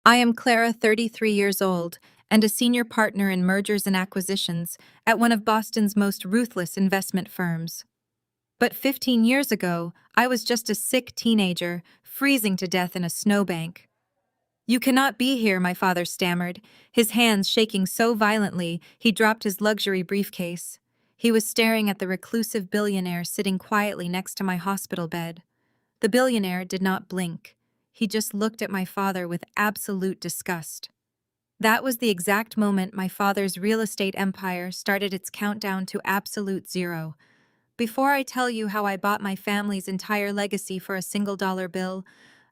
I am Clara, 33 years old, and a senior partner in mergers and acquisitions at one of Boston's most ruthless investment firms. But 15 years ago, I was just a sick teenager, freezing to death in a snowbank. "You cannot be here," my father stammered, his hands shaking so violently he dropped his luxury briefcase. He was staring at the reclusive billionaire sitting quietly next to my hospital bed. The billionaire did not blink. He just looked at my father with absolute disgust. That was the exact moment my father's real estate empire started its countdown to absolute zero. Before I tell you how I bought my family's entire legacy for a single dollar bill,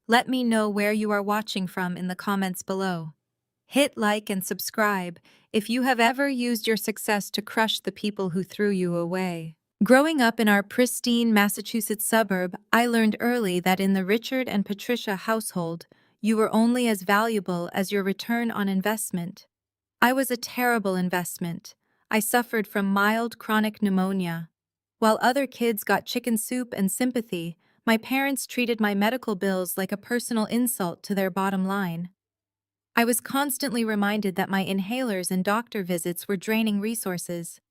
let me know where you are watching from in the comments below. Hit like and subscribe if you have ever used your success to crush the people who threw you away. Growing up in our pristine Massachusetts suburb, I learned early that in the Richard and Patricia household, you were only as valuable as your return on investment. I was a terrible investment. I suffered from mild chronic pneumonia. While other kids got chicken soup and sympathy, my parents treated my medical bills like a personal insult to their bottom line. I was constantly reminded that my inhalers and doctor visits were draining resources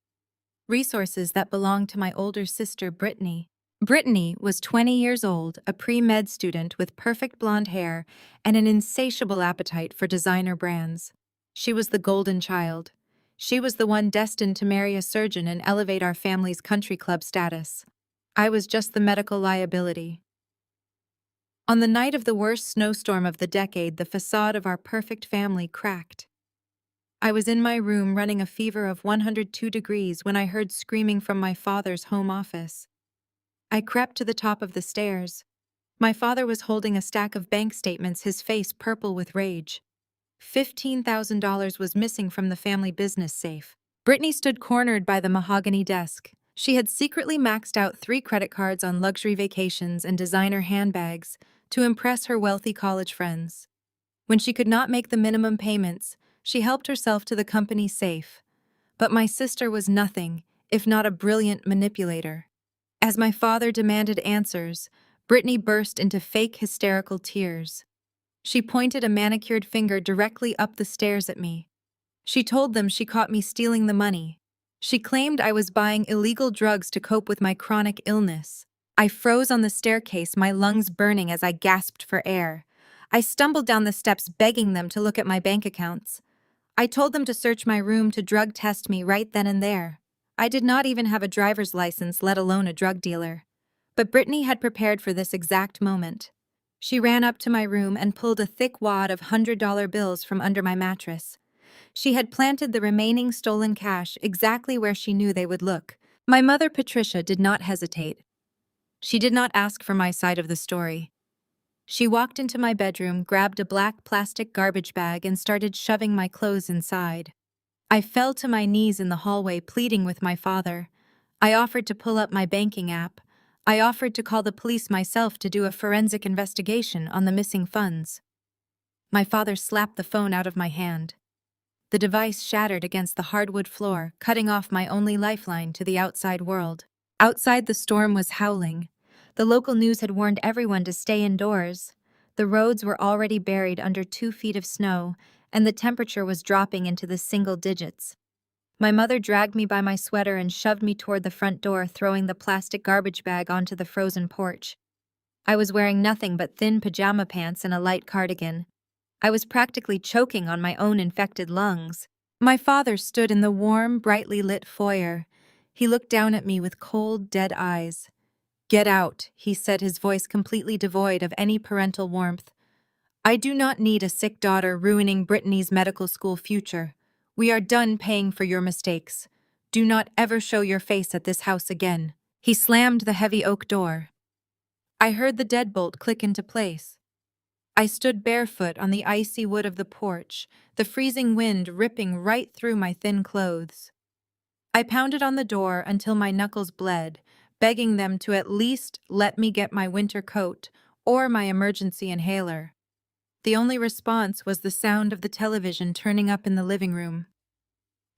that belonged to my older sister, Brittany. Brittany was 20 years old, a pre-med student with perfect blonde hair and an insatiable appetite for designer brands. She was the golden child. She was the one destined to marry a surgeon and elevate our family's country club status. I was just the medical liability. On the night of the worst snowstorm of the decade, the facade of our perfect family cracked. I was in my room running a fever of 102 degrees when I heard screaming from my father's home office. I crept to the top of the stairs. My father was holding a stack of bank statements, his face purple with rage. $15,000 was missing from the family business safe. Brittany stood cornered by the mahogany desk. She had secretly maxed out 3 credit cards on luxury vacations and designer handbags to impress her wealthy college friends. When she could not make the minimum payments, she helped herself to the company safe. But my sister was nothing, if not a brilliant manipulator. As my father demanded answers, Brittany burst into fake hysterical tears. She pointed a manicured finger directly up the stairs at me. She told them she caught me stealing the money. She claimed I was buying illegal drugs to cope with my chronic illness. I froze on the staircase, my lungs burning as I gasped for air. I stumbled down the steps, begging them to look at my bank accounts. I told them to search my room to drug test me right then and there. I did not even have a driver's license, let alone a drug dealer. But Brittany had prepared for this exact moment. She ran up to my room and pulled a thick wad of $100 bills from under my mattress. She had planted the remaining stolen cash exactly where she knew they would look. My mother, Patricia, did not hesitate. She did not ask for my side of the story. She walked into my bedroom, grabbed a black plastic garbage bag, and started shoving my clothes inside. I fell to my knees in the hallway, pleading with my father. I offered to pull up my banking app. I offered to call the police myself to do a forensic investigation on the missing funds. My father slapped the phone out of my hand. The device shattered against the hardwood floor, cutting off my only lifeline to the outside world. Outside, the storm was howling. The local news had warned everyone to stay indoors. The roads were already buried under 2 feet of snow, and the temperature was dropping into the single digits. My mother dragged me by my sweater and shoved me toward the front door, throwing the plastic garbage bag onto the frozen porch. I was wearing nothing but thin pajama pants and a light cardigan. I was practically choking on my own infected lungs. My father stood in the warm, brightly lit foyer. He looked down at me with cold, dead eyes. "Get out," he said, his voice completely devoid of any parental warmth. "I do not need a sick daughter ruining Brittany's medical school future. We are done paying for your mistakes. Do not ever show your face at this house again." He slammed the heavy oak door. I heard the deadbolt click into place. I stood barefoot on the icy wood of the porch, the freezing wind ripping right through my thin clothes. I pounded on the door until my knuckles bled, begging them to at least let me get my winter coat or my emergency inhaler. The only response was the sound of the television turning up in the living room.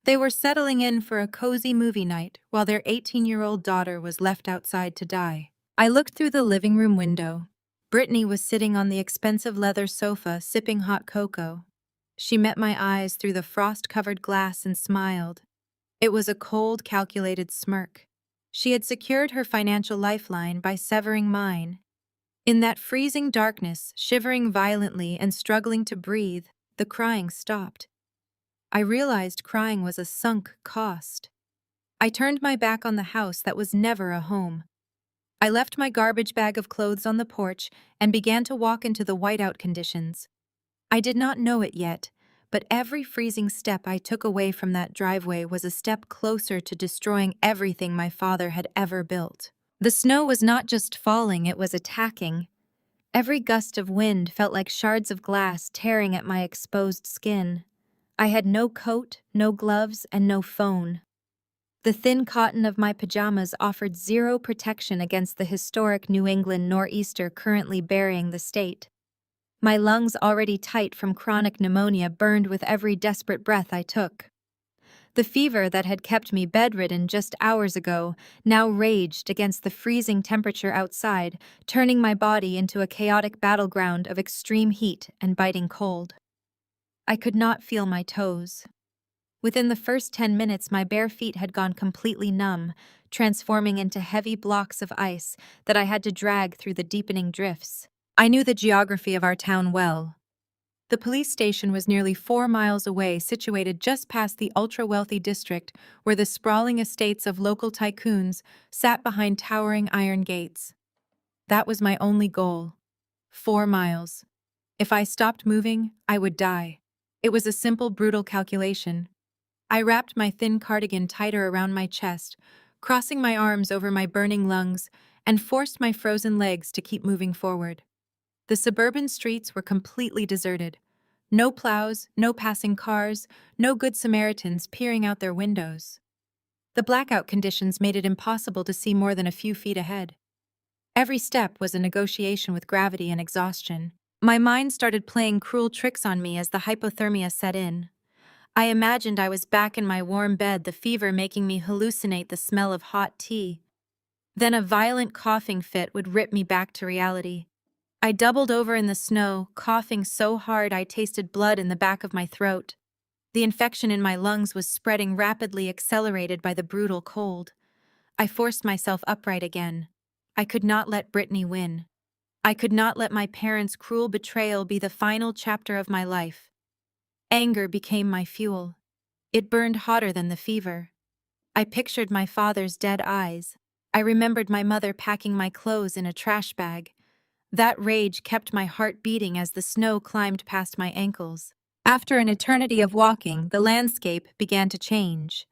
They were settling in for a cozy movie night while their 18-year-old daughter was left outside to die. I looked through the living room window. Brittany was sitting on the expensive leather sofa, sipping hot cocoa. She met my eyes through the frost-covered glass and smiled. It was a cold, calculated smirk. She had secured her financial lifeline by severing mine. In that freezing darkness, shivering violently and struggling to breathe, the crying stopped. I realized crying was a sunk cost. I turned my back on the house that was never a home. I left my garbage bag of clothes on the porch and began to walk into the whiteout conditions. I did not know it yet, but every freezing step I took away from that driveway was a step closer to destroying everything my father had ever built. The snow was not just falling, it was attacking. Every gust of wind felt like shards of glass tearing at my exposed skin. I had no coat, no gloves, and no phone. The thin cotton of my pajamas offered zero protection against the historic New England nor'easter currently burying the state. My lungs, already tight from chronic pneumonia, burned with every desperate breath I took. The fever that had kept me bedridden just hours ago now raged against the freezing temperature outside, turning my body into a chaotic battleground of extreme heat and biting cold. I could not feel my toes. Within the first 10 minutes, my bare feet had gone completely numb, transforming into heavy blocks of ice that I had to drag through the deepening drifts. I knew the geography of our town well. The police station was nearly 4 miles away, situated just past the ultra-wealthy district where the sprawling estates of local tycoons sat behind towering iron gates. That was my only goal. 4 miles. If I stopped moving, I would die. It was a simple, brutal calculation. I wrapped my thin cardigan tighter around my chest, crossing my arms over my burning lungs, and forced my frozen legs to keep moving forward. The suburban streets were completely deserted. No plows, no passing cars, no good Samaritans peering out their windows. The blackout conditions made it impossible to see more than a few feet ahead. Every step was a negotiation with gravity and exhaustion. My mind started playing cruel tricks on me as the hypothermia set in. I imagined I was back in my warm bed, the fever making me hallucinate the smell of hot tea. Then a violent coughing fit would rip me back to reality. I doubled over in the snow, coughing so hard I tasted blood in the back of my throat. The infection in my lungs was spreading rapidly, accelerated by the brutal cold. I forced myself upright again. I could not let Brittany win. I could not let my parents' cruel betrayal be the final chapter of my life. Anger became my fuel. It burned hotter than the fever. I pictured my father's dead eyes. I remembered my mother packing my clothes in a trash bag. That rage kept my heart beating as the snow climbed past my ankles. After an eternity of walking, the landscape began to change.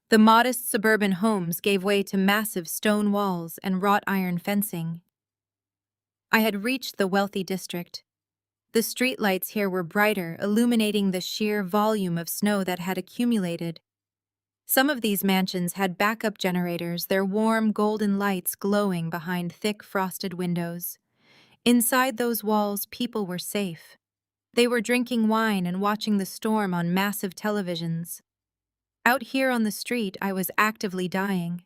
The modest suburban homes gave way to massive stone walls and wrought iron fencing. I had reached the wealthy district. The streetlights here were brighter, illuminating the sheer volume of snow that had accumulated. Some of these mansions had backup generators, their warm golden lights glowing behind thick frosted windows. Inside those walls, people were safe. They were drinking wine and watching the storm on massive televisions. Out here on the street, I was actively dying.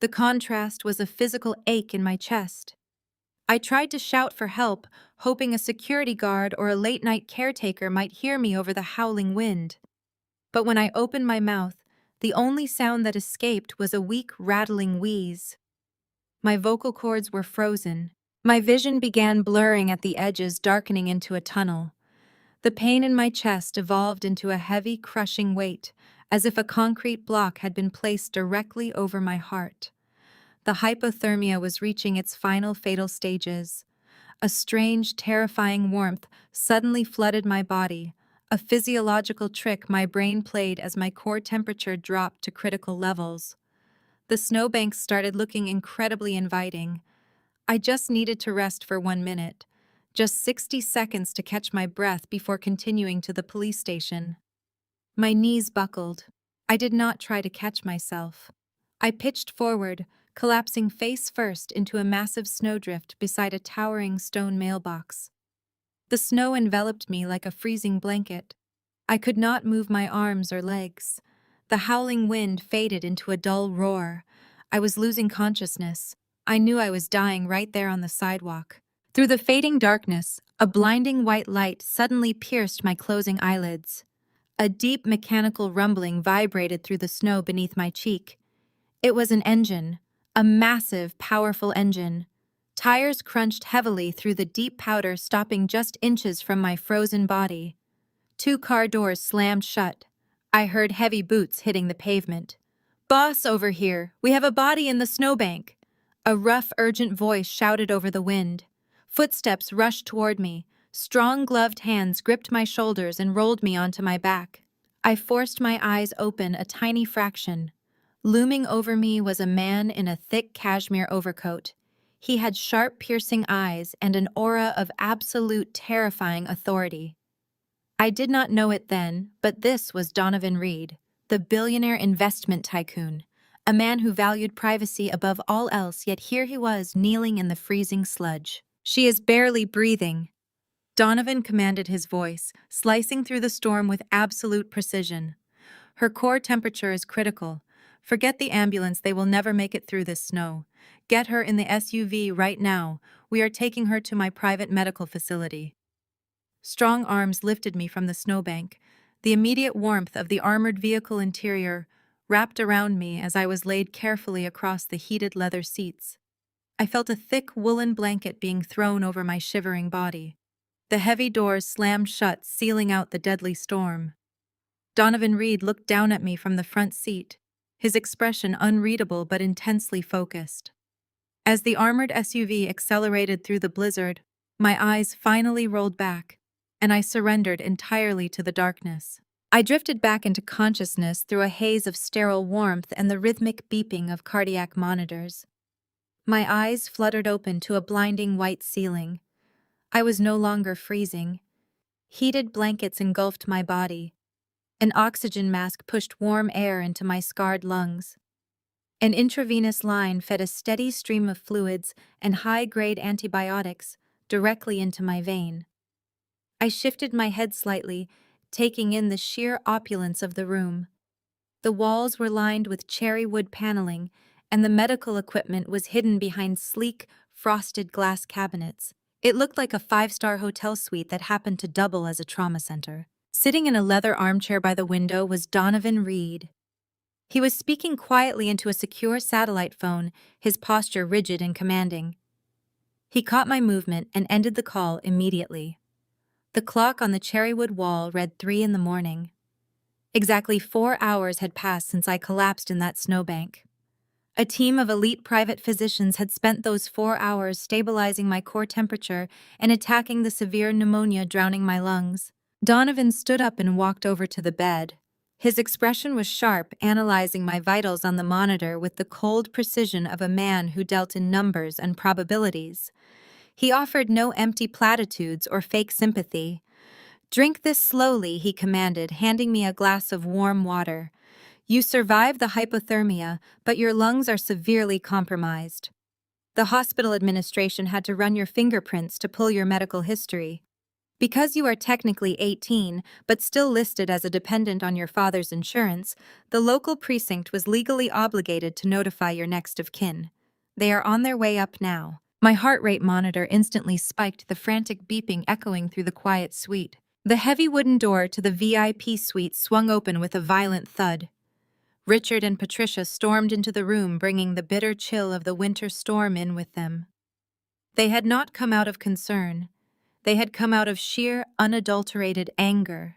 The contrast was a physical ache in my chest. I tried to shout for help, hoping a security guard or a late-night caretaker might hear me over the howling wind. But when I opened my mouth, the only sound that escaped was a weak, rattling wheeze. My vocal cords were frozen. My vision began blurring at the edges, darkening into a tunnel. The pain in my chest evolved into a heavy, crushing weight, as if a concrete block had been placed directly over my heart. The hypothermia was reaching its final fatal stages. A strange, terrifying warmth suddenly flooded my body, a physiological trick my brain played as my core temperature dropped to critical levels. The snowbanks started looking incredibly inviting. I just needed to rest for 1 minute, just 60 seconds to catch my breath before continuing to the police station. My knees buckled. I did not try to catch myself. I pitched forward, collapsing face first into a massive snowdrift beside a towering stone mailbox. The snow enveloped me like a freezing blanket. I could not move my arms or legs. The howling wind faded into a dull roar. I was losing consciousness. I knew I was dying right there on the sidewalk. Through the fading darkness, a blinding white light suddenly pierced my closing eyelids. A deep mechanical rumbling vibrated through the snow beneath my cheek. It was an engine, a massive, powerful engine. Tires crunched heavily through the deep powder, stopping just inches from my frozen body. Two car doors slammed shut. I heard heavy boots hitting the pavement. "Boss, over here! We have a body in the snowbank!" A rough, urgent voice shouted over the wind. Footsteps rushed toward me. Strong gloved hands gripped my shoulders and rolled me onto my back. I forced my eyes open a tiny fraction. Looming over me was a man in a thick cashmere overcoat. He had sharp, piercing eyes and an aura of absolute, terrifying authority. I did not know it then, but this was Donovan Reed, the billionaire investment tycoon, a man who valued privacy above all else, yet here he was kneeling in the freezing sludge. "She is barely breathing," Donovan commanded, his voice, slicing through the storm with absolute precision. "Her core temperature is critical. Forget the ambulance, they will never make it through this snow. Get her in the SUV right now. We are taking her to my private medical facility." Strong arms lifted me from the snowbank. The immediate warmth of the armored vehicle interior wrapped around me as I was laid carefully across the heated leather seats. I felt a thick woolen blanket being thrown over my shivering body. The heavy doors slammed shut, sealing out the deadly storm. Donovan Reed looked down at me from the front seat, his expression unreadable but intensely focused. As the armored SUV accelerated through the blizzard, my eyes finally rolled back, and I surrendered entirely to the darkness. I drifted back into consciousness through a haze of sterile warmth and the rhythmic beeping of cardiac monitors. My eyes fluttered open to a blinding white ceiling. I was no longer freezing. Heated blankets engulfed my body. An oxygen mask pushed warm air into my scarred lungs. An intravenous line fed a steady stream of fluids and high-grade antibiotics directly into my vein. I shifted my head slightly, taking in the sheer opulence of the room. The walls were lined with cherry wood paneling, and the medical equipment was hidden behind sleek, frosted glass cabinets. It looked like a five-star hotel suite that happened to double as a trauma center. Sitting in a leather armchair by the window was Donovan Reed. He was speaking quietly into a secure satellite phone, his posture rigid and commanding. He caught my movement and ended the call immediately. The clock on the cherrywood wall read 3 in the morning. Exactly 4 hours had passed since I collapsed in that snowbank. A team of elite private physicians had spent those 4 hours stabilizing my core temperature and attacking the severe pneumonia drowning my lungs. Donovan stood up and walked over to the bed. His expression was sharp, analyzing my vitals on the monitor with the cold precision of a man who dealt in numbers and probabilities. He offered no empty platitudes or fake sympathy. "Drink this slowly," he commanded, handing me a glass of warm water. "You survived the hypothermia, but your lungs are severely compromised. The hospital administration had to run your fingerprints to pull your medical history. Because you are technically 18, but still listed as a dependent on your father's insurance, the local precinct was legally obligated to notify your next of kin. They are on their way up now." My heart rate monitor instantly spiked, the frantic beeping echoing through the quiet suite. The heavy wooden door to the VIP suite swung open with a violent thud. Richard and Patricia stormed into the room, bringing the bitter chill of the winter storm in with them. They had not come out of concern. They had come out of sheer, unadulterated anger.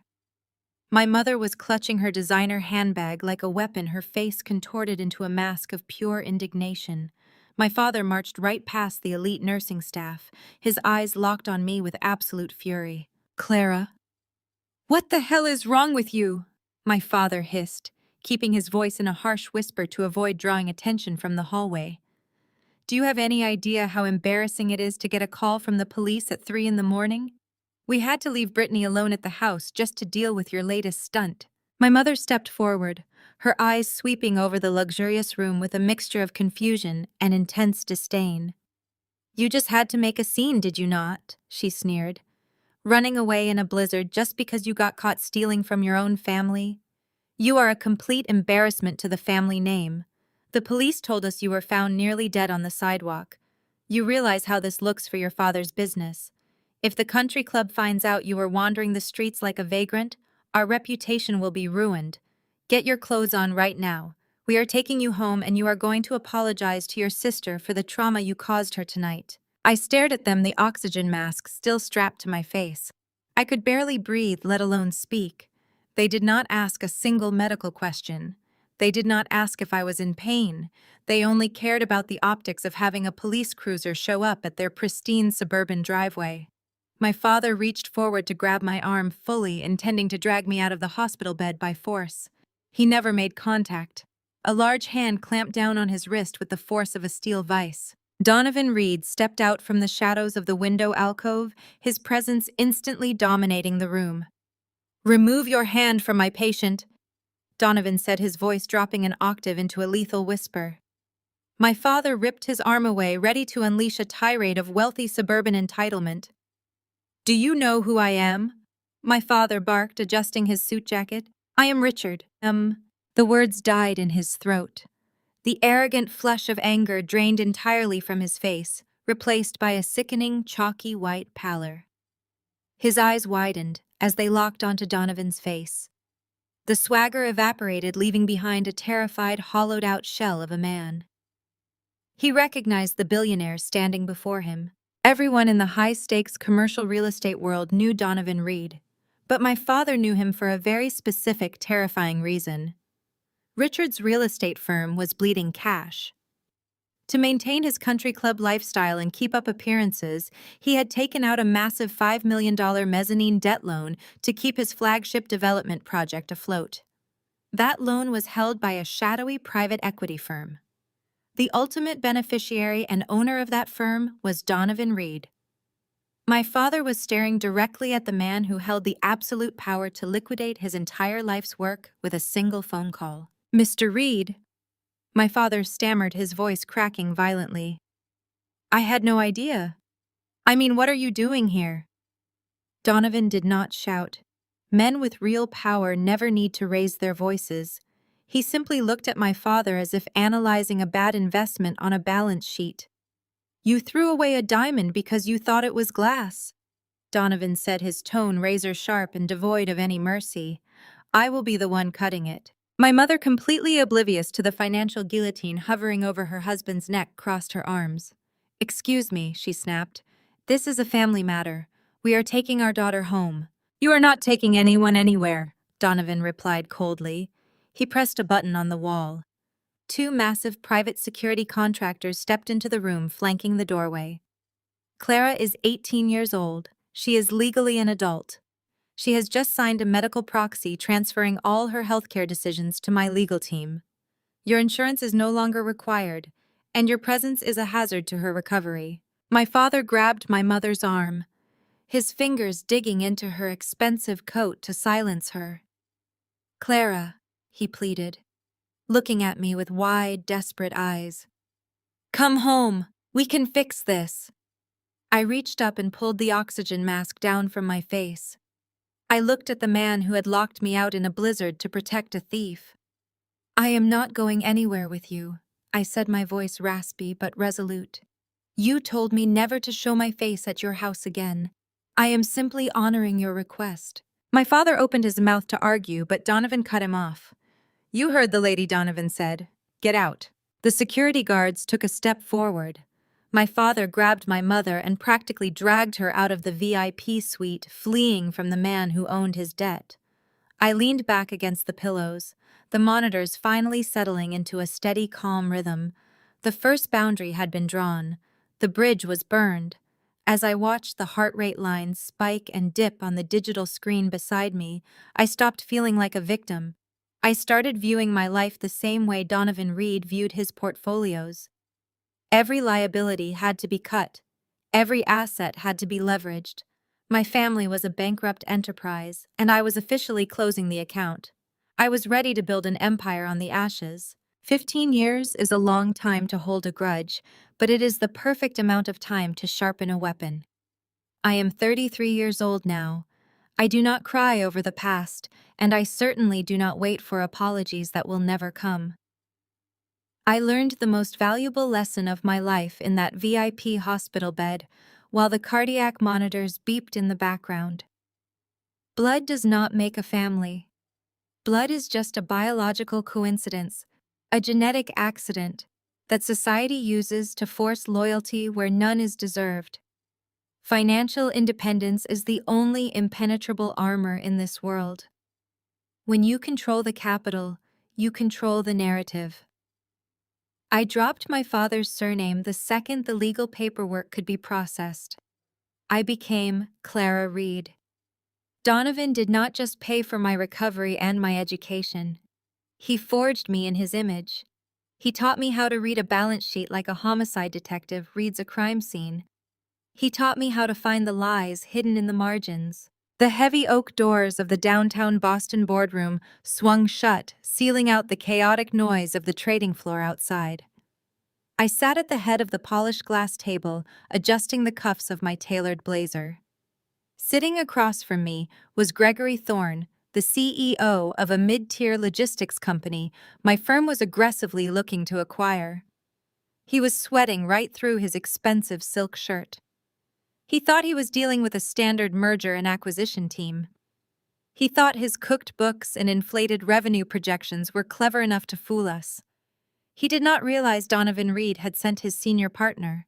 My mother was clutching her designer handbag like a weapon, her face contorted into a mask of pure indignation. My father marched right past the elite nursing staff, his eyes locked on me with absolute fury. "Clara, what the hell is wrong with you?" my father hissed, keeping his voice in a harsh whisper to avoid drawing attention from the hallway. "Do you have any idea how embarrassing it is to get a call from the police at 3 in the morning? We had to leave Brittany alone at the house just to deal with your latest stunt." My mother stepped forward, her eyes sweeping over the luxurious room with a mixture of confusion and intense disdain. "You just had to make a scene, did you not?" she sneered. "Running away in a blizzard just because you got caught stealing from your own family? You are a complete embarrassment to the family name. The police told us you were found nearly dead on the sidewalk. You realize how this looks for your father's business. If the country club finds out you are wandering the streets like a vagrant, our reputation will be ruined. Get your clothes on right now. We are taking you home and you are going to apologize to your sister for the trauma you caused her tonight. I stared at them, the oxygen mask still strapped to my face. I could barely breathe, let alone speak. They did not ask a single medical question. They did not ask if I was in pain. They only cared about the optics of having a police cruiser show up at their pristine suburban driveway. My father reached forward to grab my arm fully, intending to drag me out of the hospital bed by force. He never made contact. A large hand clamped down on his wrist with the force of a steel vice. Donovan Reed stepped out from the shadows of the window alcove, his presence instantly dominating the room. "Remove your hand from my patient," Donovan said, his voice dropping an octave into a lethal whisper. My father ripped his arm away, ready to unleash a tirade of wealthy suburban entitlement. "Do you know who I am?" My father barked, adjusting his suit jacket. "I am Richard." The words died in his throat. The arrogant flush of anger drained entirely from his face, replaced by a sickening, chalky white pallor. His eyes widened as they locked onto Donovan's face. The swagger evaporated, leaving behind a terrified, hollowed-out shell of a man. He recognized the billionaire standing before him. Everyone in the high-stakes commercial real estate world knew Donovan Reed, but my father knew him for a very specific, terrifying reason. Richard's real estate firm was bleeding cash. To maintain his country club lifestyle and keep up appearances, he had taken out a massive $5 million mezzanine debt loan to keep his flagship development project afloat. That loan was held by a shadowy private equity firm. The ultimate beneficiary and owner of that firm was Donovan Reed. My father was staring directly at the man who held the absolute power to liquidate his entire life's work with a single phone call. "Mr. Reed," my father stammered, his voice cracking violently. "I had no idea. I mean, what are you doing here?" Donovan did not shout. Men with real power never need to raise their voices. He simply looked at my father as if analyzing a bad investment on a balance sheet. "You threw away a diamond because you thought it was glass," Donovan said, his tone razor-sharp and devoid of any mercy. "I will be the one cutting it." My mother, completely oblivious to the financial guillotine hovering over her husband's neck, crossed her arms. "Excuse me," she snapped. "This is a family matter. We are taking our daughter home." "You are not taking anyone anywhere," Donovan replied coldly. He pressed a button on the wall. Two massive private security contractors stepped into the room, flanking the doorway. "Clara is 18 years old. She is legally an adult. She has just signed a medical proxy transferring all her healthcare decisions to my legal team. Your insurance is no longer required, and your presence is a hazard to her recovery." My father grabbed my mother's arm, his fingers digging into her expensive coat to silence her. "Clara," he pleaded, looking at me with wide, desperate eyes. "Come home. We can fix this." I reached up and pulled the oxygen mask down from my face. I looked at the man who had locked me out in a blizzard to protect a thief. "I am not going anywhere with you," I said, my voice raspy but resolute. "You told me never to show my face at your house again. I am simply honoring your request." My father opened his mouth to argue, but Donovan cut him off. "You heard the lady," Donovan said. "Get out." The security guards took a step forward. My father grabbed my mother and practically dragged her out of the VIP suite, fleeing from the man who owned his debt. I leaned back against the pillows, the monitors finally settling into a steady, calm rhythm. The first boundary had been drawn. The bridge was burned. As I watched the heart rate lines spike and dip on the digital screen beside me, I stopped feeling like a victim. I started viewing my life the same way Donovan Reed viewed his portfolios. Every liability had to be cut. Every asset had to be leveraged. My family was a bankrupt enterprise, and I was officially closing the account. I was ready to build an empire on the ashes. 15 years is a long time to hold a grudge, but it is the perfect amount of time to sharpen a weapon. I am 33 years old now. I do not cry over the past, and I certainly do not wait for apologies that will never come. I learned the most valuable lesson of my life in that VIP hospital bed, while the cardiac monitors beeped in the background. Blood does not make a family. Blood is just a biological coincidence, a genetic accident, that society uses to force loyalty where none is deserved. Financial independence is the only impenetrable armor in this world. When you control the capital, you control the narrative. I dropped my father's surname the second the legal paperwork could be processed. I became Clara Reed. Donovan did not just pay for my recovery and my education. He forged me in his image. He taught me how to read a balance sheet like a homicide detective reads a crime scene. He taught me how to find the lies hidden in the margins. The heavy oak doors of the downtown Boston boardroom swung shut, sealing out the chaotic noise of the trading floor outside. I sat at the head of the polished glass table, adjusting the cuffs of my tailored blazer. Sitting across from me was Gregory Thorne, the CEO of a mid-tier logistics company my firm was aggressively looking to acquire. He was sweating right through his expensive silk shirt. He thought he was dealing with a standard merger and acquisition team. He thought his cooked books and inflated revenue projections were clever enough to fool us. He did not realize Donovan Reed had sent his senior partner.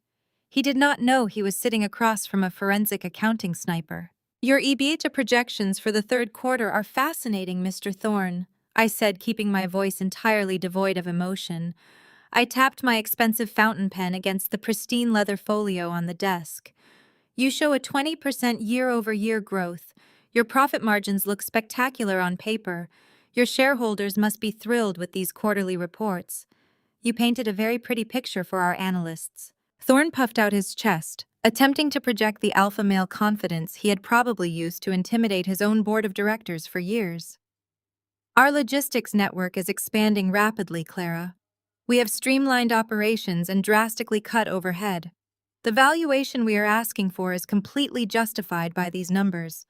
He did not know he was sitting across from a forensic accounting sniper. "Your EBITDA projections for the third quarter are fascinating, Mr. Thorne," I said, keeping my voice entirely devoid of emotion. I tapped my expensive fountain pen against the pristine leather folio on the desk. "You show a 20% year-over-year growth. Your profit margins look spectacular on paper. Your shareholders must be thrilled with these quarterly reports. You painted a very pretty picture for our analysts." Thorne puffed out his chest, attempting to project the alpha male confidence he had probably used to intimidate his own board of directors for years. "Our logistics network is expanding rapidly, Clara. We have streamlined operations and drastically cut overhead. The valuation we are asking for is completely justified by these numbers.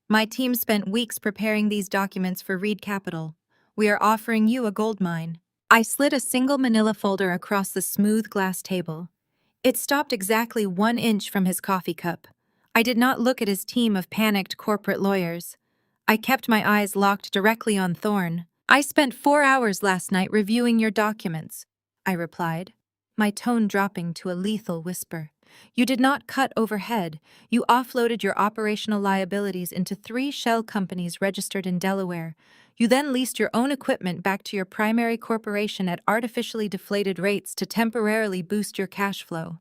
My team spent weeks preparing these documents for Reed Capital. We are offering you a goldmine." I slid a single manila folder across the smooth glass table. It stopped exactly 1 inch from his coffee cup. I did not look at his team of panicked corporate lawyers. I kept my eyes locked directly on Thorne. "I spent 4 hours last night reviewing your documents," I replied, my tone dropping to a lethal whisper. "You did not cut overhead. You offloaded your operational liabilities into 3 shell companies registered in Delaware. You then leased your own equipment back to your primary corporation at artificially deflated rates to temporarily boost your cash flow.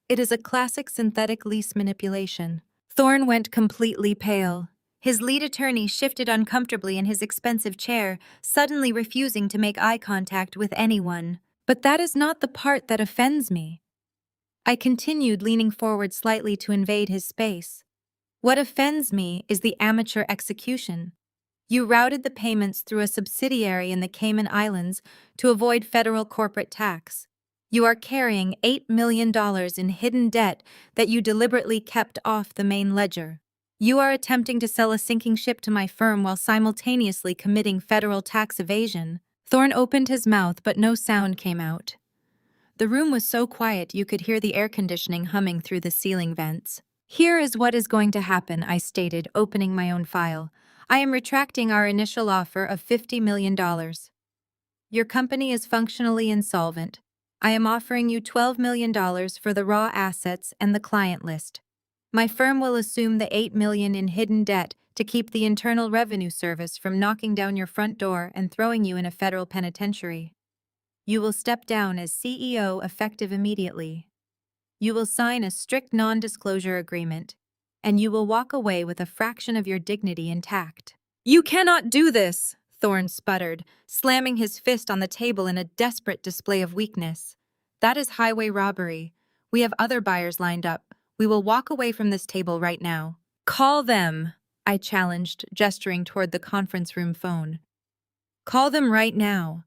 It is a classic synthetic lease manipulation." Thorne went completely pale. His lead attorney shifted uncomfortably in his expensive chair, suddenly refusing to make eye contact with anyone. "But that is not the part that offends me." I continued, leaning forward slightly to invade his space. "What offends me is the amateur execution. You routed the payments through a subsidiary in the Cayman Islands to avoid federal corporate tax. You are carrying $8 million in hidden debt that you deliberately kept off the main ledger. You are attempting to sell a sinking ship to my firm while simultaneously committing federal tax evasion." Thorne opened his mouth, but no sound came out. The room was so quiet you could hear the air conditioning humming through the ceiling vents. "Here is what is going to happen," I stated, opening my own file. "I am retracting our initial offer of $50 million. Your company is functionally insolvent. I am offering you $12 million for the raw assets and the client list. My firm will assume the $8 million in hidden debt to keep the Internal Revenue Service from knocking down your front door and throwing you in a federal penitentiary. You will step down as CEO effective immediately. You will sign a strict non-disclosure agreement, and you will walk away with a fraction of your dignity intact." "You cannot do this," Thorne sputtered, slamming his fist on the table in a desperate display of weakness. "That is highway robbery. We have other buyers lined up. We will walk away from this table right now." "Call them," I challenged, gesturing toward the conference room phone. "Call them right now.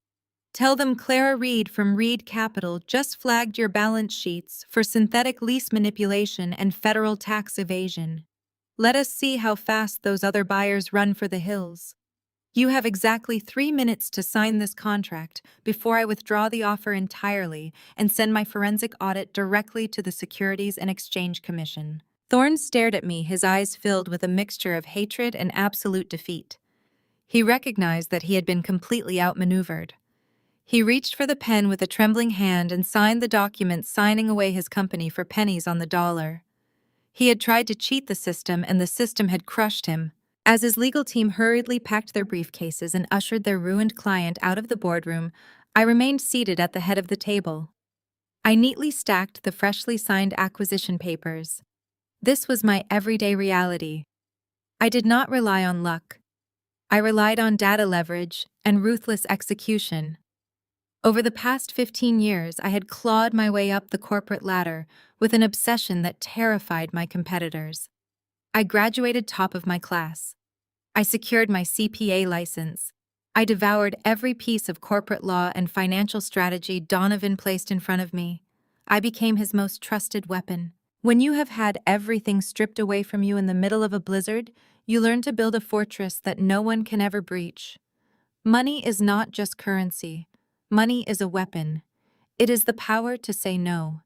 Tell them Clara Reed from Reed Capital just flagged your balance sheets for synthetic lease manipulation and federal tax evasion. Let us see how fast those other buyers run for the hills." You have exactly 3 minutes to sign this contract before I withdraw the offer entirely and send my forensic audit directly to the Securities and Exchange Commission. Thorne stared at me, his eyes filled with a mixture of hatred and absolute defeat. He recognized that he had been completely outmaneuvered. He reached for the pen with a trembling hand and signed the document, signing away his company for pennies on the dollar. He had tried to cheat the system, and the system had crushed him. As his legal team hurriedly packed their briefcases and ushered their ruined client out of the boardroom, I remained seated at the head of the table. I neatly stacked the freshly signed acquisition papers. This was my everyday reality. I did not rely on luck. I relied on data leverage and ruthless execution. Over the past 15 years, I had clawed my way up the corporate ladder with an obsession that terrified my competitors. I graduated top of my class. I secured my CPA license. I devoured every piece of corporate law and financial strategy Donovan placed in front of me. I became his most trusted weapon. When you have had everything stripped away from you in the middle of a blizzard, you learn to build a fortress that no one can ever breach. Money is not just currency. Money is a weapon. It is the power to say no.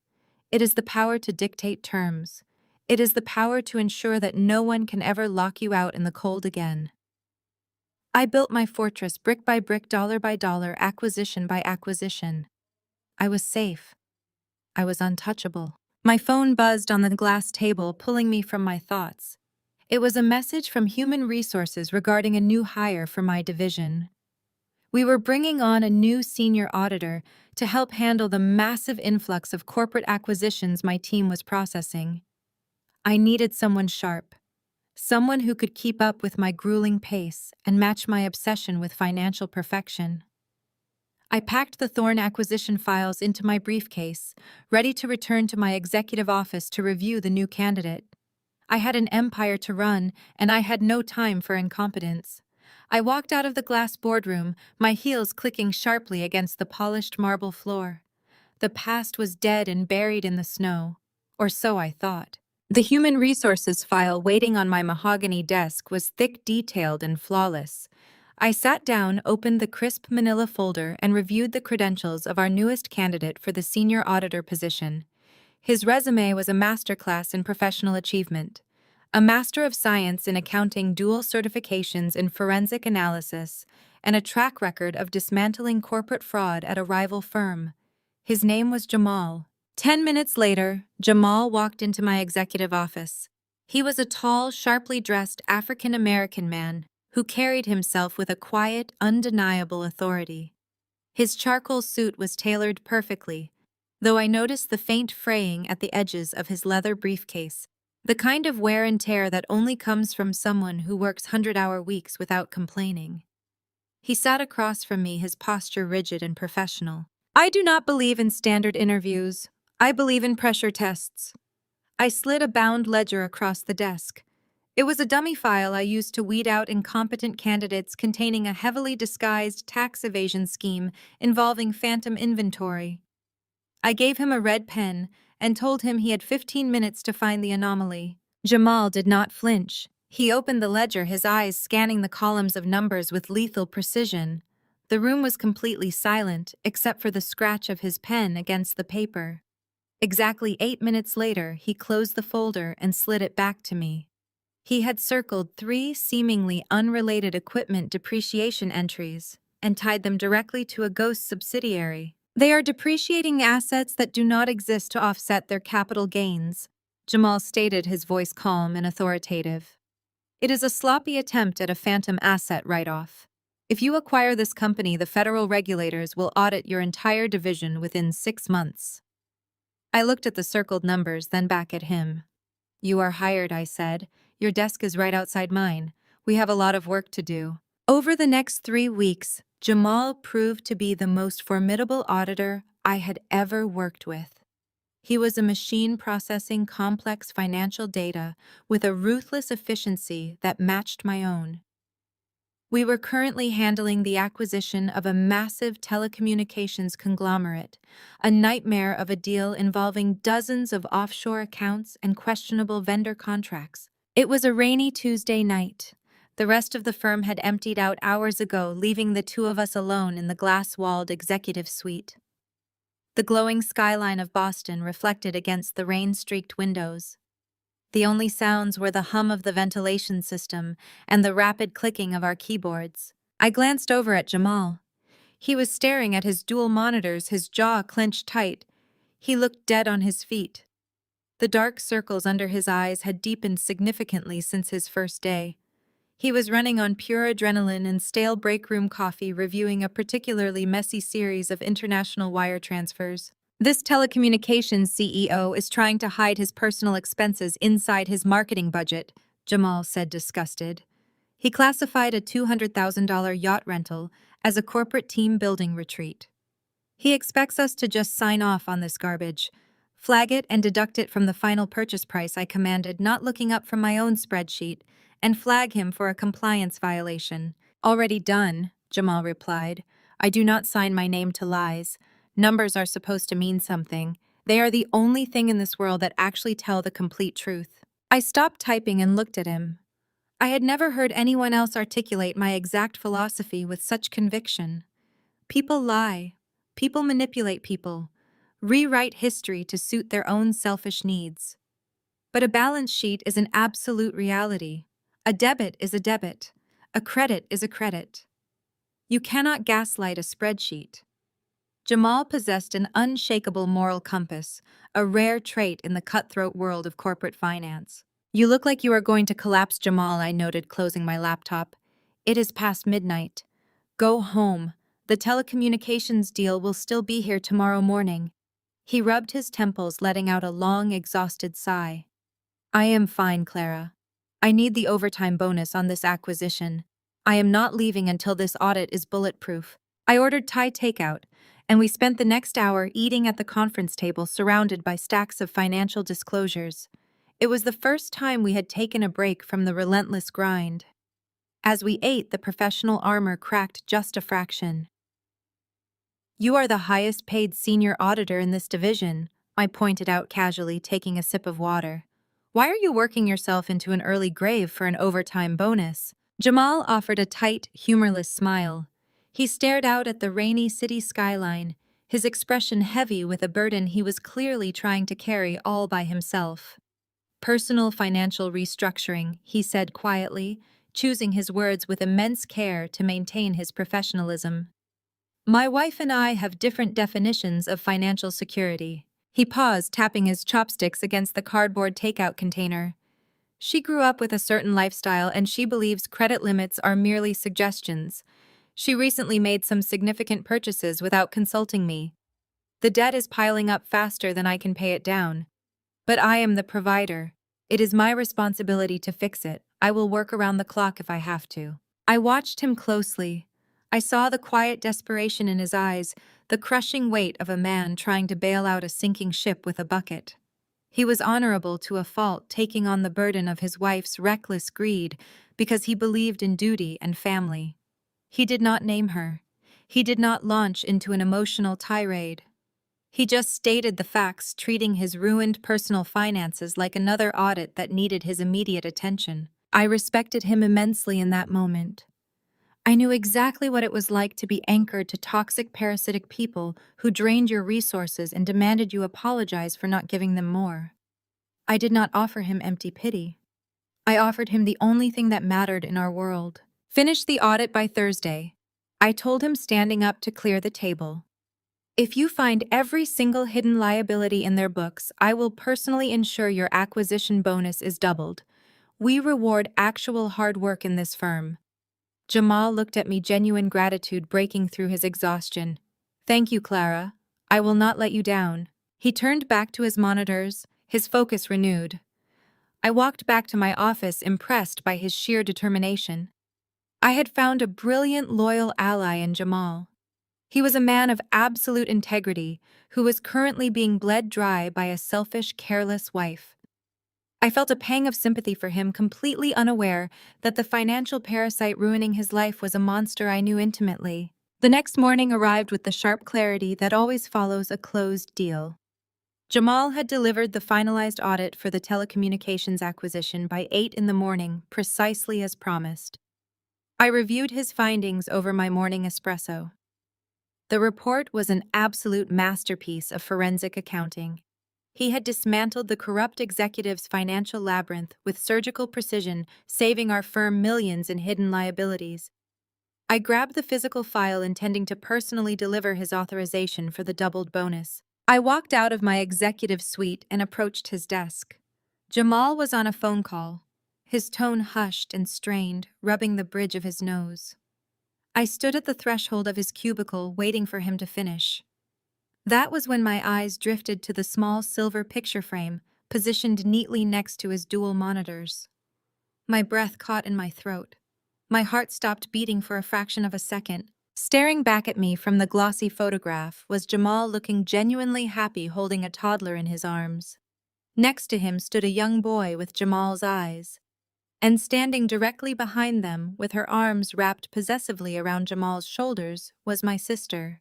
It is the power to dictate terms. It is the power to ensure that no one can ever lock you out in the cold again. I built my fortress brick by brick, dollar by dollar, acquisition by acquisition. I was safe. I was untouchable. My phone buzzed on the glass table, pulling me from my thoughts. It was a message from Human Resources regarding a new hire for my division. We were bringing on a new senior auditor to help handle the massive influx of corporate acquisitions my team was processing. I needed someone sharp, someone who could keep up with my grueling pace and match my obsession with financial perfection. I packed the Thorne acquisition files into my briefcase, ready to return to my executive office to review the new candidate. I had an empire to run, and I had no time for incompetence. I walked out of the glass boardroom, my heels clicking sharply against the polished marble floor. The past was dead and buried in the snow, or so I thought. The Human Resources file waiting on my mahogany desk was thick, detailed, and flawless. I sat down, opened the crisp manila folder, and reviewed the credentials of our newest candidate for the senior auditor position. His resume was a masterclass in professional achievement. A Master of Science in Accounting, dual certifications in forensic analysis, and a track record of dismantling corporate fraud at a rival firm. His name was Jamal. 10 minutes later, Jamal walked into my executive office. He was a tall, sharply dressed African-American man who carried himself with a quiet, undeniable authority. His charcoal suit was tailored perfectly, though I noticed the faint fraying at the edges of his leather briefcase, the kind of wear and tear that only comes from someone who works 100-hour weeks without complaining. He sat across from me, his posture rigid and professional. I do not believe in standard interviews. I believe in pressure tests. I slid a bound ledger across the desk. It was a dummy file I used to weed out incompetent candidates, containing a heavily disguised tax evasion scheme involving phantom inventory. I gave him a red pen and told him he had 15 minutes to find the anomaly. Jamal did not flinch. He opened the ledger, his eyes scanning the columns of numbers with lethal precision. The room was completely silent, except for the scratch of his pen against the paper. Exactly 8 minutes later, he closed the folder and slid it back to me. He had circled 3 seemingly unrelated equipment depreciation entries and tied them directly to a ghost subsidiary. They are depreciating assets that do not exist to offset their capital gains, Jamal stated, his voice calm and authoritative. It is a sloppy attempt at a phantom asset write-off. If you acquire this company, the federal regulators will audit your entire division within 6 months. I looked at the circled numbers, then back at him. You are hired, I said. Your desk is right outside mine. We have a lot of work to do. Over the next 3 weeks, Jamal proved to be the most formidable auditor I had ever worked with. He was a machine processing complex financial data with a ruthless efficiency that matched my own. We were currently handling the acquisition of a massive telecommunications conglomerate, a nightmare of a deal involving dozens of offshore accounts and questionable vendor contracts. It was a rainy Tuesday night. The rest of the firm had emptied out hours ago, leaving the two of us alone in the glass-walled executive suite. The glowing skyline of Boston reflected against the rain-streaked windows. The only sounds were the hum of the ventilation system and the rapid clicking of our keyboards. I glanced over at Jamal. He was staring at his dual monitors, his jaw clenched tight. He looked dead on his feet. The dark circles under his eyes had deepened significantly since his first day. He was running on pure adrenaline and stale break room coffee, reviewing a particularly messy series of international wire transfers. This telecommunications CEO is trying to hide his personal expenses inside his marketing budget, Jamal said, disgusted. He classified a $200,000 yacht rental as a corporate team building retreat. He expects us to just sign off on this garbage, flag it and deduct it from the final purchase price, I commanded, not looking up from my own spreadsheet, and flag him for a compliance violation. Already done, Jamal replied. I do not sign my name to lies. Numbers are supposed to mean something. They are the only thing in this world that actually tell the complete truth. I stopped typing and looked at him. I had never heard anyone else articulate my exact philosophy with such conviction. People lie. People manipulate people. Rewrite history to suit their own selfish needs. But a balance sheet is an absolute reality. A debit is a debit. A credit is a credit. You cannot gaslight a spreadsheet. Jamal possessed an unshakable moral compass, a rare trait in the cutthroat world of corporate finance. You look like you are going to collapse, Jamal, I noted, closing my laptop. It is past midnight. Go home. The telecommunications deal will still be here tomorrow morning. He rubbed his temples, letting out a long, exhausted sigh. I am fine, Clara. I need the overtime bonus on this acquisition. I am not leaving until this audit is bulletproof. I ordered Thai takeout, and we spent the next hour eating at the conference table surrounded by stacks of financial disclosures. It was the first time we had taken a break from the relentless grind. As we ate, the professional armor cracked just a fraction. You are the highest paid senior auditor in this division, I pointed out casually, taking a sip of water. Why are you working yourself into an early grave for an overtime bonus? Jamal offered a tight, humorless smile. He stared out at the rainy city skyline, his expression heavy with a burden he was clearly trying to carry all by himself. Personal financial restructuring, he said quietly, choosing his words with immense care to maintain his professionalism. My wife and I have different definitions of financial security. He paused, tapping his chopsticks against the cardboard takeout container. She grew up with a certain lifestyle, and she believes credit limits are merely suggestions. She recently made some significant purchases without consulting me. The debt is piling up faster than I can pay it down. But I am the provider. It is my responsibility to fix it. I will work around the clock if I have to. I watched him closely. I saw the quiet desperation in his eyes, the crushing weight of a man trying to bail out a sinking ship with a bucket. He was honorable to a fault, taking on the burden of his wife's reckless greed because he believed in duty and family. He did not name her. He did not launch into an emotional tirade. He just stated the facts, treating his ruined personal finances like another audit that needed his immediate attention. I respected him immensely in that moment. I knew exactly what it was like to be anchored to toxic, parasitic people who drained your resources and demanded you apologize for not giving them more. I did not offer him empty pity. I offered him the only thing that mattered in our world. Finish the audit by Thursday, I told him, standing up to clear the table. If you find every single hidden liability in their books, I will personally ensure your acquisition bonus is doubled. We reward actual hard work in this firm. Jamal looked at me, genuine gratitude breaking through his exhaustion. Thank you, Clara. I will not let you down. He turned back to his monitors, his focus renewed. I walked back to my office, impressed by his sheer determination. I had found a brilliant, loyal ally in Jamal. He was a man of absolute integrity who was currently being bled dry by a selfish, careless wife. I felt a pang of sympathy for him, completely unaware that the financial parasite ruining his life was a monster I knew intimately. The next morning arrived with the sharp clarity that always follows a closed deal. Jamal had delivered the finalized audit for the telecommunications acquisition by 8 in the morning, precisely as promised. I reviewed his findings over my morning espresso. The report was an absolute masterpiece of forensic accounting. He had dismantled the corrupt executive's financial labyrinth with surgical precision, saving our firm millions in hidden liabilities. I grabbed the physical file intending to personally deliver his authorization for the doubled bonus. I walked out of my executive suite and approached his desk. Jamal was on a phone call, his tone hushed and strained, rubbing the bridge of his nose. I stood at the threshold of his cubicle, waiting for him to finish. That was when my eyes drifted to the small silver picture frame, positioned neatly next to his dual monitors. My breath caught in my throat. My heart stopped beating for a fraction of a second. Staring back at me from the glossy photograph was Jamal, looking genuinely happy, holding a toddler in his arms. Next to him stood a young boy with Jamal's eyes. And standing directly behind them, with her arms wrapped possessively around Jamal's shoulders, was my sister,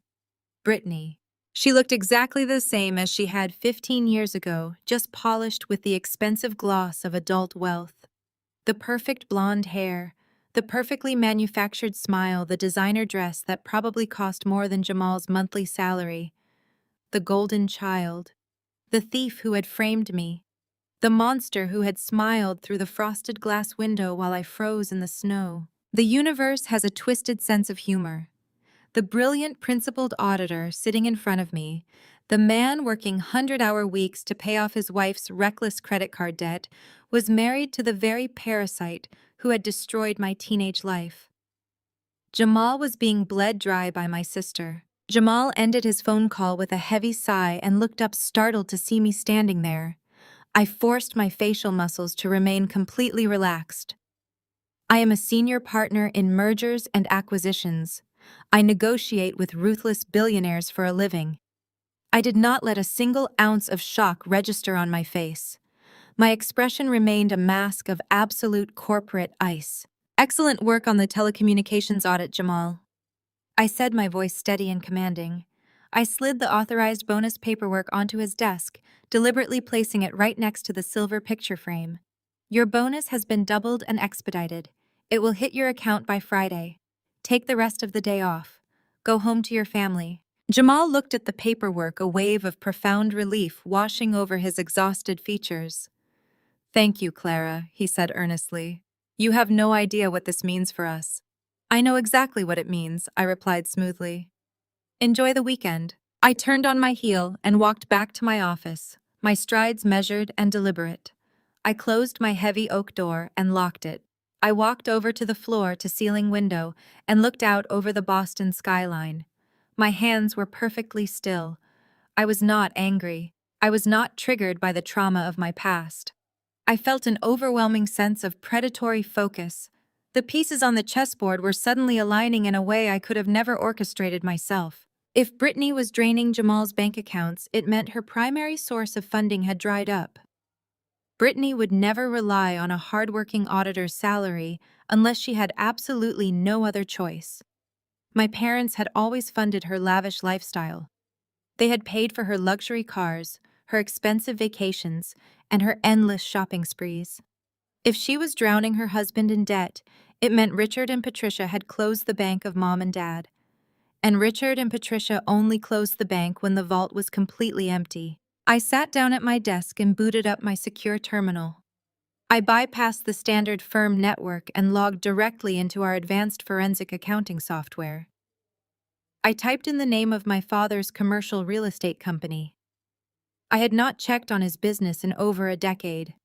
Brittany. She looked exactly the same as she had 15 years ago, just polished with the expensive gloss of adult wealth. The perfect blonde hair, the perfectly manufactured smile, the designer dress that probably cost more than Jamal's monthly salary. The golden child. The thief who had framed me. The monster who had smiled through the frosted glass window while I froze in the snow. The universe has a twisted sense of humor. The brilliant principled auditor sitting in front of me, the man working 100-hour weeks to pay off his wife's reckless credit card debt, was married to the very parasite who had destroyed my teenage life. Jamal was being bled dry by my sister. Jamal ended his phone call with a heavy sigh and looked up, startled to see me standing there. I forced my facial muscles to remain completely relaxed. I am a senior partner in mergers and acquisitions. I negotiate with ruthless billionaires for a living. I did not let a single ounce of shock register on my face. My expression remained a mask of absolute corporate ice. Excellent work on the telecommunications audit, Jamal. I said, my voice steady and commanding. I slid the authorized bonus paperwork onto his desk, deliberately placing it right next to the silver picture frame. Your bonus has been doubled and expedited. It will hit your account by Friday. Take the rest of the day off. Go home to your family. Jamal looked at the paperwork, a wave of profound relief washing over his exhausted features. Thank you, Clara, he said earnestly. You have no idea what this means for us. I know exactly what it means, I replied smoothly. Enjoy the weekend. I turned on my heel and walked back to my office, my strides measured and deliberate. I closed my heavy oak door and locked it. I walked over to the floor-to-ceiling window and looked out over the Boston skyline. My hands were perfectly still. I was not angry. I was not triggered by the trauma of my past. I felt an overwhelming sense of predatory focus. The pieces on the chessboard were suddenly aligning in a way I could have never orchestrated myself. If Brittany was draining Jamal's bank accounts, it meant her primary source of funding had dried up. Brittany would never rely on a hardworking auditor's salary unless she had absolutely no other choice. My parents had always funded her lavish lifestyle. They had paid for her luxury cars, her expensive vacations, and her endless shopping sprees. If she was drowning her husband in debt, it meant Richard and Patricia had closed the bank of Mom and Dad. And Richard and Patricia only closed the bank when the vault was completely empty. I sat down at my desk and booted up my secure terminal. I bypassed the standard firm network and logged directly into our advanced forensic accounting software. I typed in the name of my father's commercial real estate company. I had not checked on his business in over a decade.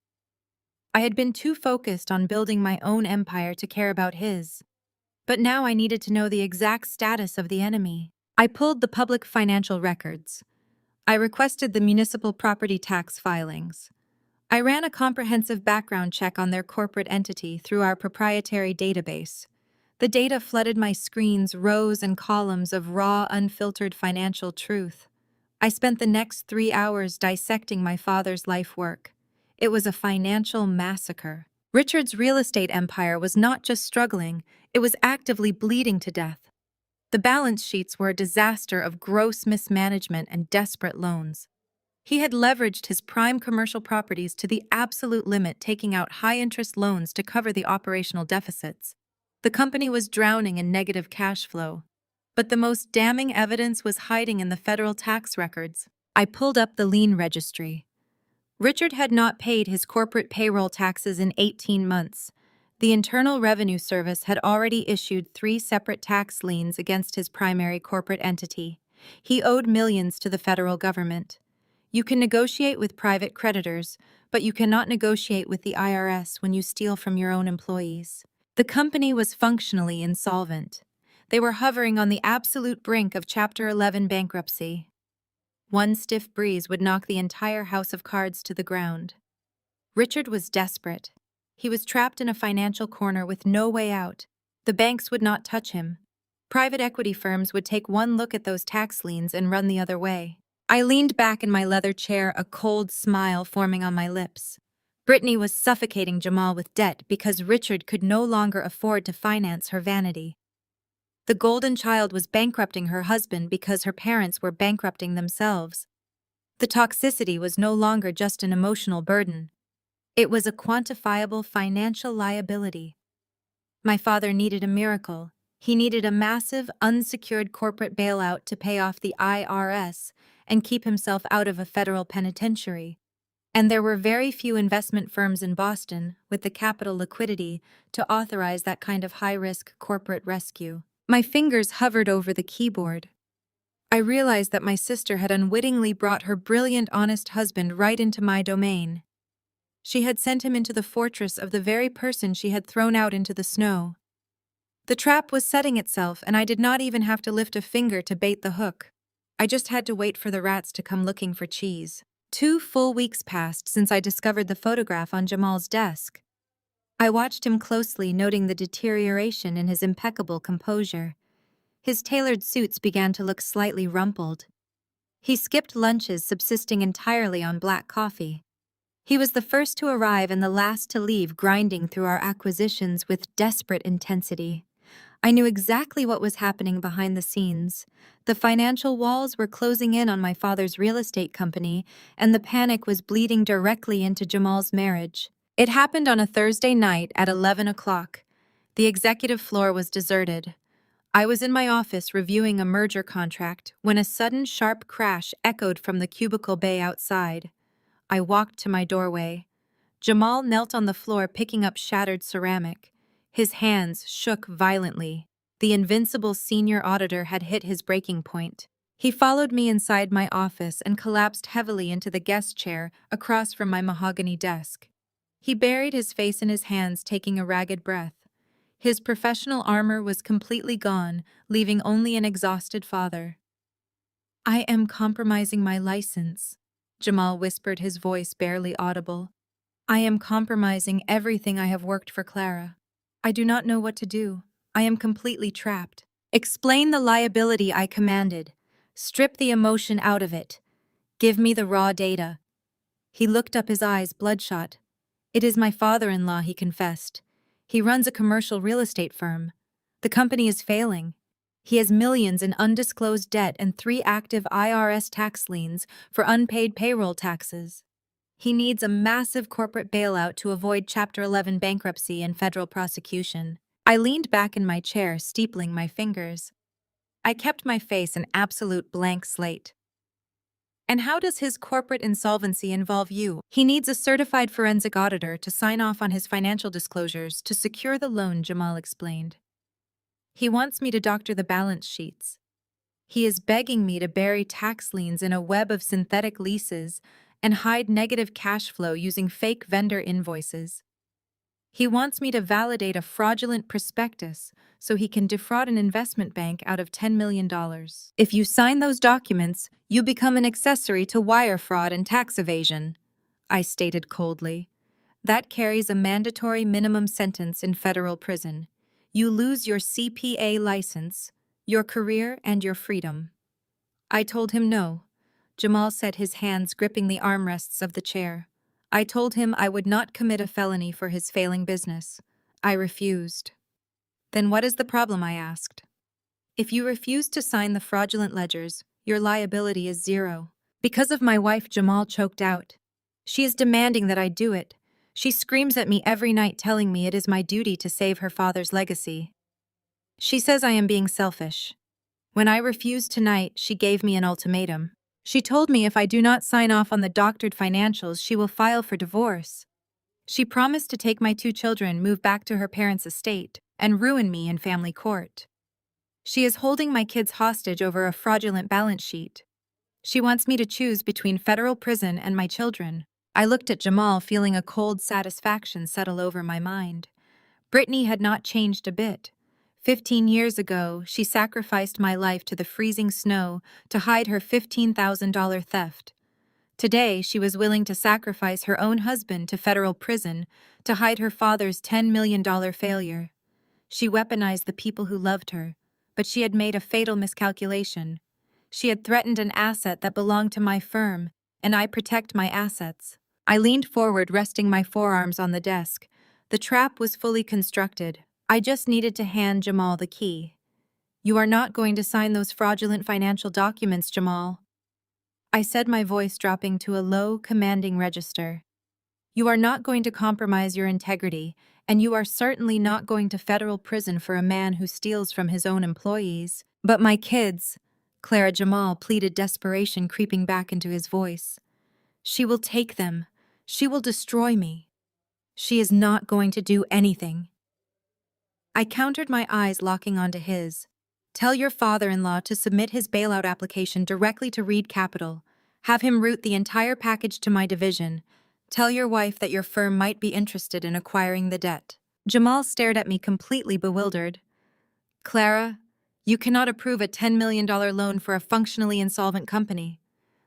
I had been too focused on building my own empire to care about his. But now I needed to know the exact status of the enemy. I pulled the public financial records. I requested the municipal property tax filings. I ran a comprehensive background check on their corporate entity through our proprietary database. The data flooded my screens, rows and columns of raw, unfiltered financial truth. I spent the next 3 hours dissecting my father's life work. It was a financial massacre. Richard's real estate empire was not just struggling, it was actively bleeding to death. The balance sheets were a disaster of gross mismanagement and desperate loans. He had leveraged his prime commercial properties to the absolute limit, taking out high-interest loans to cover the operational deficits. The company was drowning in negative cash flow. But the most damning evidence was hiding in the federal tax records. I pulled up the lien registry. Richard had not paid his corporate payroll taxes in 18 months. The Internal Revenue Service had already issued 3 separate tax liens against his primary corporate entity. He owed millions to the federal government. You can negotiate with private creditors, but you cannot negotiate with the IRS when you steal from your own employees. The company was functionally insolvent. They were hovering on the absolute brink of Chapter 11 bankruptcy. One stiff breeze would knock the entire house of cards to the ground. Richard was desperate. He was trapped in a financial corner with no way out. The banks would not touch him. Private equity firms would take one look at those tax liens and run the other way. I leaned back in my leather chair, a cold smile forming on my lips. Brittany was suffocating Jamal with debt because Richard could no longer afford to finance her vanity. The golden child was bankrupting her husband because her parents were bankrupting themselves. The toxicity was no longer just an emotional burden. It was a quantifiable financial liability. My father needed a miracle. He needed a massive, unsecured corporate bailout to pay off the IRS and keep himself out of a federal penitentiary. And there were very few investment firms in Boston with the capital liquidity to authorize that kind of high-risk corporate rescue. My fingers hovered over the keyboard. I realized that my sister had unwittingly brought her brilliant, honest husband right into my domain. She had sent him into the fortress of the very person she had thrown out into the snow. The trap was setting itself, and I did not even have to lift a finger to bait the hook. I just had to wait for the rats to come looking for cheese. 2 full weeks passed since I discovered the photograph on Jamal's desk. I watched him closely, noting the deterioration in his impeccable composure. His tailored suits began to look slightly rumpled. He skipped lunches, subsisting entirely on black coffee. He was the first to arrive and the last to leave, grinding through our acquisitions with desperate intensity. I knew exactly what was happening behind the scenes. The financial walls were closing in on my father's real estate company, and the panic was bleeding directly into Jamal's marriage. It happened on a Thursday night at 11 o'clock. The executive floor was deserted. I was in my office reviewing a merger contract when a sudden sharp crash echoed from the cubicle bay outside. I walked to my doorway. Jamal knelt on the floor picking up shattered ceramic. His hands shook violently. The invincible senior auditor had hit his breaking point. He followed me inside my office and collapsed heavily into the guest chair across from my mahogany desk. He buried his face in his hands, taking a ragged breath. His professional armor was completely gone, leaving only an exhausted father. "I am compromising my license," Jamal whispered, his voice barely audible. "I am compromising everything I have worked for Clara. I do not know what to do. I am completely trapped." "Explain the liability," I commanded. "Strip the emotion out of it. Give me the raw data." He looked up, his eyes bloodshot. "It is my father-in-law," he confessed. "He runs a commercial real estate firm. The company is failing. He has millions in undisclosed debt and 3 active IRS tax liens for unpaid payroll taxes. He needs a massive corporate bailout to avoid Chapter 11 bankruptcy and federal prosecution." I leaned back in my chair, steepling my fingers. I kept my face an absolute blank slate. "And how does his corporate insolvency involve you?" "He needs a certified forensic auditor to sign off on his financial disclosures to secure the loan," Jamal explained. "He wants me to doctor the balance sheets. He is begging me to bury tax liens in a web of synthetic leases and hide negative cash flow using fake vendor invoices. He wants me to validate a fraudulent prospectus so he can defraud an investment bank out of $10 million. If you sign those documents, you become an accessory to wire fraud and tax evasion," I stated coldly. "That carries a mandatory minimum sentence in federal prison. You lose your CPA license, your career, and your freedom." I told him no. Jamal set his hands gripping the armrests of the chair. I told him I would not commit a felony for his failing business. I refused. "Then what is the problem?" I asked. "If you refuse to sign the fraudulent ledgers, your liability is 0. Because of my wife," Jamal choked out. "She is demanding that I do it. She screams at me every night telling me it is my duty to save her father's legacy. She says I am being selfish. When I refused tonight, she gave me an ultimatum. She told me if I do not sign off on the doctored financials, she will file for divorce. She promised to take my 2 children, move back to her parents' estate, and ruin me in family court. She is holding my kids hostage over a fraudulent balance sheet. She wants me to choose between federal prison and my children. I looked at Jamal, feeling a cold satisfaction settle over my mind. Brittany had not changed a bit. 15 years ago, she sacrificed my life to the freezing snow to hide her $15,000 theft. Today, she was willing to sacrifice her own husband to federal prison to hide her father's $10 million failure. She weaponized the people who loved her, but she had made a fatal miscalculation. She had threatened an asset that belonged to my firm, and I protect my assets. I leaned forward, resting my forearms on the desk. The trap was fully constructed. I just needed to hand Jamal the key. "You are not going to sign those fraudulent financial documents, Jamal," I said, my voice dropping to a low, commanding register. "You are not going to compromise your integrity, and you are certainly not going to federal prison for a man who steals from his own employees." "But my kids," Clara, Jamal pleaded, desperation creeping back into his voice. "She will take them. She will destroy me. She is not going to do anything." I countered, my eyes locking onto his. "Tell your father-in-law to submit his bailout application directly to Reed Capital. Have him route the entire package to my division. Tell your wife that your firm might be interested in acquiring the debt." Jamal stared at me, completely bewildered. "Clara, you cannot approve a $10 million loan for a functionally insolvent company.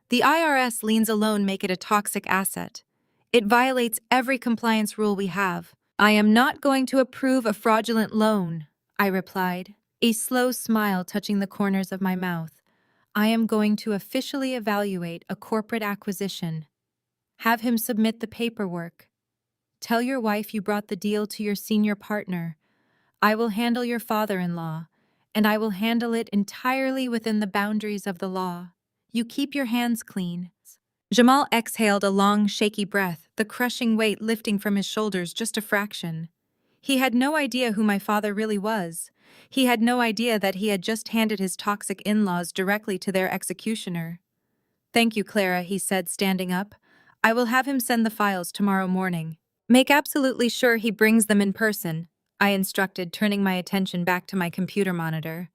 The IRS liens alone make it a toxic asset. It violates every compliance rule we have." "I am not going to approve a fraudulent loan," I replied, a slow smile touching the corners of my mouth. "I am going to officially evaluate a corporate acquisition. Have him submit the paperwork. Tell your wife you brought the deal to your senior partner. I will handle your father-in-law, and I will handle it entirely within the boundaries of the law. You keep your hands clean." Jamal exhaled a long, shaky breath, the crushing weight lifting from his shoulders just a fraction. He had no idea who my father really was. He had no idea that he had just handed his toxic in-laws directly to their executioner. "Thank you, Clara," he said, standing up. "I will have him send the files tomorrow morning." "Make absolutely sure he brings them in person," I instructed, turning my attention back to my computer monitor.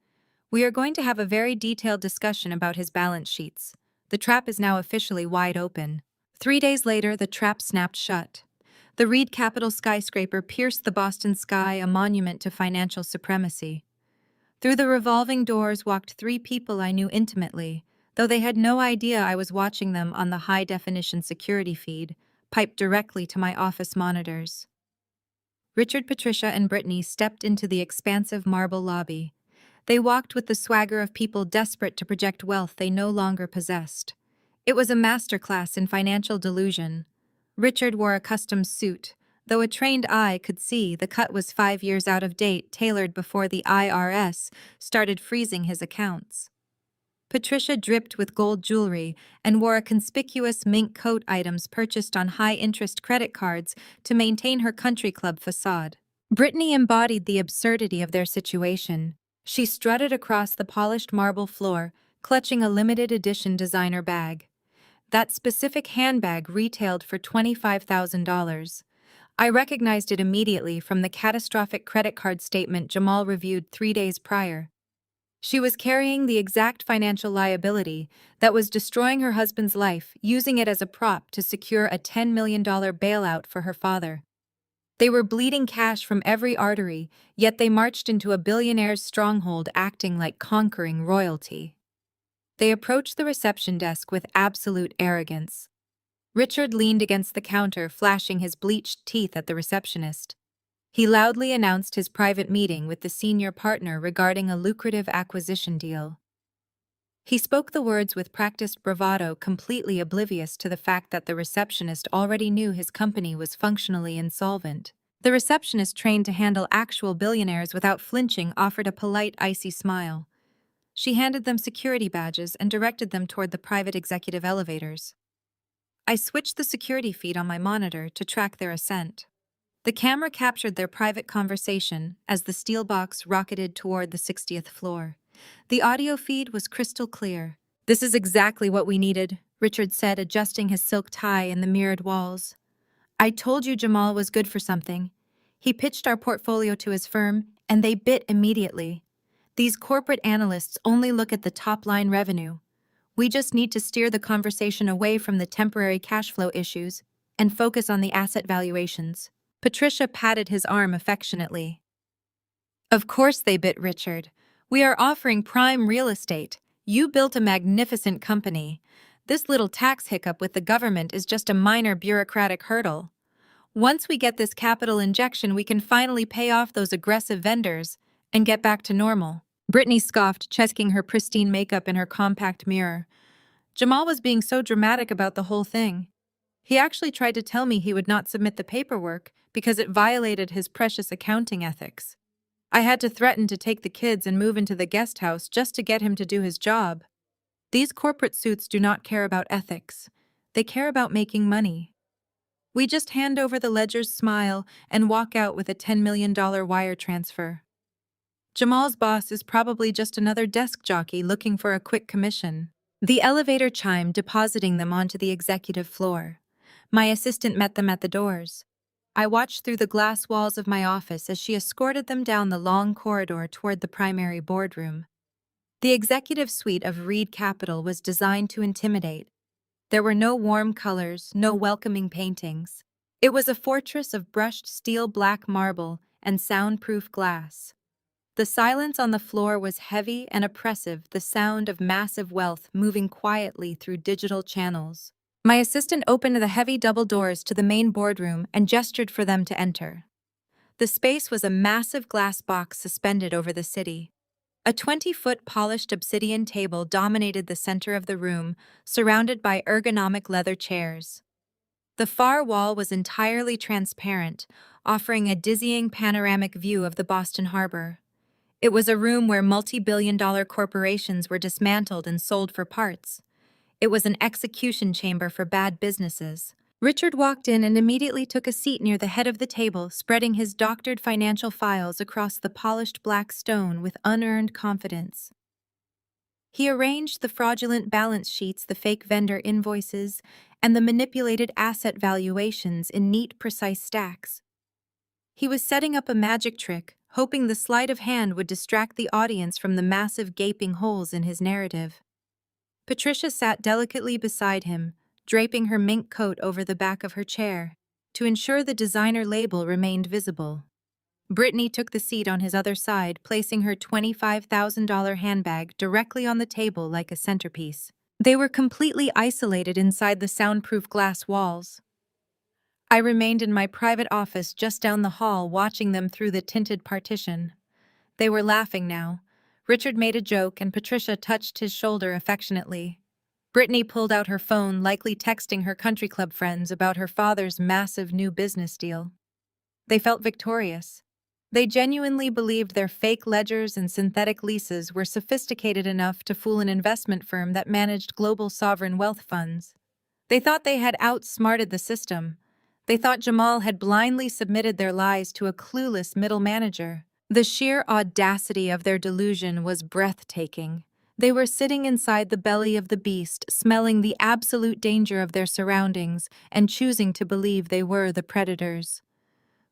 "We are going to have a very detailed discussion about his balance sheets. The trap is now officially wide open." 3 days later, the trap snapped shut. The Reed Capital skyscraper pierced the Boston sky, a monument to financial supremacy. Through the revolving doors walked 3 people I knew intimately, though they had no idea I was watching them on the high-definition security feed, piped directly to my office monitors. Richard, Patricia, and Brittany stepped into the expansive marble lobby. They walked with the swagger of people desperate to project wealth they no longer possessed. It was a masterclass in financial delusion. Richard wore a custom suit, though a trained eye could see the cut was 5 years out of date, tailored before the IRS started freezing his accounts. Patricia dripped with gold jewelry and wore a conspicuous mink coat, items purchased on high-interest credit cards to maintain her country club facade. Brittany embodied the absurdity of their situation. She strutted across the polished marble floor, clutching a limited-edition designer bag. That specific handbag retailed for $25,000. I recognized it immediately from the catastrophic credit card statement Jamal reviewed 3 days prior. She was carrying the exact financial liability that was destroying her husband's life, using it as a prop to secure a $10 million bailout for her father. They were bleeding cash from every artery, yet they marched into a billionaire's stronghold acting like conquering royalty. They approached the reception desk with absolute arrogance. Richard leaned against the counter, flashing his bleached teeth at the receptionist. He loudly announced his private meeting with the senior partner regarding a lucrative acquisition deal. He spoke the words with practiced bravado, completely oblivious to the fact that the receptionist already knew his company was functionally insolvent. The receptionist, trained to handle actual billionaires without flinching, offered a polite, icy smile. She handed them security badges and directed them toward the private executive elevators. I switched the security feed on my monitor to track their ascent. The camera captured their private conversation as the steel box rocketed toward the 60th floor. The audio feed was crystal clear. "This is exactly what we needed," Richard said, adjusting his silk tie in the mirrored walls. "I told you Jamal was good for something. He pitched our portfolio to his firm, and they bit immediately. These corporate analysts only look at the top-line revenue. We just need to steer the conversation away from the temporary cash flow issues and focus on the asset valuations." Patricia patted his arm affectionately. "Of course they bit, Richard. We are offering prime real estate. You built a magnificent company. This little tax hiccup with the government is just a minor bureaucratic hurdle. Once we get this capital injection, we can finally pay off those aggressive vendors and get back to normal." Brittany scoffed, checking her pristine makeup in her compact mirror. Jamal was being so dramatic about the whole thing. He actually tried to tell me he would not submit the paperwork because it violated his precious accounting ethics. I had to threaten to take the kids and move into the guest house just to get him to do his job. These corporate suits do not care about ethics. They care about making money. We just hand over the ledger's smile and walk out with a $10 million wire transfer. Jamal's boss is probably just another desk jockey looking for a quick commission. The elevator chimed, depositing them onto the executive floor. My assistant met them at the doors. I watched through the glass walls of my office as she escorted them down the long corridor toward the primary boardroom. The executive suite of Reed Capital was designed to intimidate. There were no warm colors, no welcoming paintings. It was a fortress of brushed steel black marble and soundproof glass. The silence on the floor was heavy and oppressive, the sound of massive wealth moving quietly through digital channels. My assistant opened the heavy double doors to the main boardroom and gestured for them to enter. The space was a massive glass box suspended over the city. A 20-foot polished obsidian table dominated the center of the room, surrounded by ergonomic leather chairs. The far wall was entirely transparent, offering a dizzying panoramic view of the Boston Harbor. It was a room where multi-billion-dollar corporations were dismantled and sold for parts. It was an execution chamber for bad businesses. Richard walked in and immediately took a seat near the head of the table, spreading his doctored financial files across the polished black stone with unearned confidence. He arranged the fraudulent balance sheets, the fake vendor invoices, and the manipulated asset valuations in neat, precise stacks. He was setting up a magic trick, hoping the sleight of hand would distract the audience from the massive gaping holes in his narrative. Patricia sat delicately beside him, draping her mink coat over the back of her chair, to ensure the designer label remained visible. Brittany took the seat on his other side, placing her $25,000 handbag directly on the table like a centerpiece. They were completely isolated inside the soundproof glass walls. I remained in my private office just down the hall, watching them through the tinted partition. They were laughing now. Richard made a joke, and Patricia touched his shoulder affectionately. Brittany pulled out her phone, likely texting her country club friends about her father's massive new business deal. They felt victorious. They genuinely believed their fake ledgers and synthetic leases were sophisticated enough to fool an investment firm that managed global sovereign wealth funds. They thought they had outsmarted the system. They thought Jamal had blindly submitted their lies to a clueless middle manager. The sheer audacity of their delusion was breathtaking. They were sitting inside the belly of the beast, smelling the absolute danger of their surroundings and choosing to believe they were the predators.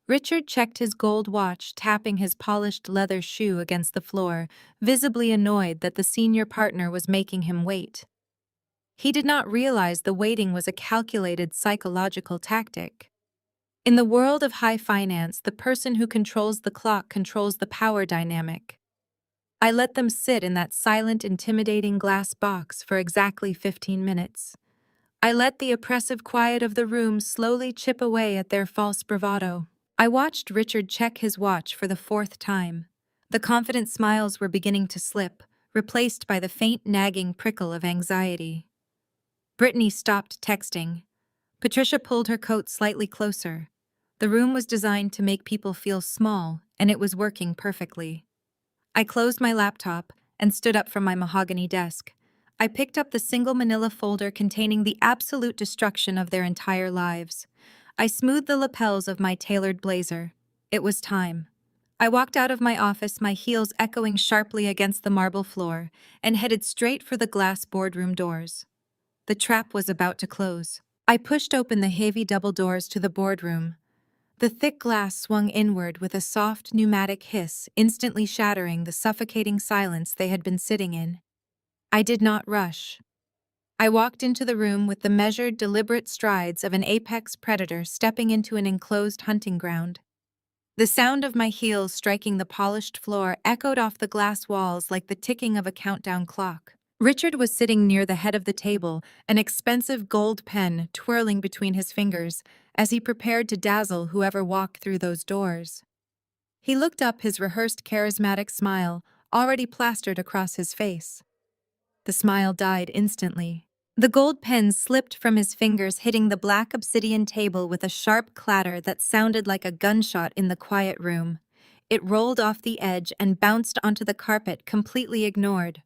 Richard checked his gold watch, tapping his polished leather shoe against the floor, visibly annoyed that the senior partner was making him wait. He did not realize the waiting was a calculated psychological tactic. In the world of high finance, the person who controls the clock controls the power dynamic. I let them sit in that silent, intimidating glass box for exactly 15 minutes. I let the oppressive quiet of the room slowly chip away at their false bravado. I watched Richard check his watch for the 4th time. The confident smiles were beginning to slip, replaced by the faint nagging prickle of anxiety. Brittany stopped texting. Patricia pulled her coat slightly closer. The room was designed to make people feel small, and it was working perfectly. I closed my laptop and stood up from my mahogany desk. I picked up the single manila folder containing the absolute destruction of their entire lives. I smoothed the lapels of my tailored blazer. It was time. I walked out of my office, my heels echoing sharply against the marble floor, and headed straight for the glass boardroom doors. The trap was about to close. I pushed open the heavy double doors to the boardroom. The thick glass swung inward with a soft pneumatic hiss, instantly shattering the suffocating silence they had been sitting in. I did not rush. I walked into the room with the measured, deliberate strides of an apex predator stepping into an enclosed hunting ground. The sound of my heels striking the polished floor echoed off the glass walls like the ticking of a countdown clock. Richard was sitting near the head of the table, an expensive gold pen twirling between his fingers as he prepared to dazzle whoever walked through those doors. He looked up, his rehearsed charismatic smile already plastered across his face. The smile died instantly. The gold pen slipped from his fingers, hitting the black obsidian table with a sharp clatter that sounded like a gunshot in the quiet room. It rolled off the edge and bounced onto the carpet, completely ignored.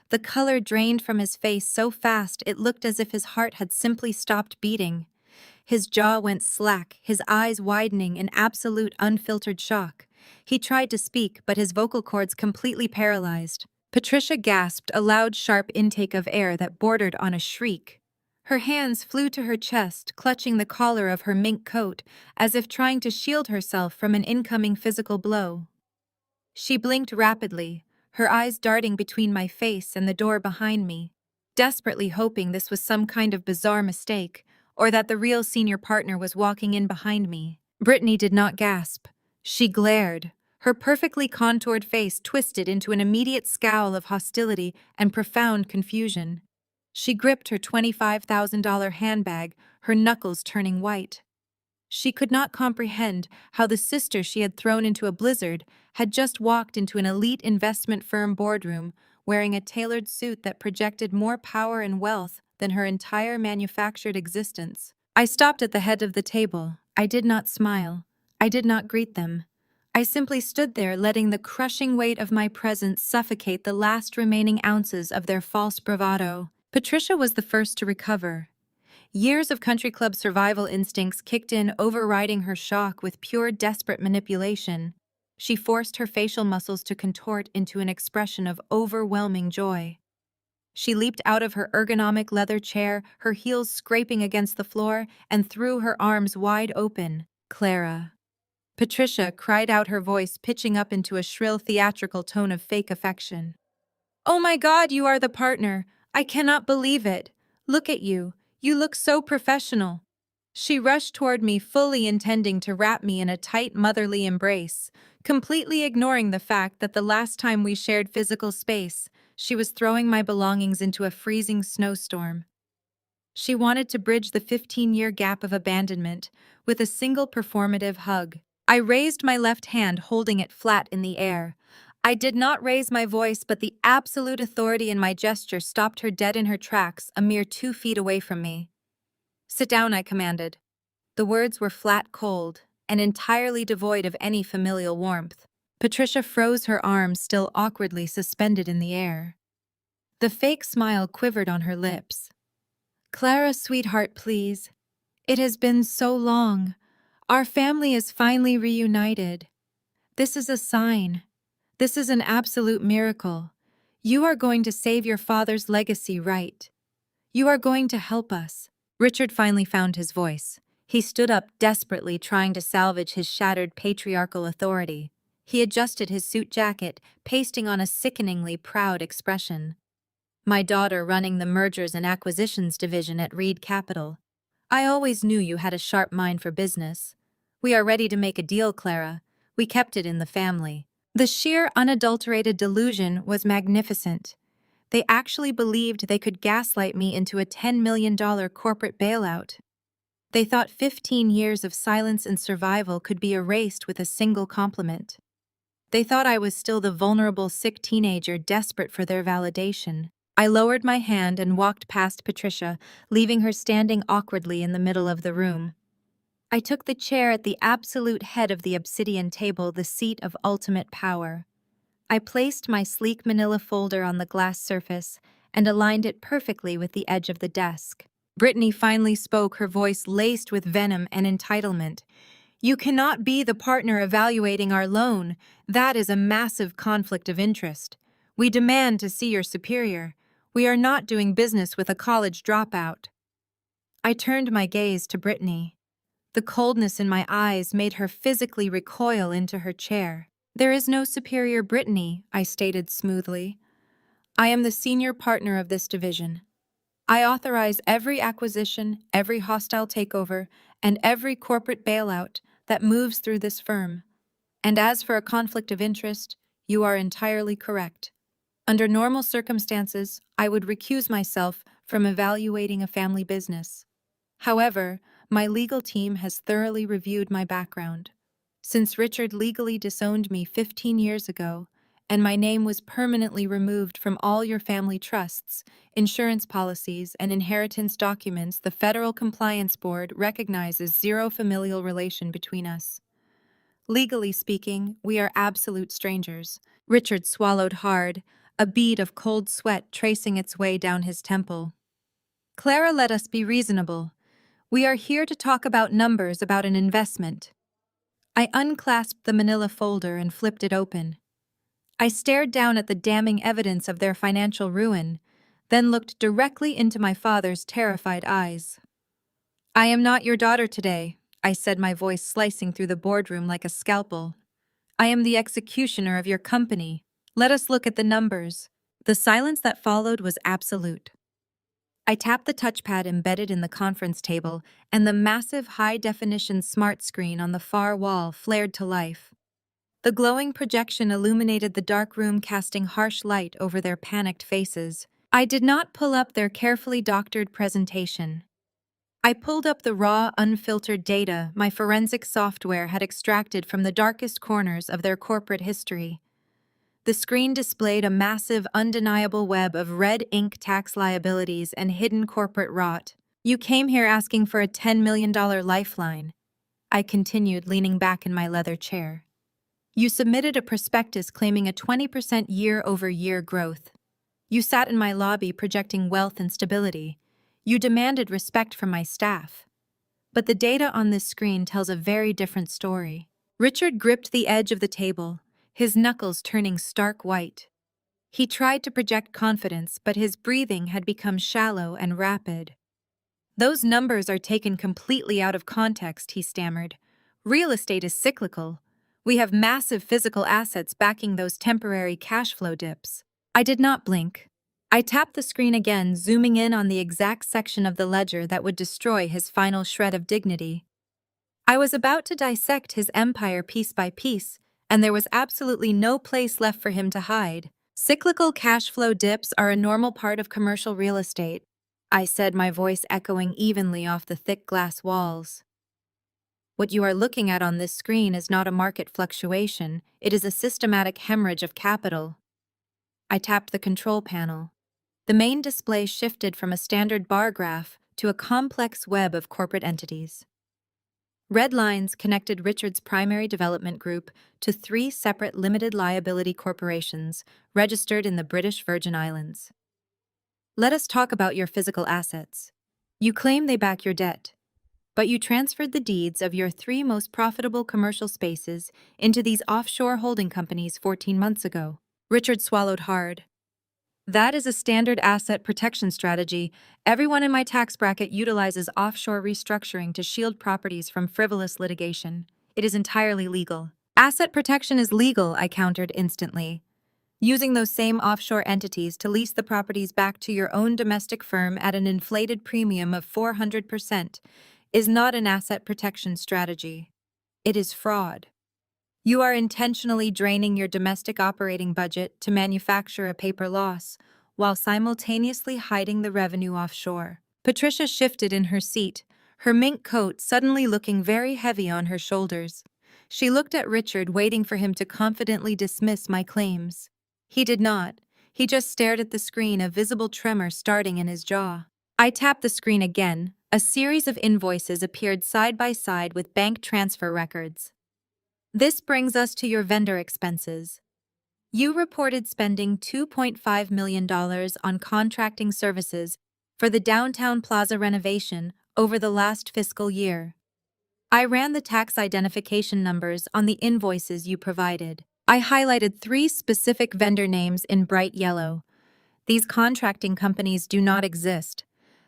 The color drained from his face so fast it looked as if his heart had simply stopped beating. His jaw went slack, his eyes widening in absolute unfiltered shock. He tried to speak, but his vocal cords completely paralyzed. Patricia gasped, a loud, sharp intake of air that bordered on a shriek. Her hands flew to her chest, clutching the collar of her mink coat, as if trying to shield herself from an incoming physical blow. She blinked rapidly, her eyes darting between my face and the door behind me, desperately hoping this was some kind of bizarre mistake, or that the real senior partner was walking in behind me. Brittany did not gasp. She glared, her perfectly contoured face twisted into an immediate scowl of hostility and profound confusion. She gripped her $25,000 handbag, her knuckles turning white. She could not comprehend how the sister she had thrown into a blizzard had just walked into an elite investment firm boardroom wearing a tailored suit that projected more power and wealth than her entire manufactured existence. I stopped at the head of the table. I did not smile. I did not greet them. I simply stood there, letting the crushing weight of my presence suffocate the last remaining ounces of their false bravado. Patricia was the first to recover. Years of country club survival instincts kicked in, overriding her shock with pure, desperate manipulation. She forced her facial muscles to contort into an expression of overwhelming joy. She leaped out of her ergonomic leather chair, her heels scraping against the floor, and threw her arms wide open. "Clara." Patricia cried out, her voice pitching up into a shrill, theatrical tone of fake affection. "Oh my God, you are the partner! I cannot believe it! Look at you! You look so professional!" She rushed toward me, fully intending to wrap me in a tight, motherly embrace, completely ignoring the fact that the last time we shared physical space, she was throwing my belongings into a freezing snowstorm. She wanted to bridge the 15-year gap of abandonment with a single performative hug. I raised my left hand, holding it flat in the air. I did not raise my voice, but the absolute authority in my gesture stopped her dead in her tracks, a mere 2 feet away from me. "Sit down," I commanded. The words were flat cold and entirely devoid of any familial warmth. Patricia froze, her arms still awkwardly suspended in the air. The fake smile quivered on her lips. "Clara, sweetheart, please. It has been so long. Our family is finally reunited. This is a sign. This is an absolute miracle. You are going to save your father's legacy, right? You are going to help us." Richard finally found his voice. He stood up desperately, trying to salvage his shattered patriarchal authority. He adjusted his suit jacket, pasting on a sickeningly proud expression. "My daughter running the mergers and acquisitions division at Reed Capital. I always knew you had a sharp mind for business. We are ready to make a deal, Clara. We kept it in the family." The sheer, unadulterated delusion was magnificent. They actually believed they could gaslight me into a $10 million corporate bailout. They thought 15 years of silence and survival could be erased with a single compliment. They thought I was still the vulnerable, sick teenager desperate for their validation. I lowered my hand and walked past Patricia, leaving her standing awkwardly in the middle of the room. I took the chair at the absolute head of the obsidian table, the seat of ultimate power. I placed my sleek manila folder on the glass surface and aligned it perfectly with the edge of the desk. Brittany finally spoke, her voice laced with venom and entitlement. "You cannot be the partner evaluating our loan. That is a massive conflict of interest. We demand to see your superior. We are not doing business with a college dropout." I turned my gaze to Brittany. The coldness in my eyes made her physically recoil into her chair. "There is no superior, Brittany," I stated smoothly. "I am the senior partner of this division. I authorize every acquisition, every hostile takeover, and every corporate bailout that moves through this firm. And as for a conflict of interest, you are entirely correct. Under normal circumstances, I would recuse myself from evaluating a family business. However, my legal team has thoroughly reviewed my background. Since Richard legally disowned me 15 years ago, and my name was permanently removed from all your family trusts, insurance policies, and inheritance documents, the Federal Compliance Board recognizes zero familial relation between us. Legally speaking, we are absolute strangers." Richard swallowed hard, a bead of cold sweat tracing its way down his temple. "Clara, let us be reasonable. We are here to talk about numbers, about an investment." I unclasped the manila folder and flipped it open. I stared down at the damning evidence of their financial ruin, then looked directly into my father's terrified eyes. "I am not your daughter today," I said, my voice slicing through the boardroom like a scalpel. "I am the executioner of your company. Let us look at the numbers." The silence that followed was absolute. I tapped the touchpad embedded in the conference table, and the massive high-definition smart screen on the far wall flared to life. The glowing projection illuminated the dark room, casting harsh light over their panicked faces. I did not pull up their carefully doctored presentation. I pulled up the raw, unfiltered data my forensic software had extracted from the darkest corners of their corporate history. The screen displayed a massive, undeniable web of red ink tax liabilities and hidden corporate rot. "You came here asking for a $10 million lifeline," I continued, leaning back in my leather chair. "You submitted a prospectus claiming a 20% year-over-year growth. You sat in my lobby projecting wealth and stability. You demanded respect from my staff. But the data on this screen tells a very different story." Richard gripped the edge of the table, his knuckles turning stark white. He tried to project confidence, but his breathing had become shallow and rapid. "Those numbers are taken completely out of context," he stammered. "Real estate is cyclical. We have massive physical assets backing those temporary cash flow dips." I did not blink. I tapped the screen again, zooming in on the exact section of the ledger that would destroy his final shred of dignity. I was about to dissect his empire piece by piece, and there was absolutely no place left for him to hide. "Cyclical cash flow dips are a normal part of commercial real estate," I said, my voice echoing evenly off the thick glass walls. "What you are looking at on this screen is not a market fluctuation, it is a systematic hemorrhage of capital." I tapped the control panel. The main display shifted from a standard bar graph to a complex web of corporate entities. Red lines connected Richard's primary development group to 3 separate limited liability corporations registered in the British Virgin Islands. "Let us talk about your physical assets. You claim they back your debt, but you transferred the deeds of your 3 most profitable commercial spaces into these offshore holding companies 14 months ago." Richard swallowed hard. "That is a standard asset protection strategy. Everyone in my tax bracket utilizes offshore restructuring to shield properties from frivolous litigation. It is entirely legal." "Asset protection is legal," I countered instantly. "Using those same offshore entities to lease the properties back to your own domestic firm at an inflated premium of 400% is not an asset protection strategy. It is fraud. You are intentionally draining your domestic operating budget to manufacture a paper loss, while simultaneously hiding the revenue offshore." Patricia shifted in her seat, her mink coat suddenly looking very heavy on her shoulders. She looked at Richard, waiting for him to confidently dismiss my claims. He did not. He just stared at the screen, a visible tremor starting in his jaw. I tapped the screen again. A series of invoices appeared side by side with bank transfer records. "This brings us to your vendor expenses." You reported spending $2.5 million on contracting services for the downtown plaza renovation over the last fiscal year. I ran the tax identification numbers on the invoices you provided. I highlighted 3 specific vendor names in bright yellow. These contracting companies do not exist.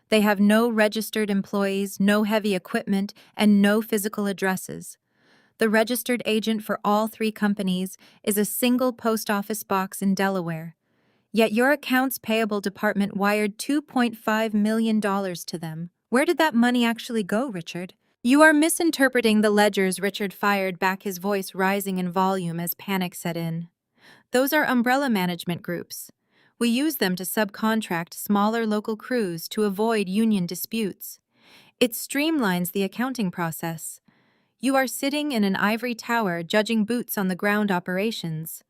They have no registered employees, no heavy equipment, and no physical addresses. The registered agent for all 3 companies is a single post office box in Delaware. Yet your accounts payable department wired $2.5 million to them. Where did that money actually go, Richard? You are misinterpreting the ledgers, Richard fired back, his voice rising in volume as panic set in. Those are umbrella management groups. We use them to subcontract smaller local crews to avoid union disputes. It streamlines the accounting process. You are sitting in an ivory tower judging boots on the ground operations.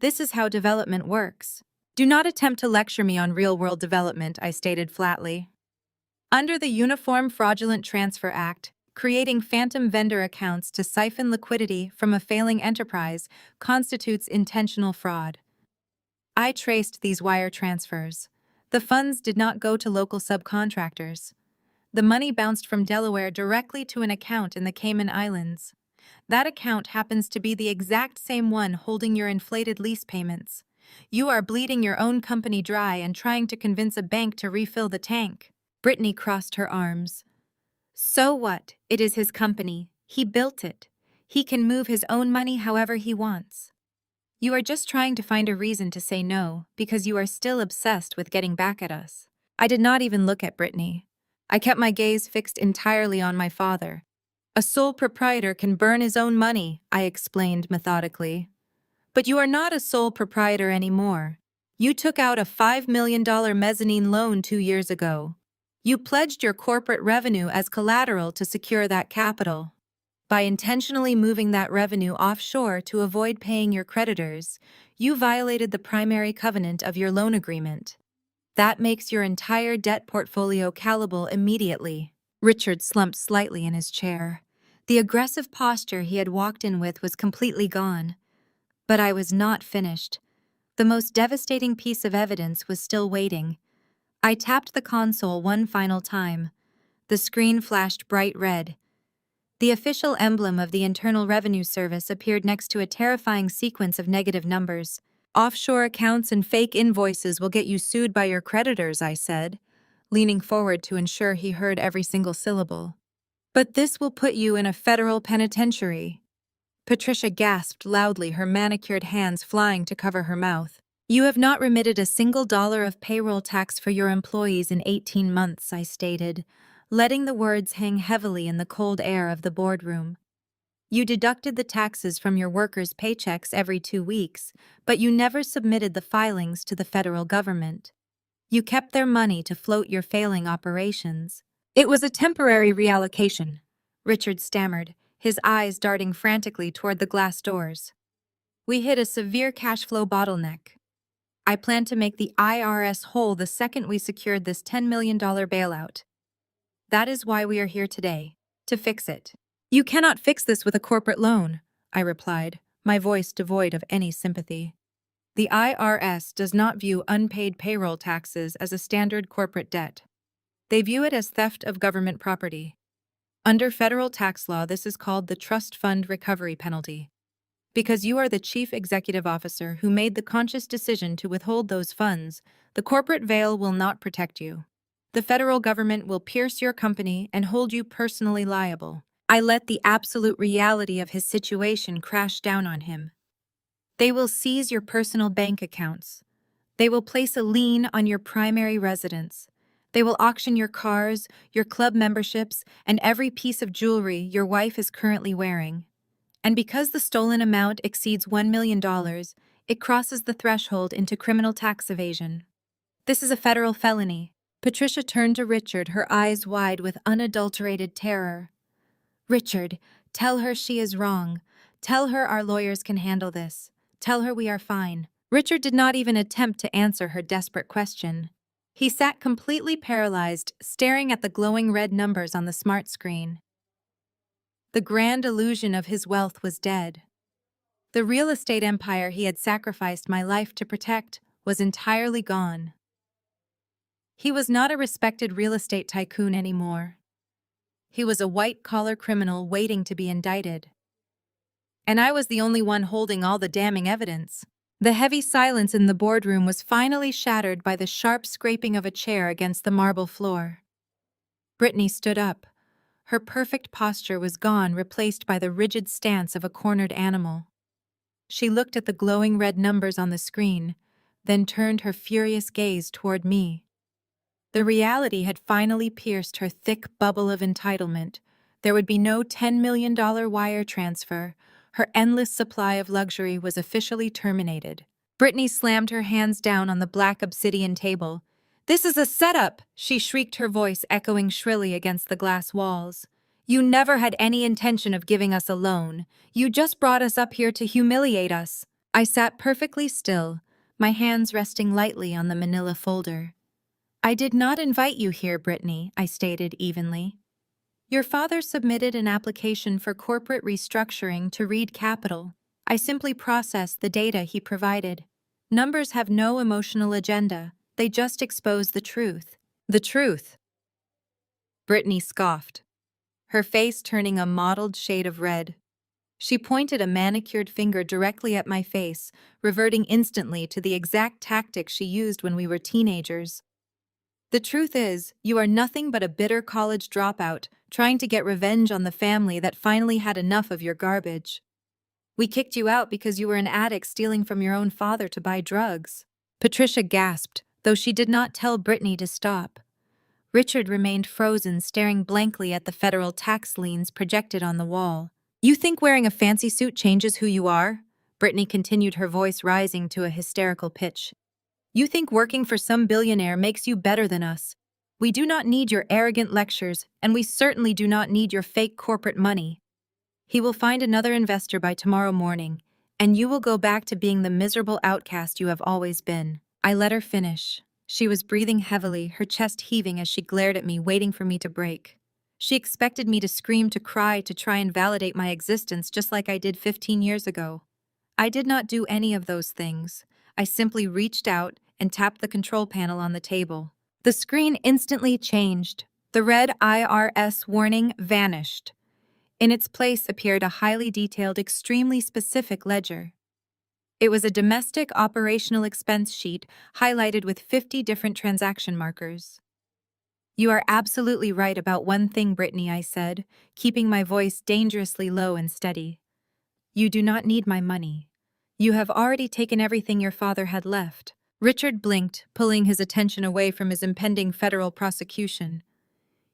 This is how development works. Do not attempt to lecture me on real-world development, I stated flatly. Under the Uniform Fraudulent Transfer Act, creating phantom vendor accounts to siphon liquidity from a failing enterprise constitutes intentional fraud. I traced these wire transfers. The funds did not go to local subcontractors. The money bounced from Delaware directly to an account in the Cayman Islands. That account happens to be the exact same one holding your inflated lease payments. You are bleeding your own company dry and trying to convince a bank to refill the tank. Brittany crossed her arms. So what? It is his company. He built it. He can move his own money however he wants. You are just trying to find a reason to say no because you are still obsessed with getting back at us. I did not even look at Brittany. I kept my gaze fixed entirely on my father. A sole proprietor can burn his own money, I explained methodically. But you are not a sole proprietor anymore. You took out a $5 million mezzanine loan 2 years ago. You pledged your corporate revenue as collateral to secure that capital. By intentionally moving that revenue offshore to avoid paying your creditors, you violated the primary covenant of your loan agreement. That makes your entire debt portfolio callable immediately. Richard slumped slightly in his chair. The aggressive posture he had walked in with was completely gone. But I was not finished. The most devastating piece of evidence was still waiting. I tapped the console one final time. The screen flashed bright red. The official emblem of the Internal Revenue Service appeared next to a terrifying sequence of negative numbers. Offshore accounts and fake invoices will get you sued by your creditors, I said, leaning forward to ensure he heard every single syllable. But this will put you in a federal penitentiary. Patricia gasped loudly, her manicured hands flying to cover her mouth. You have not remitted a single dollar of payroll tax for your employees in 18 months, I stated, letting the words hang heavily in the cold air of the boardroom. You deducted the taxes from your workers' paychecks every 2 weeks, but you never submitted the filings to the federal government. You kept their money to float your failing operations. It was a temporary reallocation, Richard stammered, his eyes darting frantically toward the glass doors. We hit a severe cash flow bottleneck. I plan to make the IRS whole the second we secured this $10 million bailout. That is why we are here today, to fix it. You cannot fix this with a corporate loan, I replied, my voice devoid of any sympathy. The IRS does not view unpaid payroll taxes as a standard corporate debt. They view it as theft of government property. Under federal tax law, this is called the trust fund recovery penalty. Because you are the chief executive officer who made the conscious decision to withhold those funds, the corporate veil will not protect you. The federal government will pierce your company and hold you personally liable. I let the absolute reality of his situation crash down on him. They will seize your personal bank accounts. They will place a lien on your primary residence. They will auction your cars, your club memberships, and every piece of jewelry your wife is currently wearing. And because the stolen amount exceeds $1 million, it crosses the threshold into criminal tax evasion. This is a federal felony. Patricia turned to Richard, her eyes wide with unadulterated terror. Richard, tell her she is wrong. Tell her our lawyers can handle this. Tell her we are fine. Richard did not even attempt to answer her desperate question. He sat completely paralyzed, staring at the glowing red numbers on the smart screen. The grand illusion of his wealth was dead. The real estate empire he had sacrificed my life to protect was entirely gone. He was not a respected real estate tycoon anymore. He was a white-collar criminal waiting to be indicted. And I was the only one holding all the damning evidence. The heavy silence in the boardroom was finally shattered by the sharp scraping of a chair against the marble floor. Brittany stood up. Her perfect posture was gone, replaced by the rigid stance of a cornered animal. She looked at the glowing red numbers on the screen, then turned her furious gaze toward me. The reality had finally pierced her thick bubble of entitlement. There would be no $10 million wire transfer. Her endless supply of luxury was officially terminated. Brittany slammed her hands down on the black obsidian table. "This is a setup!" she shrieked, her voice echoing shrilly against the glass walls. "You never had any intention of giving us a loan. You just brought us up here to humiliate us." I sat perfectly still, my hands resting lightly on the manila folder. "I did not invite you here, Brittany," I stated evenly. "Your father submitted an application for corporate restructuring to Reed Capital. I simply processed the data he provided. Numbers have no emotional agenda. They just expose the truth." "The truth?" Brittany scoffed, her face turning a mottled shade of red. She pointed a manicured finger directly at my face, reverting instantly to the exact tactic she used when we were teenagers. "The truth is, you are nothing but a bitter college dropout, trying to get revenge on the family that finally had enough of your garbage. We kicked you out because you were an addict stealing from your own father to buy drugs." Patricia gasped, though she did not tell Brittany to stop. Richard remained frozen, staring blankly at the federal tax liens projected on the wall. "You think wearing a fancy suit changes who you are?" Brittany continued, her voice rising to a hysterical pitch. "You think working for some billionaire makes you better than us? We do not need your arrogant lectures, and we certainly do not need your fake corporate money. He will find another investor by tomorrow morning, and you will go back to being the miserable outcast you have always been." I let her finish. She was breathing heavily, her chest heaving as she glared at me, waiting for me to break. She expected me to scream, to cry, to try and validate my existence just like I did 15 years ago. I did not do any of those things. I simply reached out and tapped the control panel on the table. The screen instantly changed. The red IRS warning vanished. In its place appeared a highly detailed, extremely specific ledger. It was a domestic operational expense sheet highlighted with 50 different transaction markers. "You are absolutely right about one thing, Brittany," I said, keeping my voice dangerously low and steady. "You do not need my money. You have already taken everything your father had left." Richard blinked, pulling his attention away from his impending federal prosecution.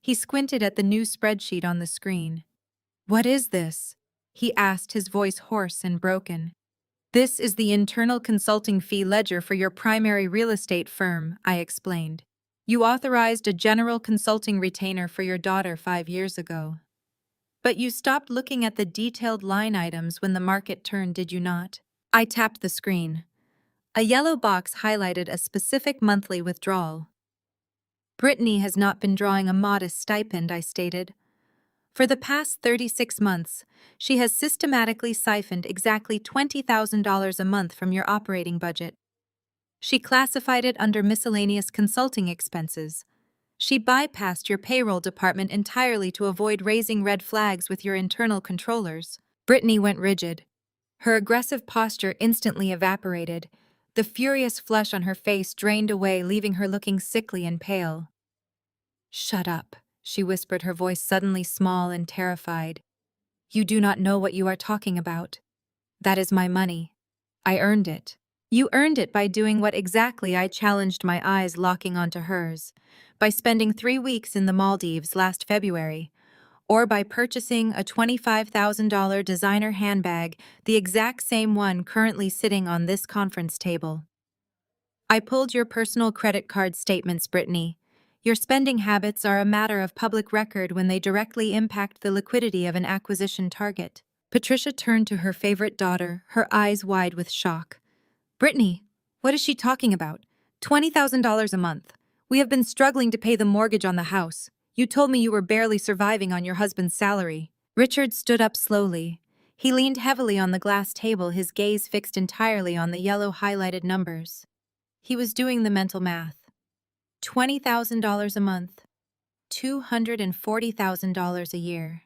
He squinted at the new spreadsheet on the screen. "What is this?" he asked, his voice hoarse and broken. "This is the internal consulting fee ledger for your primary real estate firm," I explained. "You authorized a general consulting retainer for your daughter 5 years ago. But you stopped looking at the detailed line items when the market turned, did you not?" I tapped the screen. A yellow box highlighted a specific monthly withdrawal. "Brittany has not been drawing a modest stipend," I stated. "For the past 36 months, she has systematically siphoned exactly $20,000 a month from your operating budget. She classified it under miscellaneous consulting expenses. She bypassed your payroll department entirely to avoid raising red flags with your internal controllers." Brittany went rigid. Her aggressive posture instantly evaporated. The furious flush on her face drained away, leaving her looking sickly and pale. "Shut up," she whispered, her voice suddenly small and terrified. "You do not know what you are talking about. That is my money. I earned it." "You earned it by doing what exactly?" I challenged, my eyes locking onto hers. "By spending 3 weeks in the Maldives last February, or by purchasing a $25,000 designer handbag, the exact same one currently sitting on this conference table." "I pulled your personal credit card statements, Brittany. Your spending habits are a matter of public record when they directly impact the liquidity of an acquisition target." Patricia turned to her favorite daughter, her eyes wide with shock. "Brittany, what is she talking about? $20,000 a month. We have been struggling to pay the mortgage on the house. You told me you were barely surviving on your husband's salary." Richard stood up slowly. He leaned heavily on the glass table, his gaze fixed entirely on the yellow highlighted numbers. He was doing the mental math. $20,000 a month. $240,000 a year.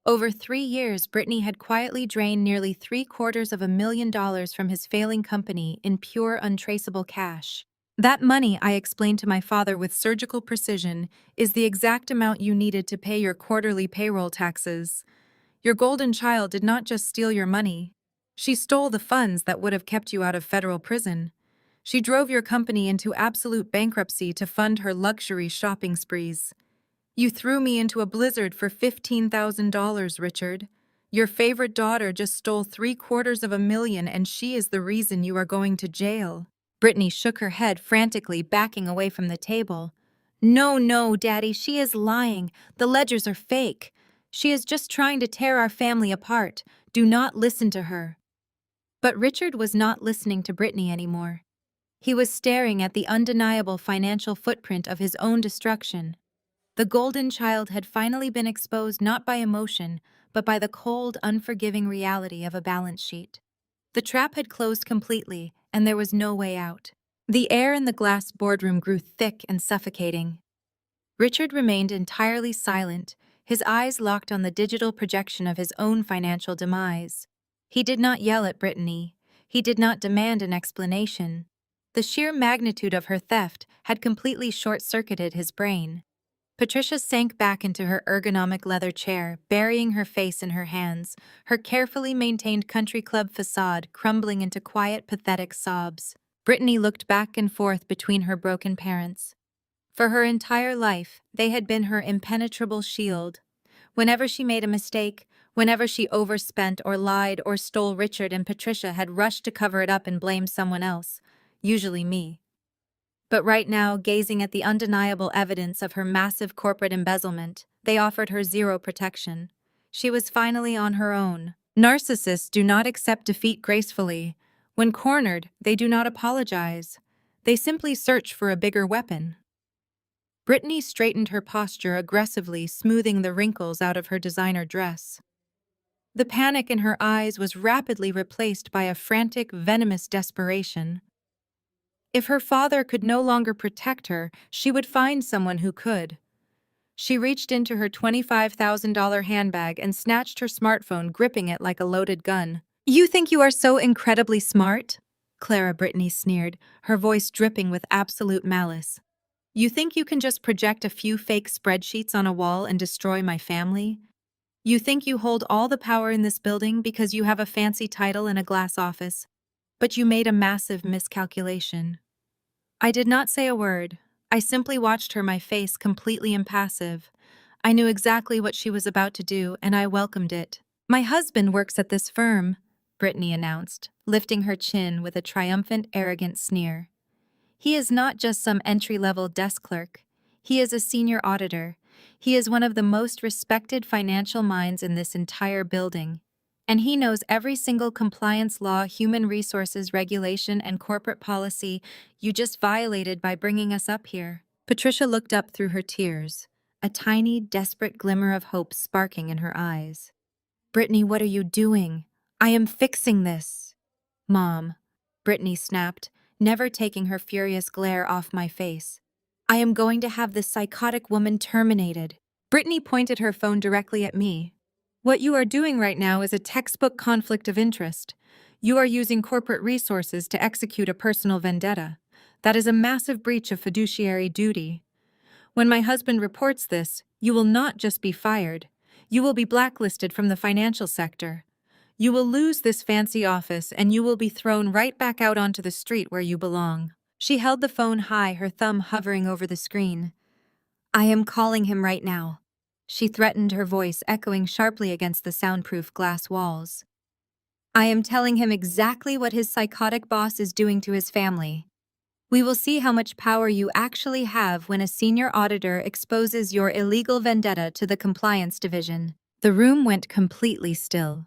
Over 3 years, Brittany had quietly drained nearly $750,000 from his failing company in pure, untraceable cash. That money, I explained to my father with surgical precision, is the exact amount you needed to pay your quarterly payroll taxes. Your golden child did not just steal your money. She stole the funds that would have kept you out of federal prison. She drove your company into absolute bankruptcy to fund her luxury shopping sprees. You threw me into a blizzard for $15,000, Richard. Your favorite daughter just stole $750,000 and she is the reason you are going to jail. Brittany shook her head frantically, backing away from the table. No, no, Daddy, she is lying. The ledgers are fake. She is just trying to tear our family apart. Do not listen to her. But Richard was not listening to Brittany anymore. He was staring at the undeniable financial footprint of his own destruction. The golden child had finally been exposed not by emotion, but by the cold, unforgiving reality of a balance sheet. The trap had closed completely, and there was no way out. The air in the glass boardroom grew thick and suffocating. Richard remained entirely silent, his eyes locked on the digital projection of his own financial demise. He did not yell at Brittany. He did not demand an explanation. The sheer magnitude of her theft had completely short-circuited his brain. Patricia sank back into her ergonomic leather chair, burying her face in her hands, her carefully maintained country club facade crumbling into quiet, pathetic sobs. Brittany looked back and forth between her broken parents. For her entire life, they had been her impenetrable shield. Whenever she made a mistake, whenever she overspent or lied or stole, Richard and Patricia had rushed to cover it up and blame someone else, usually me. But right now, gazing at the undeniable evidence of her massive corporate embezzlement, they offered her zero protection. She was finally on her own. Narcissists do not accept defeat gracefully. When cornered, they do not apologize. They simply search for a bigger weapon. Brittany straightened her posture aggressively, smoothing the wrinkles out of her designer dress. The panic in her eyes was rapidly replaced by a frantic, venomous desperation. If her father could no longer protect her, she would find someone who could. She reached into her $25,000 handbag and snatched her smartphone, gripping it like a loaded gun. "You think you are so incredibly smart?" Clara Brittany sneered, her voice dripping with absolute malice. "You think you can just project a few fake spreadsheets on a wall and destroy my family? You think you hold all the power in this building because you have a fancy title and a glass office? But you made a massive miscalculation." I did not say a word. I simply watched her, my face completely impassive. I knew exactly what she was about to do, and I welcomed it. "My husband works at this firm," Brittany announced, lifting her chin with a triumphant, arrogant sneer. "He is not just some entry-level desk clerk. He is a senior auditor. He is one of the most respected financial minds in this entire building. And he knows every single compliance law, human resources regulation, and corporate policy you just violated by bringing us up here." Patricia looked up through her tears, a tiny, desperate glimmer of hope sparking in her eyes. "Brittany, what are you doing? I am fixing this." "Mom," Brittany snapped, never taking her furious glare off my face. "I am going to have this psychotic woman terminated." Brittany pointed her phone directly at me. "What you are doing right now is a textbook conflict of interest. You are using corporate resources to execute a personal vendetta. That is a massive breach of fiduciary duty. When my husband reports this, you will not just be fired. You will be blacklisted from the financial sector. You will lose this fancy office and you will be thrown right back out onto the street where you belong." She held the phone high, her thumb hovering over the screen. "I am calling him right now," she threatened, her voice echoing sharply against the soundproof glass walls. "I am telling him exactly what his psychotic boss is doing to his family. We will see how much power you actually have when a senior auditor exposes your illegal vendetta to the compliance division." The room went completely still.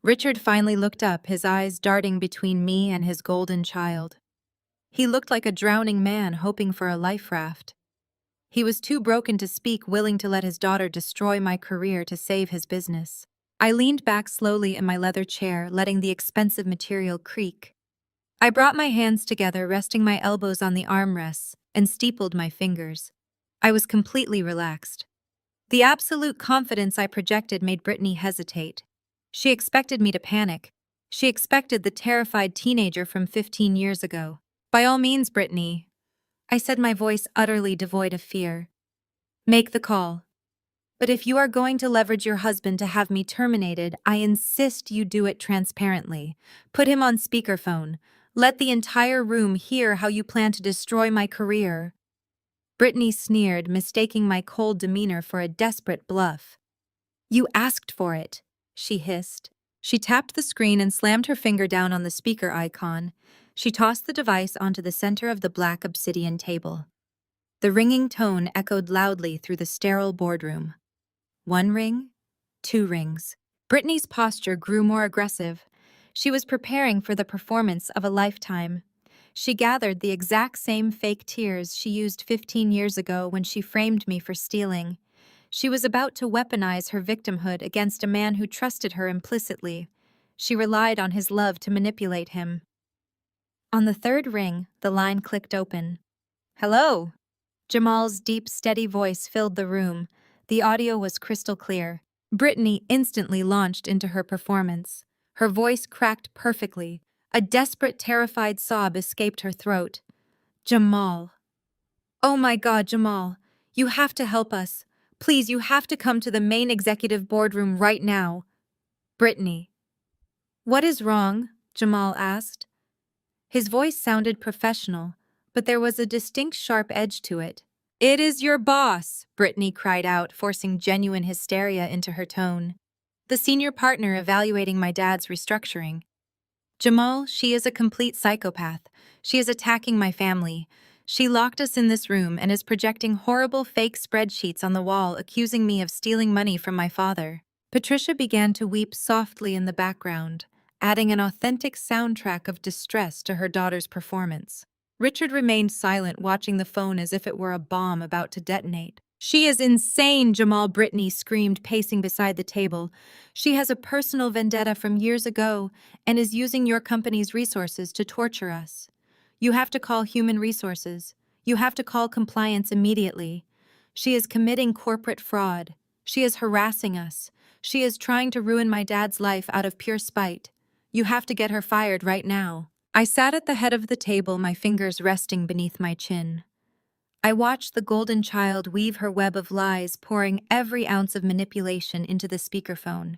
Richard finally looked up, his eyes darting between me and his golden child. He looked like a drowning man hoping for a life raft. He was too broken to speak, willing to let his daughter destroy my career to save his business. I leaned back slowly in my leather chair, letting the expensive material creak. I brought my hands together, resting my elbows on the armrests, and steepled my fingers. I was completely relaxed. The absolute confidence I projected made Brittany hesitate. She expected me to panic. She expected the terrified teenager from 15 years ago. By all means, Brittany, I said, my voice utterly devoid of fear. Make the call. But if you are going to leverage your husband to have me terminated, I insist you do it transparently. Put him on speakerphone. Let the entire room hear how you plan to destroy my career. Brittany sneered, mistaking my cold demeanor for a desperate bluff. You asked for it, she hissed. She tapped the screen and slammed her finger down on the speaker icon. She tossed the device onto the center of the black obsidian table. The ringing tone echoed loudly through the sterile boardroom. 1 ring, 2 rings. Brittany's posture grew more aggressive. She was preparing for the performance of a lifetime. She gathered the exact same fake tears she used 15 years ago when she framed me for stealing. She was about to weaponize her victimhood against a man who trusted her implicitly. She relied on his love to manipulate him. On the 3rd ring, the line clicked open. Hello? Jamal's deep, steady voice filled the room. The audio was crystal clear. Brittany instantly launched into her performance. Her voice cracked perfectly. A desperate, terrified sob escaped her throat. Jamal. Oh my God, Jamal. You have to help us. Please, you have to come to the main executive boardroom right now. Brittany. What is wrong? Jamal asked. His voice sounded professional, but there was a distinct sharp edge to it. It is your boss, Brittany cried out, forcing genuine hysteria into her tone. The senior partner evaluating my dad's restructuring. Jamal, she is a complete psychopath. She is attacking my family. She locked us in this room and is projecting horrible fake spreadsheets on the wall accusing me of stealing money from my father. Patricia began to weep softly in the background, adding an authentic soundtrack of distress to her daughter's performance. Richard remained silent, watching the phone as if it were a bomb about to detonate. She is insane, Jamal, Brittany screamed, pacing beside the table. She has a personal vendetta from years ago and is using your company's resources to torture us. You have to call human resources. You have to call compliance immediately. She is committing corporate fraud. She is harassing us. She is trying to ruin my dad's life out of pure spite. You have to get her fired right now. I sat at the head of the table, my fingers resting beneath my chin. I watched the golden child weave her web of lies, pouring every ounce of manipulation into the speakerphone.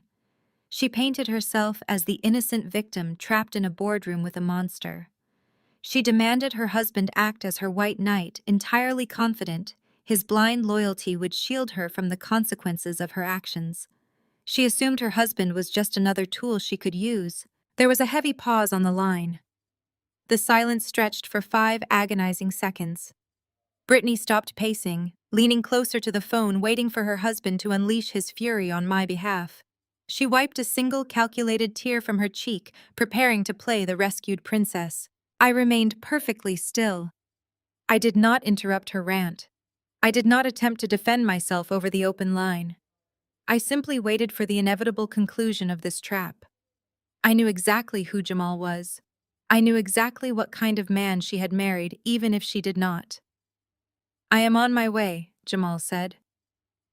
She painted herself as the innocent victim trapped in a boardroom with a monster. She demanded her husband act as her white knight, entirely confident his blind loyalty would shield her from the consequences of her actions. She assumed her husband was just another tool she could use. There was a heavy pause on the line. The silence stretched for 5 agonizing seconds. Brittany stopped pacing, leaning closer to the phone, waiting for her husband to unleash his fury on my behalf. She wiped a single calculated tear from her cheek, preparing to play the rescued princess. I remained perfectly still. I did not interrupt her rant. I did not attempt to defend myself over the open line. I simply waited for the inevitable conclusion of this trap. I knew exactly who Jamal was. I knew exactly what kind of man she had married, even if she did not. I am on my way, Jamal said.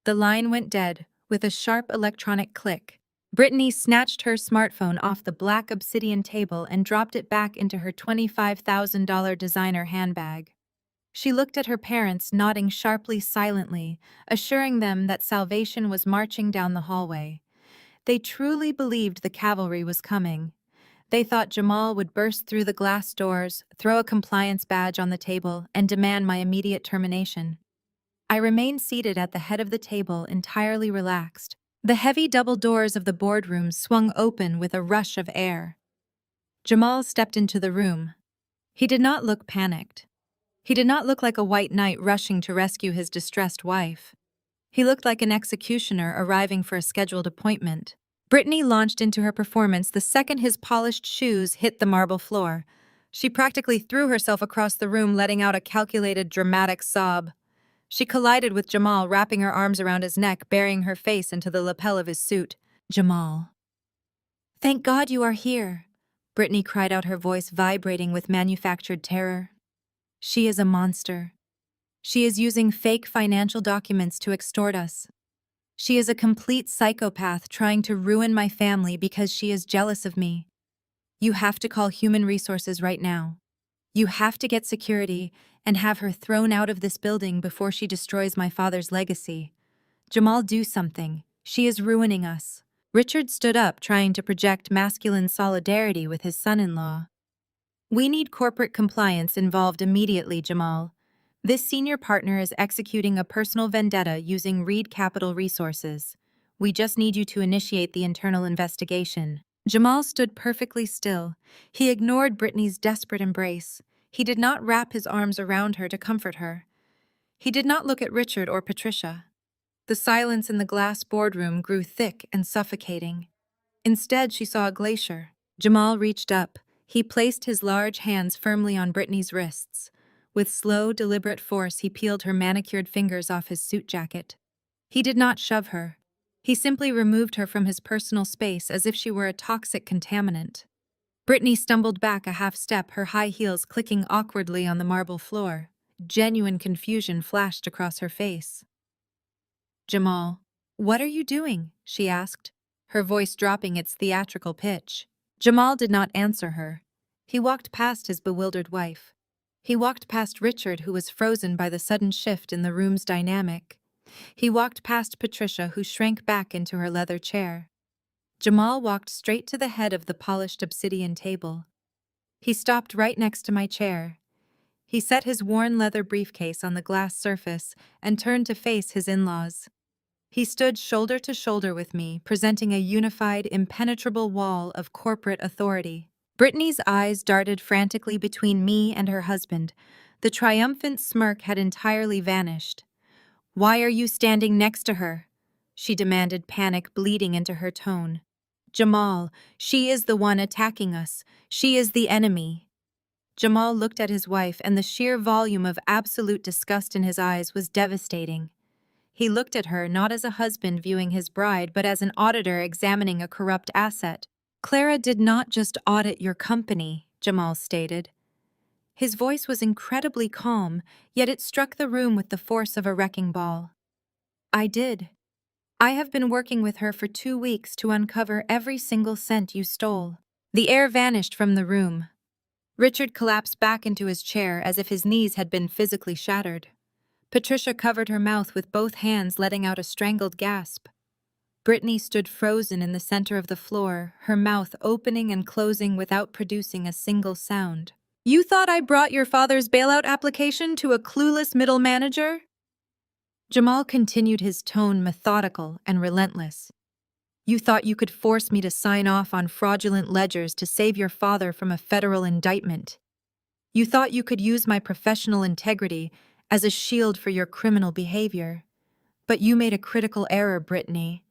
The line went dead, with a sharp electronic click. Brittany snatched her smartphone off the black obsidian table and dropped it back into her $25,000 designer handbag. She looked at her parents, nodding sharply, silently, assuring them that salvation was marching down the hallway. They truly believed the cavalry was coming. They thought Jamal would burst through the glass doors, throw a compliance badge on the table, and demand my immediate termination. I remained seated at the head of the table, entirely relaxed. The heavy double doors of the boardroom swung open with a rush of air. Jamal stepped into the room. He did not look panicked. He did not look like a white knight rushing to rescue his distressed wife. He looked like an executioner arriving for a scheduled appointment. Brittany launched into her performance the second his polished shoes hit the marble floor. She practically threw herself across the room, letting out a calculated, dramatic sob. She collided with Jamal, wrapping her arms around his neck, burying her face into the lapel of his suit. Jamal. Thank God you are here, Brittany cried out, her voice vibrating with manufactured terror. She is a monster. She is using fake financial documents to extort us. She is a complete psychopath trying to ruin my family because she is jealous of me. You have to call human resources right now. You have to get security and have her thrown out of this building before she destroys my father's legacy. Jamal, do something. She is ruining us. Richard stood up, trying to project masculine solidarity with his son-in-law. We need corporate compliance involved immediately, Jamal. This senior partner is executing a personal vendetta using Reed Capital Resources. We just need you to initiate the internal investigation. Jamal stood perfectly still. He ignored Brittany's desperate embrace. He did not wrap his arms around her to comfort her. He did not look at Richard or Patricia. The silence in the glass boardroom grew thick and suffocating. Instead, she saw a glacier. Jamal reached up. He placed his large hands firmly on Brittany's wrists. With slow, deliberate force, he peeled her manicured fingers off his suit jacket. He did not shove her. He simply removed her from his personal space as if she were a toxic contaminant. Brittany stumbled back a half step, her high heels clicking awkwardly on the marble floor. Genuine confusion flashed across her face. Jamal, what are you doing? She asked, her voice dropping its theatrical pitch. Jamal did not answer her. He walked past his bewildered wife. He walked past Richard, who was frozen by the sudden shift in the room's dynamic. He walked past Patricia, who shrank back into her leather chair. Jamal walked straight to the head of the polished obsidian table. He stopped right next to my chair. He set his worn leather briefcase on the glass surface and turned to face his in-laws. He stood shoulder to shoulder with me, presenting a unified, impenetrable wall of corporate authority. Brittany's eyes darted frantically between me and her husband. The triumphant smirk had entirely vanished. "Why are you standing next to her?" she demanded, panic bleeding into her tone. "Jamal, she is the one attacking us. She is the enemy." Jamal looked at his wife, and the sheer volume of absolute disgust in his eyes was devastating. He looked at her not as a husband viewing his bride, but as an auditor examining a corrupt asset. "Clara did not just audit your company," Jamal stated. His voice was incredibly calm, yet it struck the room with the force of a wrecking ball. "I did. I have been working with her for 2 weeks to uncover every single cent you stole." The air vanished from the room. Richard collapsed back into his chair as if his knees had been physically shattered. Patricia covered her mouth with both hands, letting out a strangled gasp. Brittany stood frozen in the center of the floor, her mouth opening and closing without producing a single sound. "You thought I brought your father's bailout application to a clueless middle manager?" Jamal continued, his tone methodical and relentless. "You thought you could force me to sign off on fraudulent ledgers to save your father from a federal indictment. You thought you could use my professional integrity as a shield for your criminal behavior. But you made a critical error, Brittany.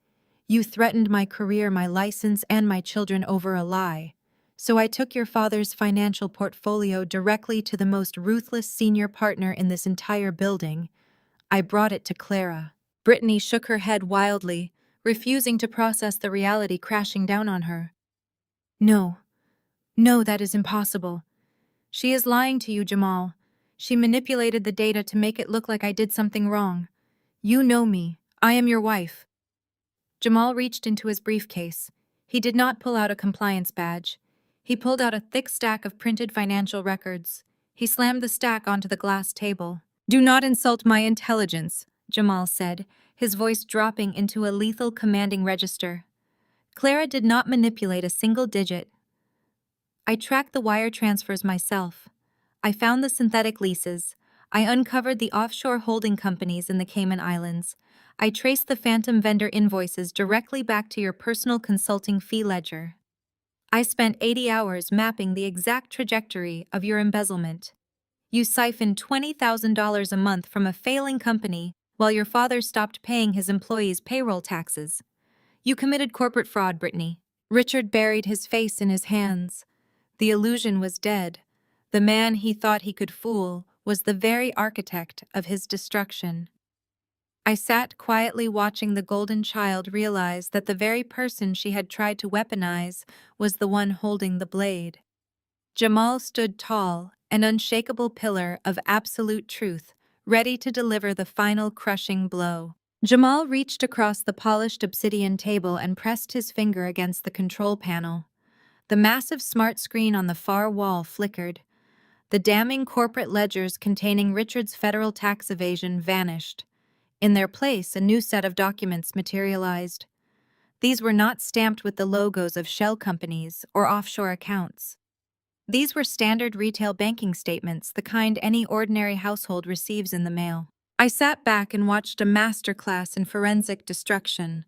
You threatened my career, my license, and my children over a lie. So I took your father's financial portfolio directly to the most ruthless senior partner in this entire building. I brought it to Clara." Brittany shook her head wildly, refusing to process the reality crashing down on her. "No. No, that is impossible. She is lying to you, Jamal. She manipulated the data to make it look like I did something wrong. You know me. I am your wife." Jamal reached into his briefcase. He did not pull out a compliance badge. He pulled out a thick stack of printed financial records. He slammed the stack onto the glass table. "Do not insult my intelligence," Jamal said, his voice dropping into a lethal commanding register. "Clara did not manipulate a single digit. I tracked the wire transfers myself. I found the synthetic leases. I uncovered the offshore holding companies in the Cayman Islands. I traced the phantom vendor invoices directly back to your personal consulting fee ledger. I spent 80 hours mapping the exact trajectory of your embezzlement. You siphoned $20,000 a month from a failing company while your father stopped paying his employees' payroll taxes. You committed corporate fraud, Brittany." Richard buried his face in his hands. The illusion was dead. The man he thought he could fool was the very architect of his destruction. I sat quietly watching the golden child realize that the very person she had tried to weaponize was the one holding the blade. Jamal stood tall, an unshakable pillar of absolute truth, ready to deliver the final crushing blow. Jamal reached across the polished obsidian table and pressed his finger against the control panel. The massive smart screen on the far wall flickered. The damning corporate ledgers containing Richard's federal tax evasion vanished. In their place, a new set of documents materialized. These were not stamped with the logos of shell companies or offshore accounts. These were standard retail banking statements, the kind any ordinary household receives in the mail. I sat back and watched a masterclass in forensic destruction.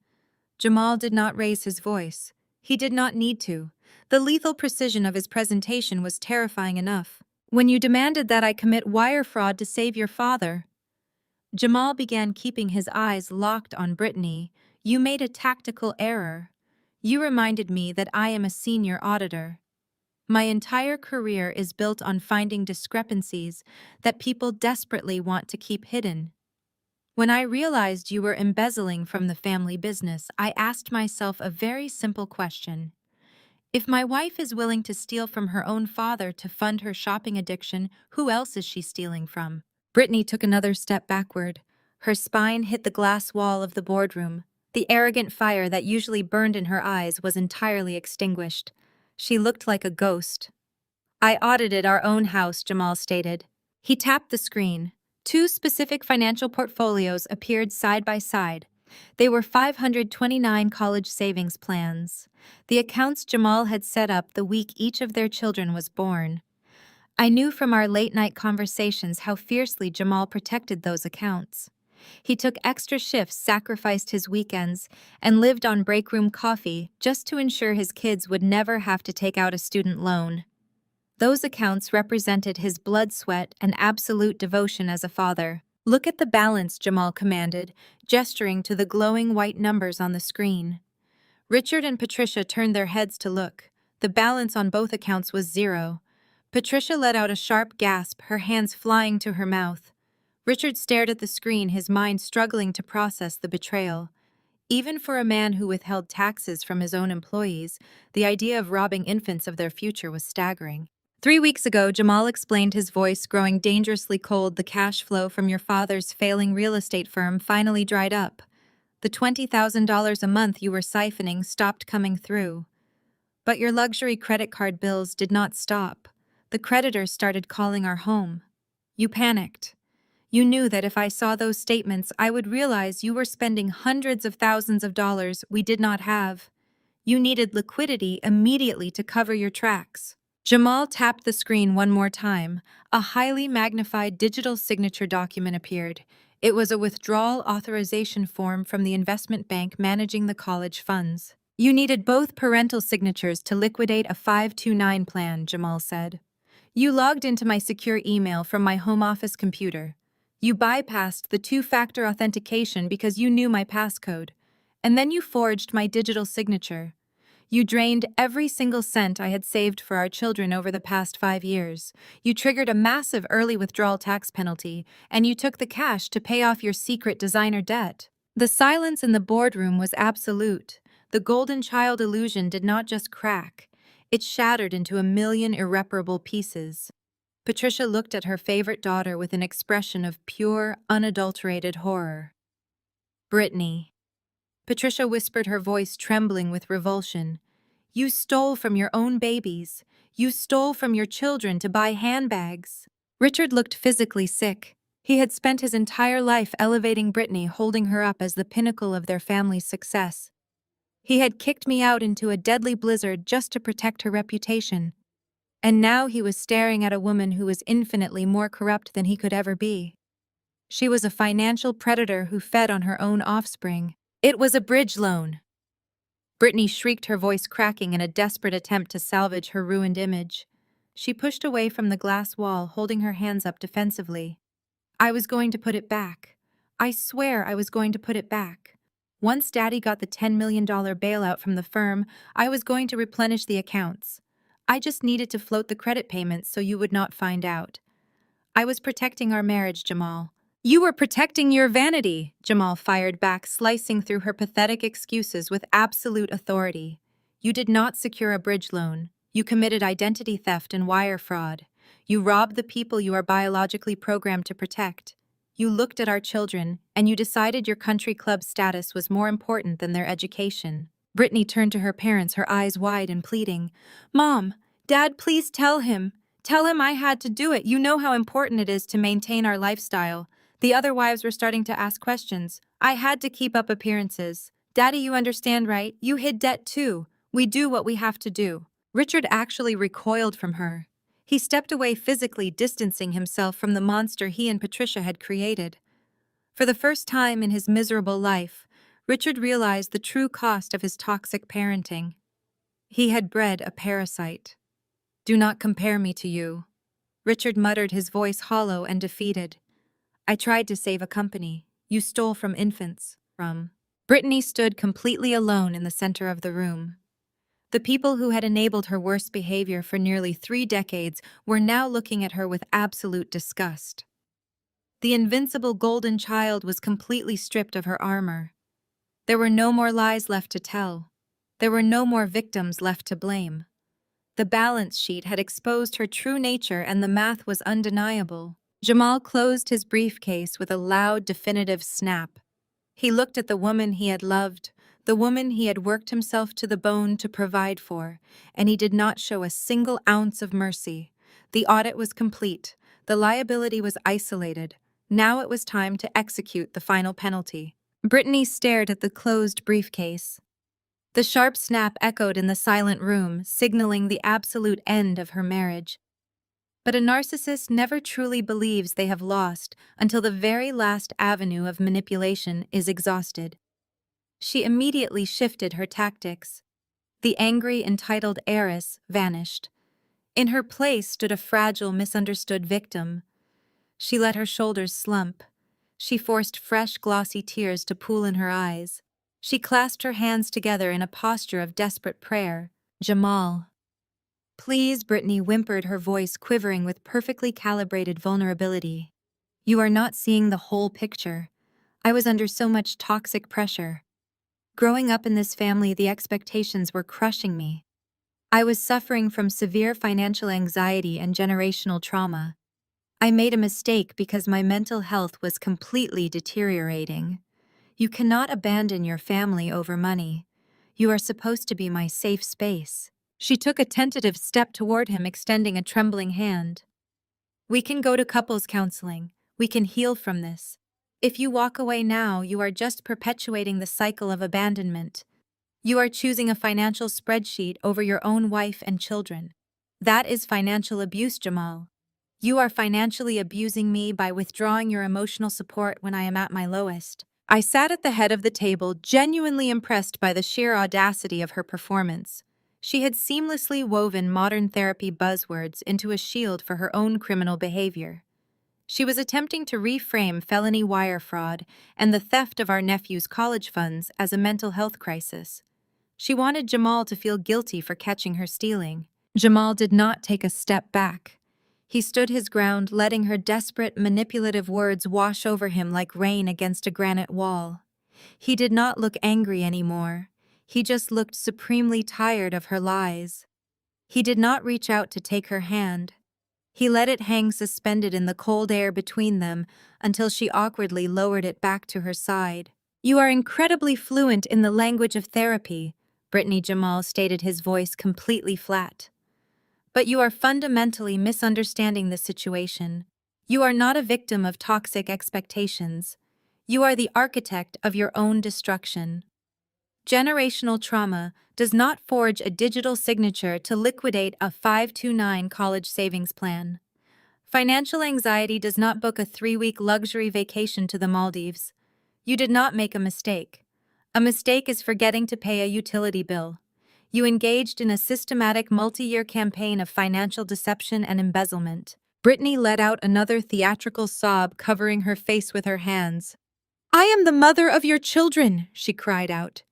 Jamal did not raise his voice. He did not need to. The lethal precision of his presentation was terrifying enough. When you demanded that I commit wire fraud to save your father, Jamal began keeping his eyes locked on Brittany. You made a tactical error. You reminded me that I am a senior auditor. My entire career is built on finding discrepancies that people desperately want to keep hidden. When I realized you were embezzling from the family business, I asked myself a very simple question. If my wife is willing to steal from her own father to fund her shopping addiction, who else is she stealing from? Brittany took another step backward. Her spine hit the glass wall of the boardroom. The arrogant fire that usually burned in her eyes was entirely extinguished. She looked like a ghost. I audited our own house, Jamal stated. He tapped the screen. Two specific financial portfolios appeared side by side. They were 529 college savings plans, the accounts Jamal had set up the week each of their children was born. I knew from our late-night conversations how fiercely Jamal protected those accounts. He took extra shifts, sacrificed his weekends, and lived on break-room coffee just to ensure his kids would never have to take out a student loan. Those accounts represented his blood, sweat, and absolute devotion as a father. Look at the balance, Jamal commanded, gesturing to the glowing white numbers on the screen. Richard and Patricia turned their heads to look. The balance on both accounts was 0. Patricia let out a sharp gasp, her hands flying to her mouth. Richard stared at the screen, his mind struggling to process the betrayal. Even for a man who withheld taxes from his own employees, the idea of robbing infants of their future was staggering. 3 weeks ago, Jamal explained, his voice growing dangerously cold, the cash flow from your father's failing real estate firm finally dried up. The $20,000 a month you were siphoning stopped coming through. But your luxury credit card bills did not stop. The creditors started calling our home. You panicked. You knew that if I saw those statements, I would realize you were spending hundreds of thousands of dollars we did not have. You needed liquidity immediately to cover your tracks. Jamal tapped the screen one more time. A highly magnified digital signature document appeared. It was a withdrawal authorization form from the investment bank managing the college funds. You needed both parental signatures to liquidate a 529 plan, Jamal said. You logged into my secure email from my home office computer. You bypassed the two-factor authentication because you knew my passcode. And then you forged my digital signature. You drained every single cent I had saved for our children over the past 5 years. You triggered a massive early withdrawal tax penalty, and you took the cash to pay off your secret designer debt. The silence in the boardroom was absolute. The golden child illusion did not just crack. It shattered into a million irreparable pieces. Patricia looked at her favorite daughter with an expression of pure, unadulterated horror. Brittany. Patricia whispered, her voice trembling with revulsion. You stole from your own babies. You stole from your children to buy handbags. Richard looked physically sick. He had spent his entire life elevating Brittany, holding her up as the pinnacle of their family's success. He had kicked me out into a deadly blizzard just to protect her reputation. And now he was staring at a woman who was infinitely more corrupt than he could ever be. She was a financial predator who fed on her own offspring. It was a bridge loan. Brittany shrieked, her voice cracking in a desperate attempt to salvage her ruined image. She pushed away from the glass wall, holding her hands up defensively. I was going to put it back. I swear I was going to put it back. Once Daddy got the $10 million bailout from the firm, I was going to replenish the accounts. I just needed to float the credit payments so you would not find out. I was protecting our marriage, Jamal. You were protecting your vanity, Jamal fired back, slicing through her pathetic excuses with absolute authority. You did not secure a bridge loan. You committed identity theft and wire fraud. You robbed the people you are biologically programmed to protect. You looked at our children, and you decided your country club status was more important than their education. Brittany turned to her parents, her eyes wide and pleading. Mom, Dad, please tell him. Tell him I had to do it. You know how important it is to maintain our lifestyle. The other wives were starting to ask questions. I had to keep up appearances. Daddy, you understand, right? You hid debt too. We do what we have to do. Richard actually recoiled from her. He stepped away, physically distancing himself from the monster he and Patricia had created. For the first time in his miserable life, Richard realized the true cost of his toxic parenting. He had bred a parasite. Do not compare me to you. Richard muttered, his voice hollow and defeated. I tried to save a company. You stole from infants. Brittany stood completely alone in the center of the room. The people who had enabled her worst behavior for nearly 3 decades were now looking at her with absolute disgust. The invincible golden child was completely stripped of her armor. There were no more lies left to tell. There were no more victims left to blame. The balance sheet had exposed her true nature, and the math was undeniable. Jamal closed his briefcase with a loud, definitive snap. He looked at the woman he had loved, the woman he had worked himself to the bone to provide for, and he did not show a single ounce of mercy. The audit was complete. The liability was isolated. Now it was time to execute the final penalty. Brittany stared at the closed briefcase. The sharp snap echoed in the silent room, signaling the absolute end of her marriage. But a narcissist never truly believes they have lost until the very last avenue of manipulation is exhausted. She immediately shifted her tactics. The angry, entitled heiress vanished. In her place stood a fragile, misunderstood victim. She let her shoulders slump. She forced fresh, glossy tears to pool in her eyes. She clasped her hands together in a posture of desperate prayer. Jamal. Please, Brittany whimpered, her voice quivering with perfectly calibrated vulnerability. You are not seeing the whole picture. I was under so much toxic pressure. Growing up in this family, the expectations were crushing me. I was suffering from severe financial anxiety and generational trauma. I made a mistake because my mental health was completely deteriorating. You cannot abandon your family over money. You are supposed to be my safe space. She took a tentative step toward him, extending a trembling hand. We can go to couples counseling. We can heal from this. If you walk away now, you are just perpetuating the cycle of abandonment. You are choosing a financial spreadsheet over your own wife and children. That is financial abuse, Jamal. You are financially abusing me by withdrawing your emotional support when I am at my lowest. I sat at the head of the table, genuinely impressed by the sheer audacity of her performance. She had seamlessly woven modern therapy buzzwords into a shield for her own criminal behavior. She was attempting to reframe felony wire fraud and the theft of our nephew's college funds as a mental health crisis. She wanted Jamal to feel guilty for catching her stealing. Jamal did not take a step back. He stood his ground, letting her desperate, manipulative words wash over him like rain against a granite wall. He did not look angry anymore. He just looked supremely tired of her lies. He did not reach out to take her hand. He let it hang suspended in the cold air between them until she awkwardly lowered it back to her side. You are incredibly fluent in the language of therapy, Brittany, Jamal stated, his voice completely flat. But you are fundamentally misunderstanding the situation. You are not a victim of toxic expectations. You are the architect of your own destruction. Generational trauma does not forge a digital signature to liquidate a 529 college savings plan. Financial anxiety does not book a 3-week luxury vacation to the Maldives. You did not make a mistake. A mistake is forgetting to pay a utility bill. You engaged in a systematic multi-year campaign of financial deception and embezzlement. Brittany let out another theatrical sob, covering her face with her hands. I am the mother of your children, she cried out.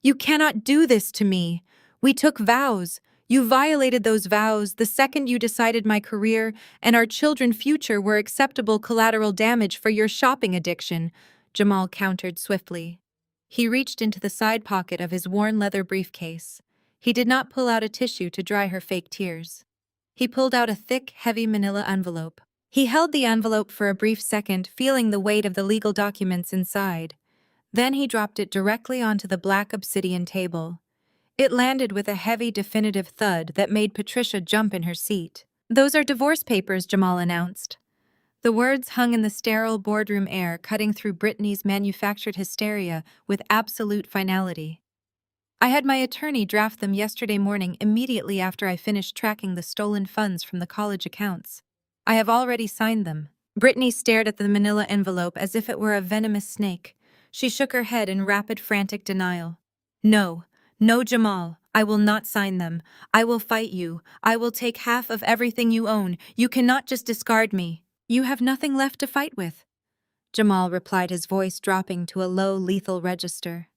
You cannot do this to me. We took vows. You violated those vows the second you decided my career and our children's future were acceptable collateral damage for your shopping addiction, Jamal countered swiftly. He reached into the side pocket of his worn leather briefcase. He did not pull out a tissue to dry her fake tears. He pulled out a thick, heavy manila envelope. He held the envelope for a brief second, feeling the weight of the legal documents inside. Then he dropped it directly onto the black obsidian table. It landed with a heavy, definitive thud that made Patricia jump in her seat. "Those are divorce papers," Jamal announced. The words hung in the sterile boardroom air, cutting through Brittany's manufactured hysteria with absolute finality. "I had my attorney draft them yesterday morning immediately after I finished tracking the stolen funds from the college accounts. I have already signed them." Brittany stared at the manila envelope as if it were a venomous snake. She shook her head in rapid, frantic denial. "No, no, Jamal, I will not sign them. I will fight you. I will take half of everything you own. You cannot just discard me. You have nothing left to fight with," Jamal replied, his voice dropping to a low, lethal register.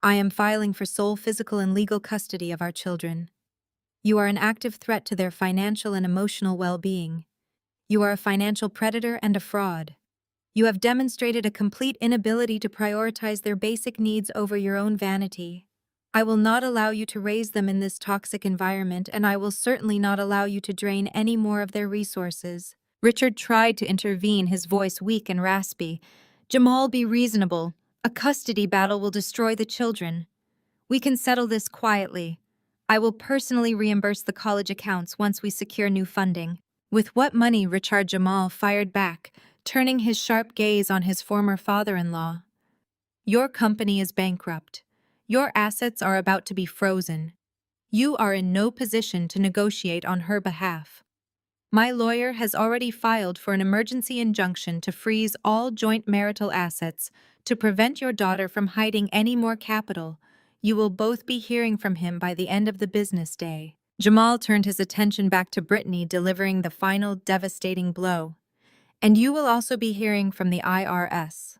"I am filing for sole physical and legal custody of our children. You are an active threat to their financial and emotional well-being. You are a financial predator and a fraud. You have demonstrated a complete inability to prioritize their basic needs over your own vanity. I will not allow you to raise them in this toxic environment, and I will certainly not allow you to drain any more of their resources." Richard tried to intervene, his voice weak and raspy. "Jamal, be reasonable. A custody battle will destroy the children. We can settle this quietly. I will personally reimburse the college accounts once we secure new funding." "With what money?" Richard Jamal fired back, turning his sharp gaze on his former father-in-law. "Your company is bankrupt. Your assets are about to be frozen. You are in no position to negotiate on her behalf. My lawyer has already filed for an emergency injunction to freeze all joint marital assets to prevent your daughter from hiding any more capital. You will both be hearing from him by the end of the business day." Jamal turned his attention back to Brittany, delivering the final devastating blow. "And you will also be hearing from the IRS.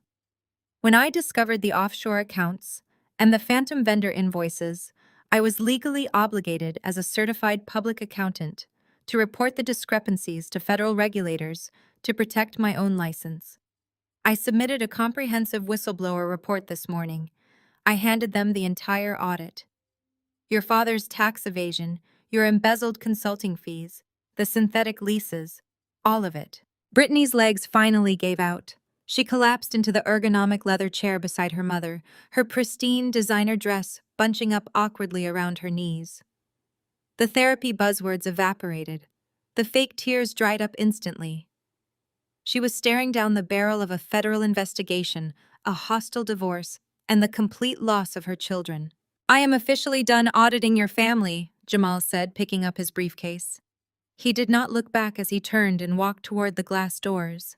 When I discovered the offshore accounts and the phantom vendor invoices, I was legally obligated as a certified public accountant to report the discrepancies to federal regulators to protect my own license. I submitted a comprehensive whistleblower report this morning. I handed them the entire audit. Your father's tax evasion, your embezzled consulting fees, the synthetic leases, all of it." Brittany's legs finally gave out. She collapsed into the ergonomic leather chair beside her mother, her pristine designer dress bunching up awkwardly around her knees. The therapy buzzwords evaporated. The fake tears dried up instantly. She was staring down the barrel of a federal investigation, a hostile divorce, and the complete loss of her children. "I am officially done auditing your family," Jamal said, picking up his briefcase. He did not look back as he turned and walked toward the glass doors.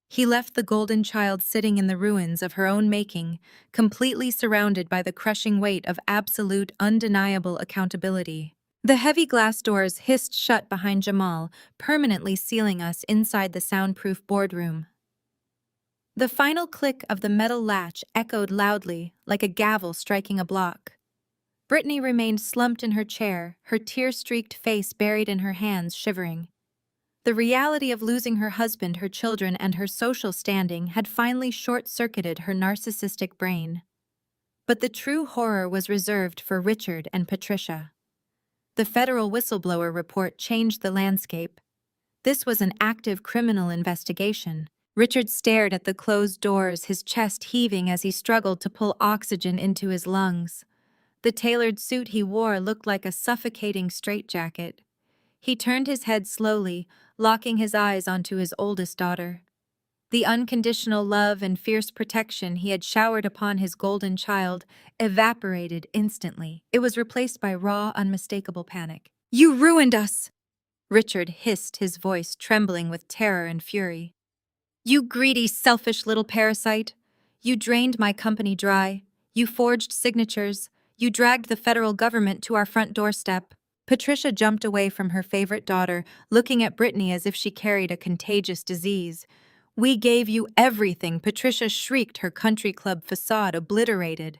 He left the golden child sitting in the ruins of her own making, completely surrounded by the crushing weight of absolute, undeniable accountability. The heavy glass doors hissed shut behind Jamal, permanently sealing us inside the soundproof boardroom. The final click of the metal latch echoed loudly, like a gavel striking a block. Brittany remained slumped in her chair, her tear-streaked face buried in her hands, shivering. The reality of losing her husband, her children, and her social standing had finally short-circuited her narcissistic brain. But the true horror was reserved for Richard and Patricia. The federal whistleblower report changed the landscape. This was an active criminal investigation. Richard stared at the closed doors, his chest heaving as he struggled to pull oxygen into his lungs. The tailored suit he wore looked like a suffocating straitjacket. He turned his head slowly, locking his eyes onto his oldest daughter. The unconditional love and fierce protection he had showered upon his golden child evaporated instantly. It was replaced by raw, unmistakable panic. "You ruined us!" Richard hissed, his voice trembling with terror and fury. "You greedy, selfish little parasite! You drained my company dry. You forged signatures. You dragged the federal government to our front doorstep." Patricia jumped away from her favorite daughter, looking at Brittany as if she carried a contagious disease. "We gave you everything," Patricia shrieked, her country club facade obliterated.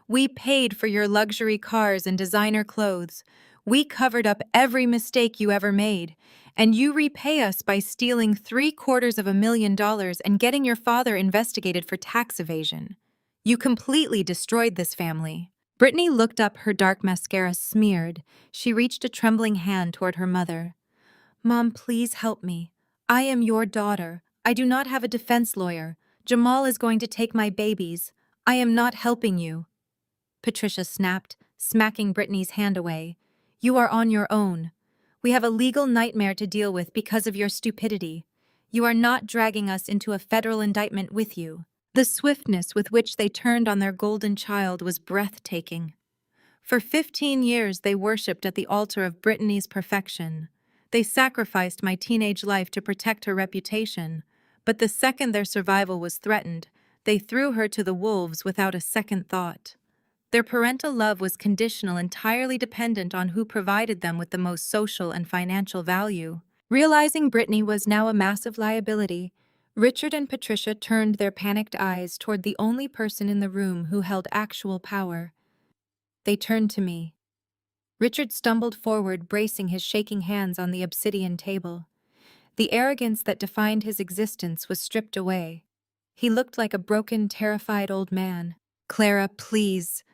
"We paid for your luxury cars and designer clothes. We covered up every mistake you ever made, and you repay us by stealing $750,000 and getting your father investigated for tax evasion. You completely destroyed this family." Brittany looked up, her dark mascara smeared. She reached a trembling hand toward her mother. "Mom, please help me. I am your daughter. I do not have a defense lawyer. Jamal is going to take my babies. I am not helping you." Patricia snapped, smacking Brittany's hand away. "You are on your own. We have a legal nightmare to deal with because of your stupidity. You are not dragging us into a federal indictment with you." The swiftness with which they turned on their golden child was breathtaking. For 15 years they worshipped at the altar of Brittany's perfection. They sacrificed my teenage life to protect her reputation, but the second their survival was threatened, they threw her to the wolves without a second thought. Their parental love was conditional, entirely dependent on who provided them with the most social and financial value. Realizing Brittany was now a massive liability, Richard and Patricia turned their panicked eyes toward the only person in the room who held actual power. They turned to me. Richard stumbled forward, bracing his shaking hands on the obsidian table. The arrogance that defined his existence was stripped away. He looked like a broken, terrified old man. "Clara, please."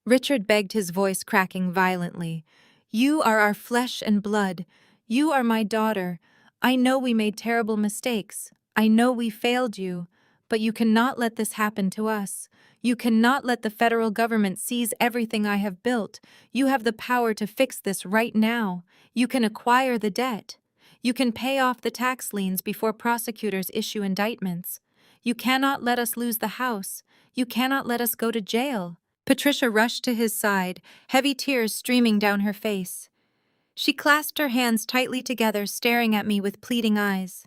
Richard begged, his voice cracking violently. "You are our flesh and blood. You are my daughter. I know we made terrible mistakes. I know we failed you. But you cannot let this happen to us. You cannot let the federal government seize everything I have built. You have the power to fix this right now. You can acquire the debt. You can pay off the tax liens before prosecutors issue indictments. You cannot let us lose the house. You cannot let us go to jail." Patricia rushed to his side, heavy tears streaming down her face. She clasped her hands tightly together, staring at me with pleading eyes.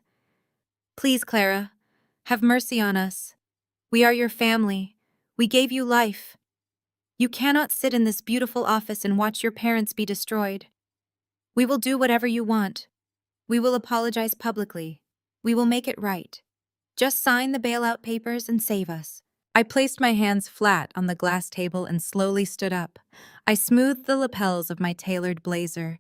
"Please, Clara, have mercy on us. We are your family. We gave you life. You cannot sit in this beautiful office and watch your parents be destroyed. We will do whatever you want. We will apologize publicly. We will make it right. Just sign the bailout papers and save us." I placed my hands flat on the glass table and slowly stood up. I smoothed the lapels of my tailored blazer.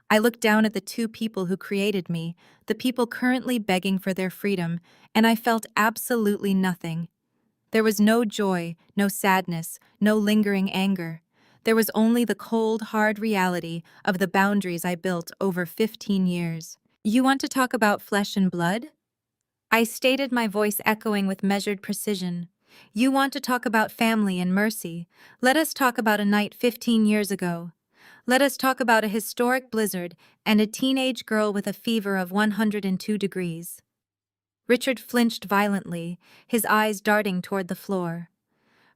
I looked down at the two people who created me, the people currently begging for their freedom, and I felt absolutely nothing. There was no joy, no sadness, no lingering anger. There was only the cold, hard reality of the boundaries I built over 15 years. "You want to talk about flesh and blood?" I stated, my voice echoing with measured precision. "You want to talk about family and mercy? Let us talk about a night 15 years ago. Let us talk about a historic blizzard and a teenage girl with a fever of 102 degrees. Richard flinched violently, his eyes darting toward the floor.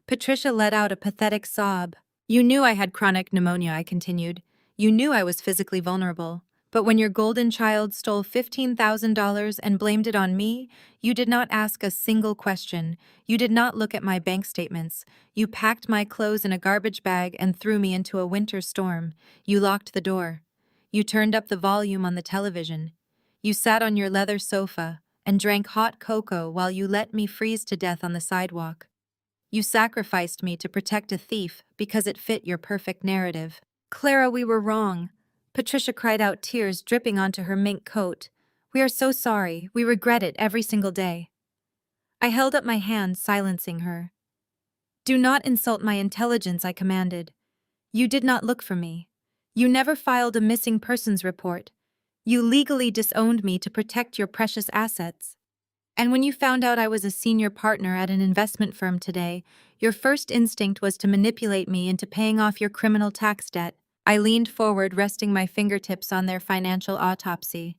Patricia let out a pathetic sob. "You knew I had chronic pneumonia," I continued. "You knew I was physically vulnerable. But when your golden child stole $15,000 and blamed it on me, you did not ask a single question. You did not look at my bank statements. You packed my clothes in a garbage bag and threw me into a winter storm. You locked the door. You turned up the volume on the television. You sat on your leather sofa and drank hot cocoa while you let me freeze to death on the sidewalk. You sacrificed me to protect a thief because it fit your perfect narrative." "Clara, we were wrong." Patricia cried out, tears dripping onto her mink coat. "We are so sorry. We regret it every single day." I held up my hand, silencing her. "Do not insult my intelligence," I commanded. "You did not look for me. You never filed a missing persons report. You legally disowned me to protect your precious assets. And when you found out I was a senior partner at an investment firm today, your first instinct was to manipulate me into paying off your criminal tax debt." I leaned forward, resting my fingertips on their financial autopsy.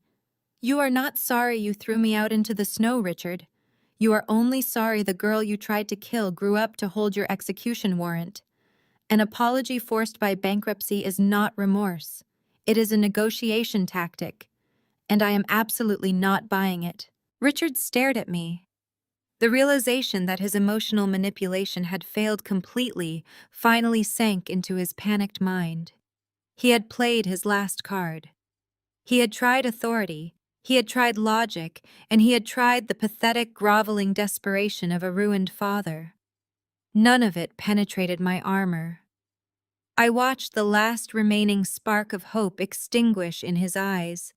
"You are not sorry you threw me out into the snow, Richard. You are only sorry the girl you tried to kill grew up to hold your execution warrant. An apology forced by bankruptcy is not remorse. It is a negotiation tactic, and I am absolutely not buying it." Richard stared at me. The realization that his emotional manipulation had failed completely finally sank into his panicked mind. He had played his last card. He had tried authority, he had tried logic, and he had tried the pathetic, groveling desperation of a ruined father. None of it penetrated my armor. I watched the last remaining spark of hope extinguish in his eyes.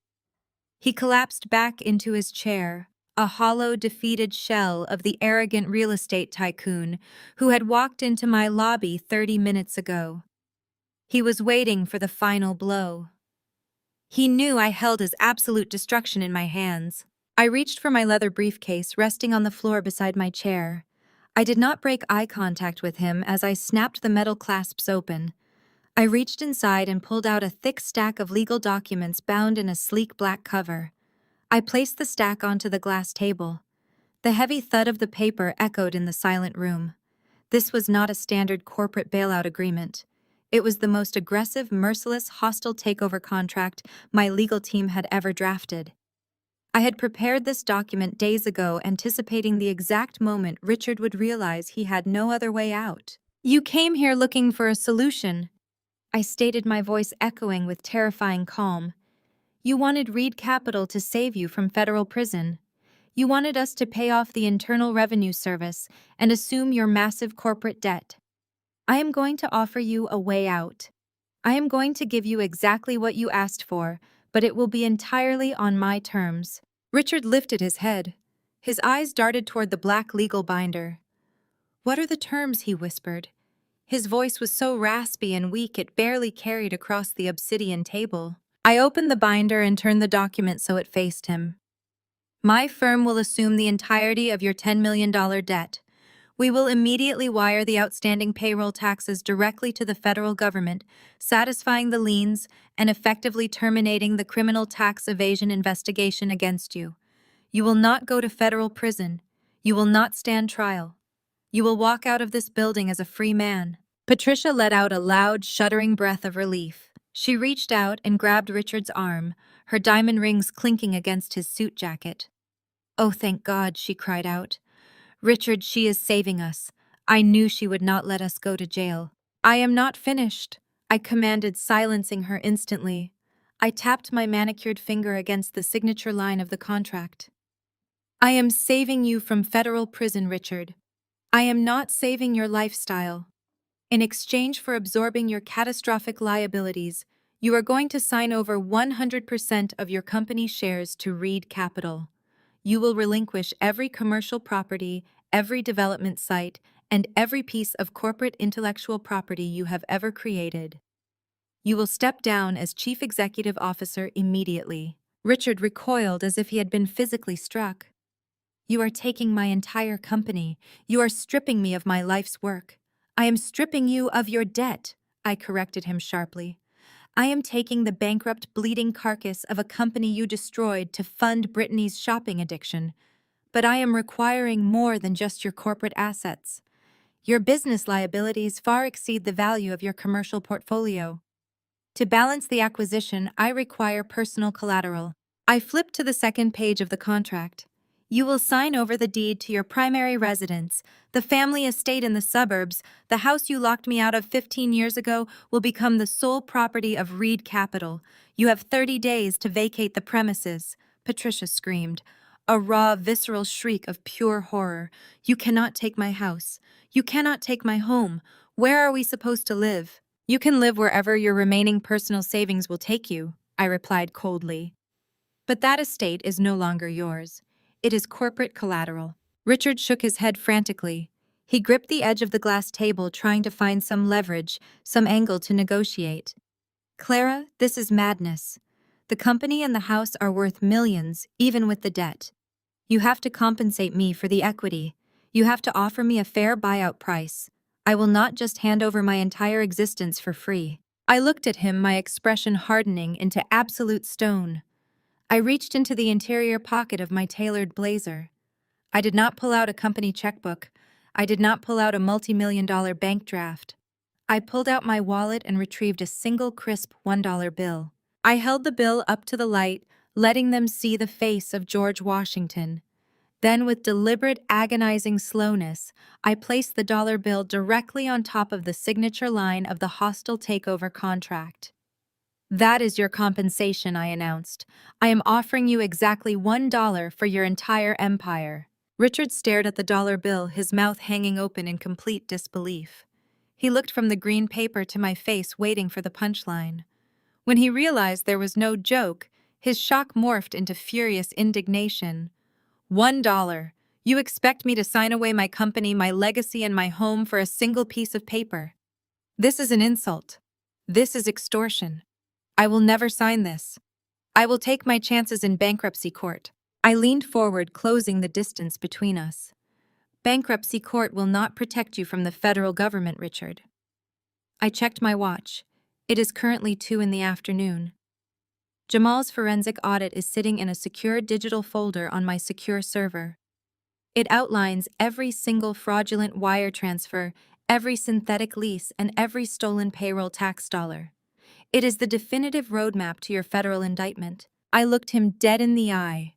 He collapsed back into his chair, a hollow, defeated shell of the arrogant real estate tycoon who had walked into my lobby 30 minutes ago. He was waiting for the final blow. He knew I held his absolute destruction in my hands. I reached for my leather briefcase resting on the floor beside my chair. I did not break eye contact with him as I snapped the metal clasps open. I reached inside and pulled out a thick stack of legal documents bound in a sleek black cover. I placed the stack onto the glass table. The heavy thud of the paper echoed in the silent room. This was not a standard corporate bailout agreement. It was the most aggressive, merciless, hostile takeover contract my legal team had ever drafted. I had prepared this document days ago, anticipating the exact moment Richard would realize he had no other way out. "You came here looking for a solution," I stated, my voice echoing with terrifying calm. "You wanted Reed Capital to save you from federal prison. You wanted us to pay off the Internal Revenue Service and assume your massive corporate debt. I am going to offer you a way out. I am going to give you exactly what you asked for, but it will be entirely on my terms." Richard lifted his head. His eyes darted toward the black legal binder. "What are the terms?" he whispered. His voice was so raspy and weak it barely carried across the obsidian table. I opened the binder and turned the document so it faced him. "My firm will assume the entirety of your $10 million debt. We will immediately wire the outstanding payroll taxes directly to the federal government, satisfying the liens and effectively terminating the criminal tax evasion investigation against you. You will not go to federal prison. You will not stand trial. You will walk out of this building as a free man." Patricia let out a loud, shuddering breath of relief. She reached out and grabbed Richard's arm, her diamond rings clinking against his suit jacket. "Oh, thank God," she cried out. "Richard, she is saving us. I knew she would not let us go to jail." "I am not finished," I commanded, silencing her instantly. I tapped my manicured finger against the signature line of the contract. "I am saving you from federal prison, Richard. I am not saving your lifestyle. In exchange for absorbing your catastrophic liabilities, you are going to sign over 100% of your company shares to Reed Capital. You will relinquish every commercial property, every development site, and every piece of corporate intellectual property you have ever created. You will step down as Chief Executive Officer immediately." Richard recoiled as if he had been physically struck. "You are taking my entire company. You are stripping me of my life's work." "I am stripping you of your debt," I corrected him sharply. "I am taking the bankrupt, bleeding carcass of a company you destroyed to fund Brittany's shopping addiction. But I am requiring more than just your corporate assets. Your business liabilities far exceed the value of your commercial portfolio. To balance the acquisition, I require personal collateral." I flipped to the second page of the contract. "You will sign over the deed to your primary residence, the family estate in the suburbs. The house you locked me out of 15 years ago will become the sole property of Reed Capital. You have 30 days to vacate the premises," Patricia screamed, a raw, visceral shriek of pure horror. "You cannot take my house. You cannot take my home. Where are we supposed to live?" "You can live wherever your remaining personal savings will take you," I replied coldly. "But that estate is no longer yours. It is corporate collateral." Richard shook his head frantically. He gripped the edge of the glass table, trying to find some leverage, some angle to negotiate. "Clara, this is madness. The company and the house are worth millions, even with the debt. You have to compensate me for the equity. You have to offer me a fair buyout price. I will not just hand over my entire existence for free." I looked at him, my expression hardening into absolute stone. I reached into the interior pocket of my tailored blazer. I did not pull out a company checkbook. I did not pull out a multi-million-dollar bank draft. I pulled out my wallet and retrieved a single crisp $1 bill. I held the bill up to the light, letting them see the face of George Washington. Then, with deliberate, agonizing slowness, I placed the dollar bill directly on top of the signature line of the hostile takeover contract. "That is your compensation," I announced. "I am offering you exactly $1 for your entire empire." Richard stared at the dollar bill, his mouth hanging open in complete disbelief. He looked from the green paper to my face, waiting for the punchline. When he realized there was no joke, his shock morphed into furious indignation. $1. You expect me to sign away my company, my legacy, and my home for a single piece of paper? This is an insult. This is extortion. I will never sign this. I will take my chances in bankruptcy court. I leaned forward, closing the distance between us. Bankruptcy court will not protect you from the federal government, Richard. I checked my watch. It is currently 2 in the afternoon. Jamal's forensic audit is sitting in a secure digital folder on my secure server. It outlines every single fraudulent wire transfer, every synthetic lease, and every stolen payroll tax dollar. It is the definitive roadmap to your federal indictment. I looked him dead in the eye.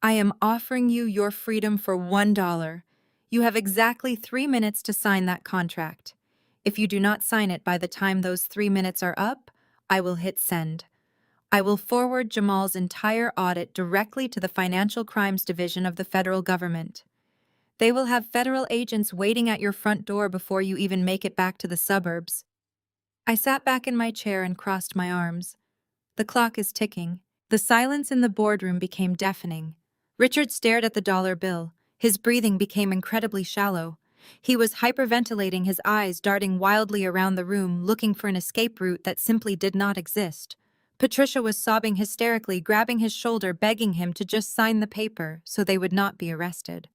I am offering you your freedom for $1. You have exactly 3 minutes to sign that contract. If you do not sign it by the time those 3 minutes are up, I will hit send. I will forward Jamal's entire audit directly to the Financial Crimes Division of the federal government. They will have federal agents waiting at your front door before you even make it back to the suburbs. I sat back in my chair and crossed my arms. The clock is ticking. The silence in the boardroom became deafening. Richard stared at the dollar bill. His breathing became incredibly shallow. He was hyperventilating, his eyes darting wildly around the room, looking for an escape route that simply did not exist. Patricia was sobbing hysterically, grabbing his shoulder, begging him to just sign the paper so they would not be arrested.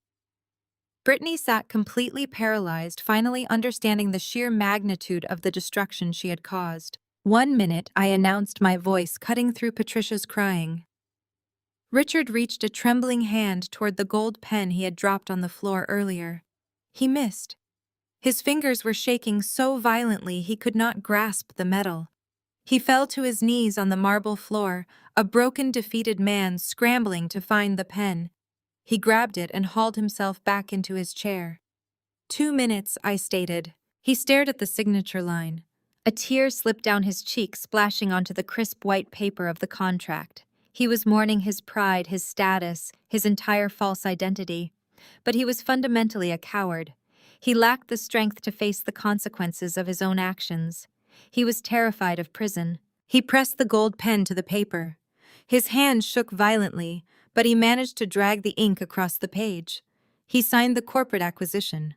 Brittany sat completely paralyzed, finally understanding the sheer magnitude of the destruction she had caused. 1 minute, I announced, my voice cutting through Patricia's crying. Richard reached a trembling hand toward the gold pen he had dropped on the floor earlier. He missed. His fingers were shaking so violently he could not grasp the metal. He fell to his knees on the marble floor, a broken, defeated man scrambling to find the pen. He grabbed it and hauled himself back into his chair. 2 minutes, I stated. He stared at the signature line. A tear slipped down his cheek, splashing onto the crisp white paper of the contract. He was mourning his pride, his status, his entire false identity. But he was fundamentally a coward. He lacked the strength to face the consequences of his own actions. He was terrified of prison. He pressed the gold pen to the paper. His hand shook violently, but he managed to drag the ink across the page. He signed the corporate acquisition.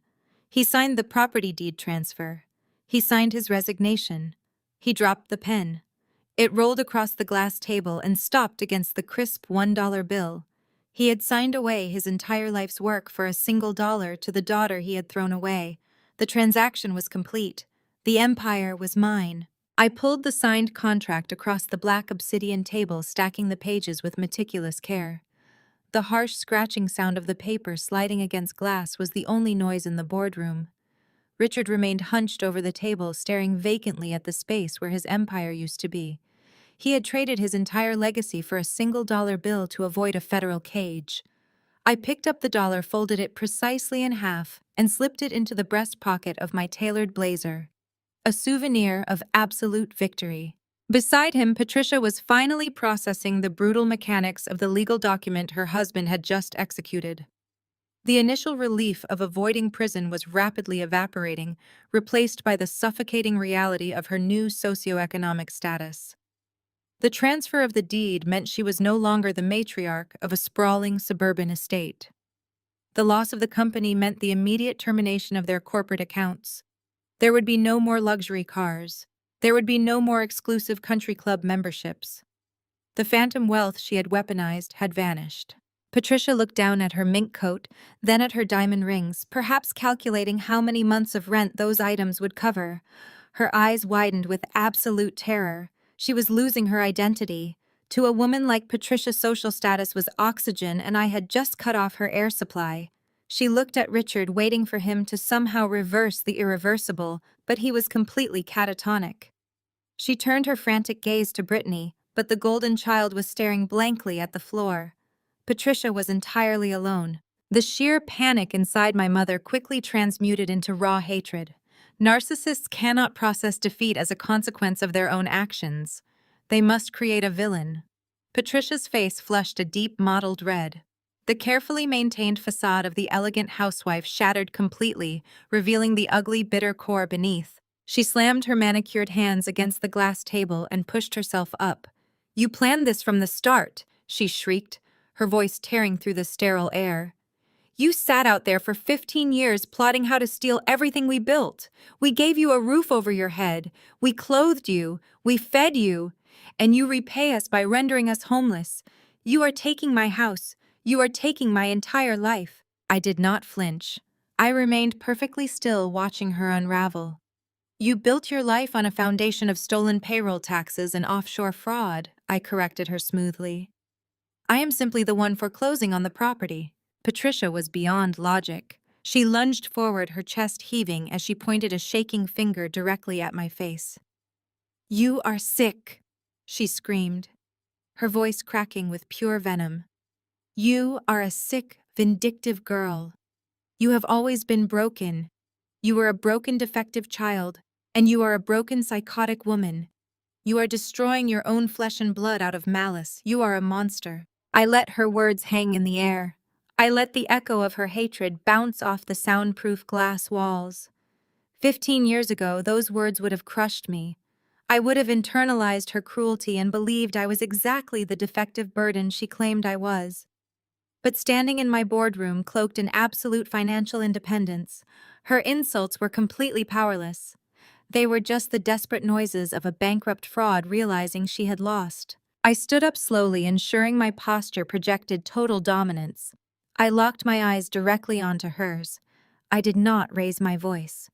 He signed the property deed transfer. He signed his resignation. He dropped the pen. It rolled across the glass table and stopped against the crisp $1 bill. He had signed away his entire life's work for a single dollar to the daughter he had thrown away. The transaction was complete. The empire was mine. I pulled the signed contract across the black obsidian table, stacking the pages with meticulous care. The harsh scratching sound of the paper sliding against glass was the only noise in the boardroom. Richard remained hunched over the table, staring vacantly at the space where his empire used to be. He had traded his entire legacy for a single dollar bill to avoid a federal cage. I picked up the dollar, folded it precisely in half, and slipped it into the breast pocket of my tailored blazer. A souvenir of absolute victory. Beside him, Patricia was finally processing the brutal mechanics of the legal document her husband had just executed. The initial relief of avoiding prison was rapidly evaporating, replaced by the suffocating reality of her new socioeconomic status. The transfer of the deed meant she was no longer the matriarch of a sprawling suburban estate. The loss of the company meant the immediate termination of their corporate accounts. There would be no more luxury cars. There would be no more exclusive country club memberships. The phantom wealth she had weaponized had vanished. Patricia looked down at her mink coat, then at her diamond rings, perhaps calculating how many months of rent those items would cover. Her eyes widened with absolute terror. She was losing her identity. To a woman like Patricia, social status was oxygen, and I had just cut off her air supply. She looked at Richard, waiting for him to somehow reverse the irreversible, but he was completely catatonic. She turned her frantic gaze to Brittany, but the golden child was staring blankly at the floor. Patricia was entirely alone. The sheer panic inside my mother quickly transmuted into raw hatred. Narcissists cannot process defeat as a consequence of their own actions. They must create a villain. Patricia's face flushed a deep mottled red. The carefully maintained facade of the elegant housewife shattered completely, revealing the ugly, bitter core beneath. She slammed her manicured hands against the glass table and pushed herself up. "You planned this from the start," she shrieked, her voice tearing through the sterile air. "You sat out there for 15 years plotting how to steal everything we built. We gave you a roof over your head. We clothed you. We fed you. And you repay us by rendering us homeless. You are taking my house. You are taking my entire life." I did not flinch. I remained perfectly still, watching her unravel. "You built your life on a foundation of stolen payroll taxes and offshore fraud," I corrected her smoothly. "I am simply the one foreclosing on the property." Patricia was beyond logic. She lunged forward, her chest heaving as she pointed a shaking finger directly at my face. "You are sick," she screamed, her voice cracking with pure venom. "You are a sick, vindictive girl. You have always been broken. You were a broken, defective child, and you are a broken, psychotic woman. You are destroying your own flesh and blood out of malice. You are a monster." I let her words hang in the air. I let the echo of her hatred bounce off the soundproof glass walls. 15 years ago, those words would have crushed me. I would have internalized her cruelty and believed I was exactly the defective burden she claimed I was. But standing in my boardroom, cloaked in absolute financial independence, her insults were completely powerless. They were just the desperate noises of a bankrupt fraud realizing she had lost. I stood up slowly, ensuring my posture projected total dominance. I locked my eyes directly onto hers. I did not raise my voice.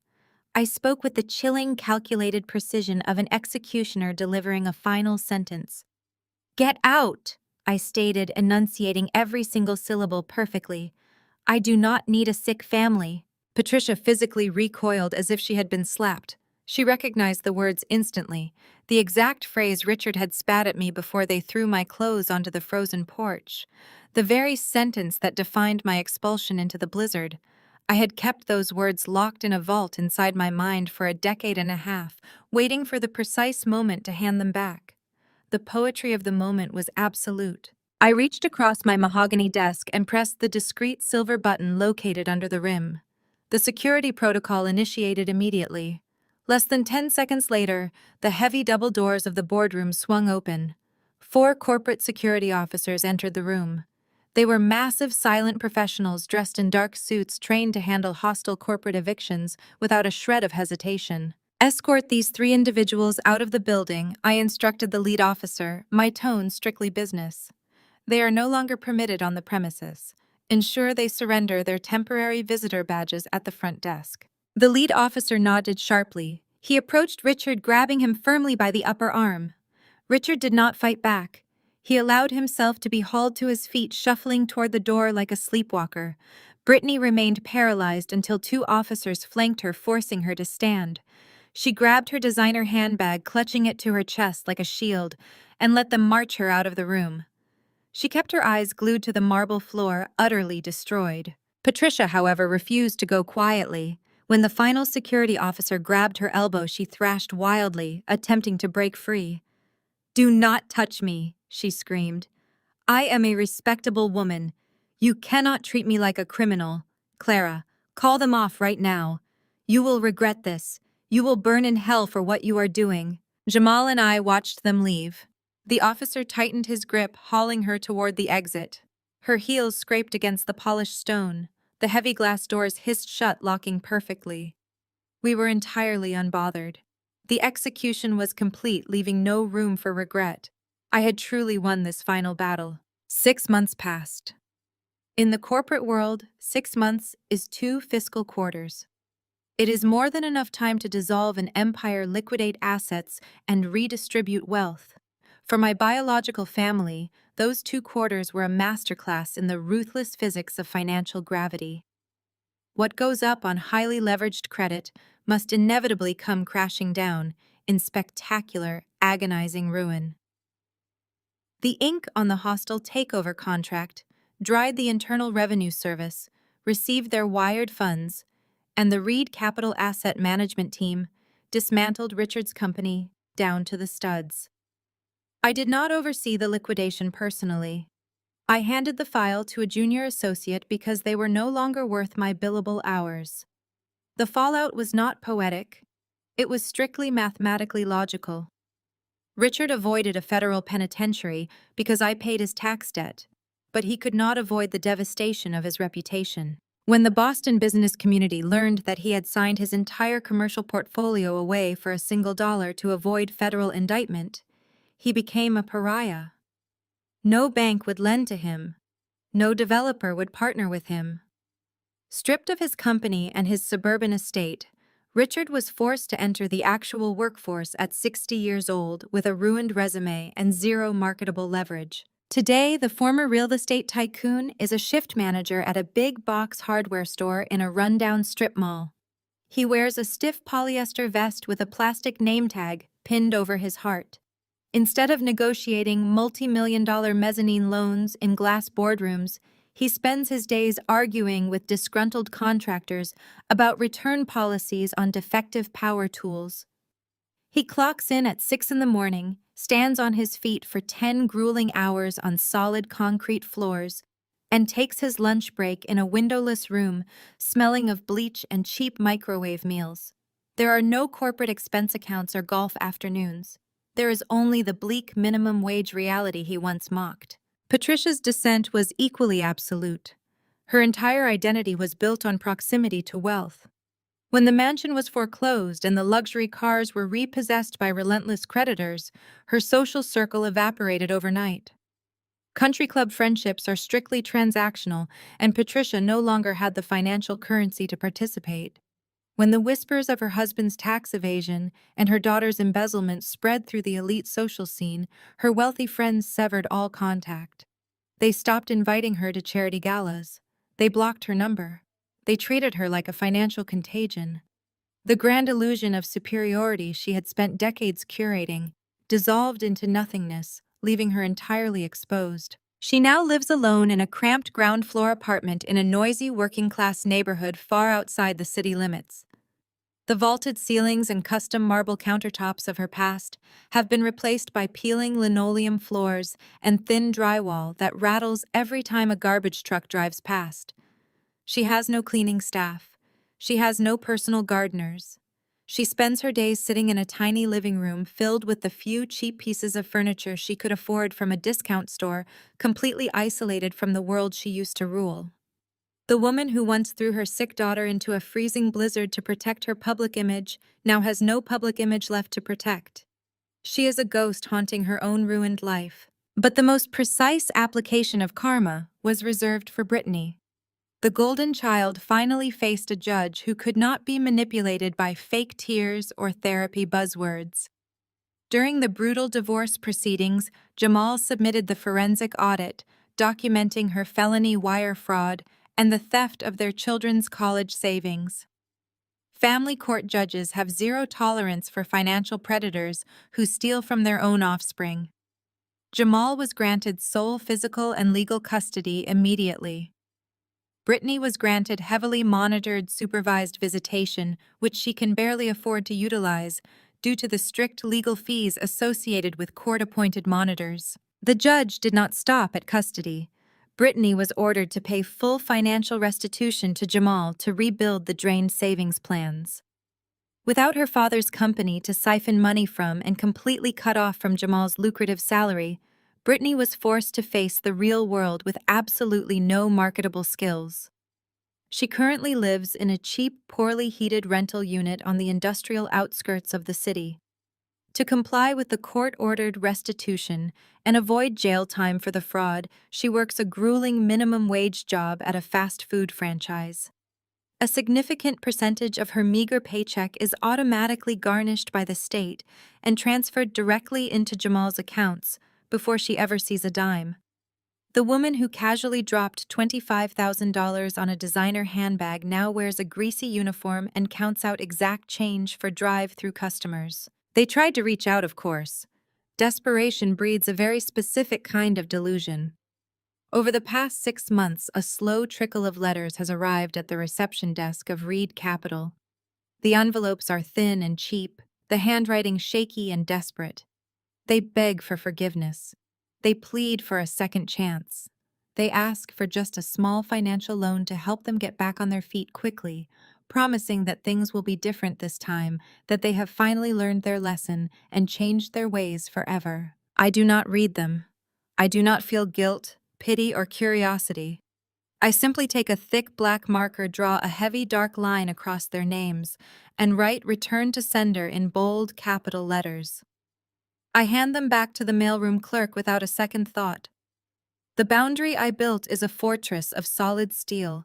I spoke with the chilling, calculated precision of an executioner delivering a final sentence. "Get out," I stated, enunciating every single syllable perfectly. "I do not need a sick family." Patricia physically recoiled as if she had been slapped. She recognized the words instantly, the exact phrase Richard had spat at me before they threw my clothes onto the frozen porch. The very sentence that defined my expulsion into the blizzard. I had kept those words locked in a vault inside my mind for a decade and a half, waiting for the precise moment to hand them back. The poetry of the moment was absolute. I reached across my mahogany desk and pressed the discreet silver button located under the rim. The security protocol initiated immediately. Less than 10 seconds later, the heavy double doors of the boardroom swung open. 4 corporate security officers entered the room. They were massive, silent professionals dressed in dark suits trained to handle hostile corporate evictions without a shred of hesitation. "Escort these 3 individuals out of the building," I instructed the lead officer, my tone strictly business. "They are no longer permitted on the premises. Ensure they surrender their temporary visitor badges at the front desk." The lead officer nodded sharply. He approached Richard, grabbing him firmly by the upper arm. Richard did not fight back. He allowed himself to be hauled to his feet, shuffling toward the door like a sleepwalker. Brittany remained paralyzed until 2 officers flanked her, forcing her to stand. She grabbed her designer handbag, clutching it to her chest like a shield, and let them march her out of the room. She kept her eyes glued to the marble floor, utterly destroyed. Patricia, however, refused to go quietly. When the final security officer grabbed her elbow, she thrashed wildly, attempting to break free. "Do not touch me," she screamed. "I am a respectable woman. You cannot treat me like a criminal. Clara, call them off right now. You will regret this. You will burn in hell for what you are doing." Jamal and I watched them leave. The officer tightened his grip, hauling her toward the exit. Her heels scraped against the polished stone. The heavy glass doors hissed shut, locking perfectly. We were entirely unbothered. The execution was complete, leaving no room for regret. I had truly won this final battle. 6 months passed. In the corporate world, 6 months is 2 fiscal quarters. It is more than enough time to dissolve an empire, liquidate assets, and redistribute wealth. For my biological family, those 2 quarters were a masterclass in the ruthless physics of financial gravity. What goes up on highly leveraged credit must inevitably come crashing down in spectacular, agonizing ruin. The ink on the hostile takeover contract dried the Internal Revenue Service, received their wired funds, and the Reed Capital Asset Management team dismantled Richard's company down to the studs. I did not oversee the liquidation personally. I handed the file to a junior associate because they were no longer worth my billable hours. The fallout was not poetic. It was strictly mathematically logical. Richard avoided a federal penitentiary because I paid his tax debt, but he could not avoid the devastation of his reputation. When the Boston business community learned that he had signed his entire commercial portfolio away for a single dollar to avoid federal indictment, he became a pariah. No bank would lend to him. No developer would partner with him. Stripped of his company and his suburban estate, Richard was forced to enter the actual workforce at 60 years old with a ruined resume and zero marketable leverage. Today, the former real estate tycoon is a shift manager at a big box hardware store in a rundown strip mall. He wears a stiff polyester vest with a plastic name tag pinned over his heart. Instead of negotiating multi-million-dollar mezzanine loans in glass boardrooms, he spends his days arguing with disgruntled contractors about return policies on defective power tools. He clocks in at 6 in the morning, stands on his feet for 10 grueling hours on solid concrete floors, and takes his lunch break in a windowless room smelling of bleach and cheap microwave meals. There are no corporate expense accounts or golf afternoons. There is only the bleak minimum wage reality he once mocked. Patricia's descent was equally absolute. Her entire identity was built on proximity to wealth. When the mansion was foreclosed and the luxury cars were repossessed by relentless creditors, her social circle evaporated overnight. Country club friendships are strictly transactional, and Patricia no longer had the financial currency to participate. When the whispers of her husband's tax evasion and her daughter's embezzlement spread through the elite social scene, her wealthy friends severed all contact. They stopped inviting her to charity galas. They blocked her number. They treated her like a financial contagion. The grand illusion of superiority she had spent decades curating dissolved into nothingness, leaving her entirely exposed. She now lives alone in a cramped ground-floor apartment in a noisy working-class neighborhood far outside the city limits. The vaulted ceilings and custom marble countertops of her past have been replaced by peeling linoleum floors and thin drywall that rattles every time a garbage truck drives past. She has no cleaning staff. She has no personal gardeners. She spends her days sitting in a tiny living room filled with the few cheap pieces of furniture she could afford from a discount store, completely isolated from the world she used to rule. The woman who once threw her sick daughter into a freezing blizzard to protect her public image now has no public image left to protect. She is a ghost haunting her own ruined life. But the most precise application of karma was reserved for Brittany. The golden child finally faced a judge who could not be manipulated by fake tears or therapy buzzwords. During the brutal divorce proceedings, Jamal submitted the forensic audit, documenting her felony wire fraud and the theft of their children's college savings. Family court judges have zero tolerance for financial predators who steal from their own offspring. Jamal was granted sole physical and legal custody immediately. Brittany was granted heavily monitored supervised visitation, which she can barely afford to utilize due to the strict legal fees associated with court-appointed monitors. The judge did not stop at custody. Brittany was ordered to pay full financial restitution to Jamal to rebuild the drained savings plans. Without her father's company to siphon money from and completely cut off from Jamal's lucrative salary, Brittany was forced to face the real world with absolutely no marketable skills. She currently lives in a cheap, poorly heated rental unit on the industrial outskirts of the city. To comply with the court-ordered restitution and avoid jail time for the fraud, she works a grueling minimum wage job at a fast food franchise. A significant percentage of her meager paycheck is automatically garnished by the state and transferred directly into Jamal's accounts before she ever sees a dime. The woman who casually dropped $25,000 on a designer handbag now wears a greasy uniform and counts out exact change for drive-through customers. They tried to reach out, of course. Desperation breeds a very specific kind of delusion. Over the past 6 months, a slow trickle of letters has arrived at the reception desk of Reed Capital. The envelopes are thin and cheap, the handwriting shaky and desperate. They beg for forgiveness. They plead for a second chance. They ask for just a small financial loan to help them get back on their feet quickly, promising that things will be different this time, that they have finally learned their lesson and changed their ways forever. I do not read them. I do not feel guilt, pity, or curiosity. I simply take a thick black marker, draw a heavy dark line across their names, and write "Return to Sender" in bold capital letters. I hand them back to the mailroom clerk without a second thought. The boundary I built is a fortress of solid steel.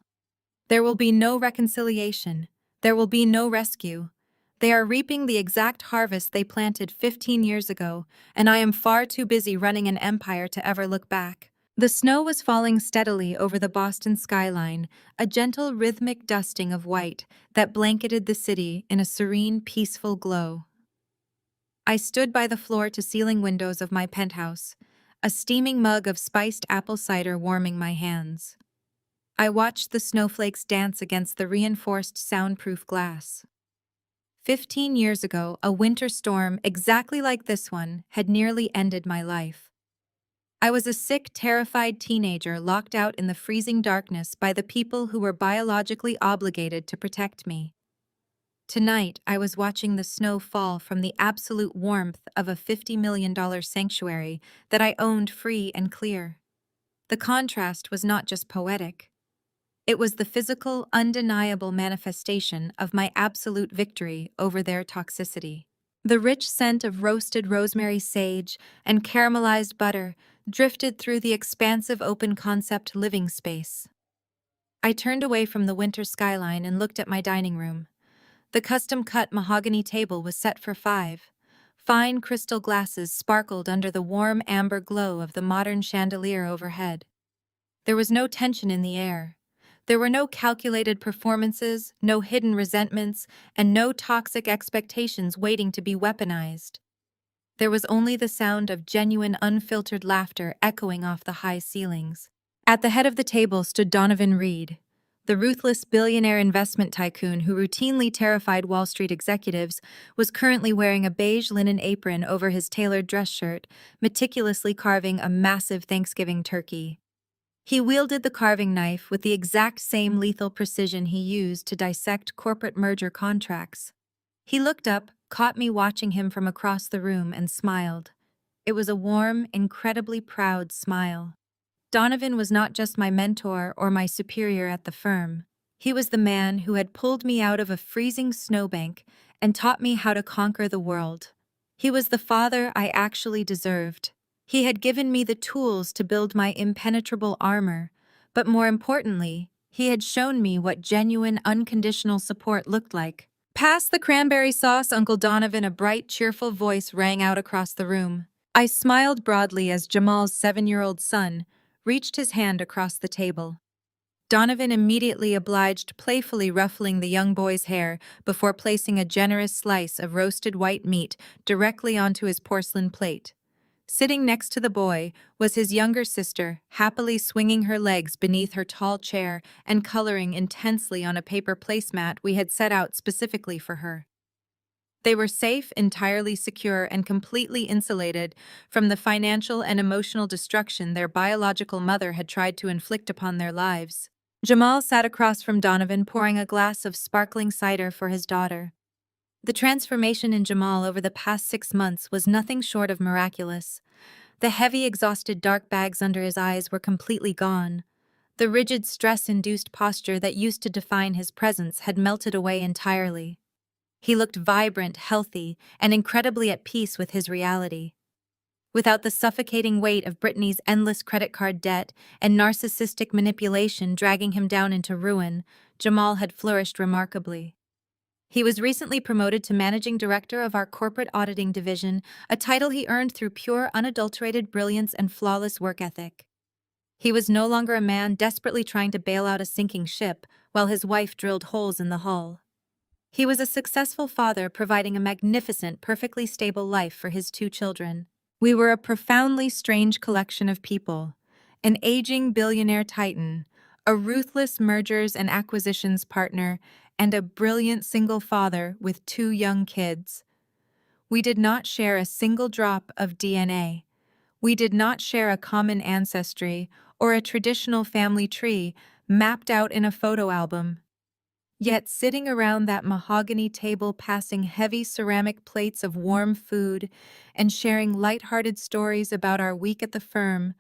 There will be no reconciliation. There will be no rescue. They are reaping the exact harvest they planted 15 years ago, and I am far too busy running an empire to ever look back. The snow was falling steadily over the Boston skyline, a gentle rhythmic dusting of white that blanketed the city in a serene, peaceful glow. I stood by the floor-to-ceiling windows of my penthouse, a steaming mug of spiced apple cider warming my hands. I watched the snowflakes dance against the reinforced soundproof glass. 15 years ago, a winter storm exactly like this one had nearly ended my life. I was a sick, terrified teenager locked out in the freezing darkness by the people who were biologically obligated to protect me. Tonight, I was watching the snow fall from the absolute warmth of a $50 million sanctuary that I owned free and clear. The contrast was not just poetic. It was the physical, undeniable manifestation of my absolute victory over their toxicity. The rich scent of roasted rosemary, sage, and caramelized butter drifted through the expansive open-concept living space. I turned away from the winter skyline and looked at my dining room. The custom-cut mahogany table was set for 5. Fine crystal glasses sparkled under the warm amber glow of the modern chandelier overhead. There was no tension in the air. There were no calculated performances, no hidden resentments, and no toxic expectations waiting to be weaponized. There was only the sound of genuine, unfiltered laughter echoing off the high ceilings. At the head of the table stood Donovan Reed, the ruthless billionaire investment tycoon who routinely terrified Wall Street executives. Was currently wearing a beige linen apron over his tailored dress shirt, meticulously carving a massive Thanksgiving turkey. He wielded the carving knife with the exact same lethal precision he used to dissect corporate merger contracts. He looked up, caught me watching him from across the room, and smiled. It was a warm, incredibly proud smile. Donovan was not just my mentor or my superior at the firm. He was the man who had pulled me out of a freezing snowbank and taught me how to conquer the world. He was the father I actually deserved. He had given me the tools to build my impenetrable armor, but more importantly, he had shown me what genuine, unconditional support looked like. "Pass the cranberry sauce, Uncle Donovan," a bright, cheerful voice rang out across the room. I smiled broadly as Jamal's 7-year-old son reached his hand across the table. Donovan immediately obliged, playfully ruffling the young boy's hair before placing a generous slice of roasted white meat directly onto his porcelain plate. Sitting next to the boy was his younger sister, happily swinging her legs beneath her tall chair and coloring intensely on a paper placemat we had set out specifically for her. They were safe, entirely secure, and completely insulated from the financial and emotional destruction their biological mother had tried to inflict upon their lives. Jamal sat across from Donovan, pouring a glass of sparkling cider for his daughter. The transformation in Jamal over the past 6 months was nothing short of miraculous. The heavy, exhausted dark bags under his eyes were completely gone. The rigid, stress-induced posture that used to define his presence had melted away entirely. He looked vibrant, healthy, and incredibly at peace with his reality. Without the suffocating weight of Brittany's endless credit card debt and narcissistic manipulation dragging him down into ruin, Jamal had flourished remarkably. He was recently promoted to managing director of our corporate auditing division, a title he earned through pure, unadulterated brilliance and flawless work ethic. He was no longer a man desperately trying to bail out a sinking ship while his wife drilled holes in the hull. He was a successful father providing a magnificent, perfectly stable life for his 2 children. We were a profoundly strange collection of people, an aging billionaire titan, a ruthless mergers and acquisitions partner, and a brilliant single father with 2 young kids. We did not share a single drop of DNA. We did not share a common ancestry or a traditional family tree mapped out in a photo album. Yet sitting around that mahogany table passing heavy ceramic plates of warm food and sharing light-hearted stories about our week at the firm,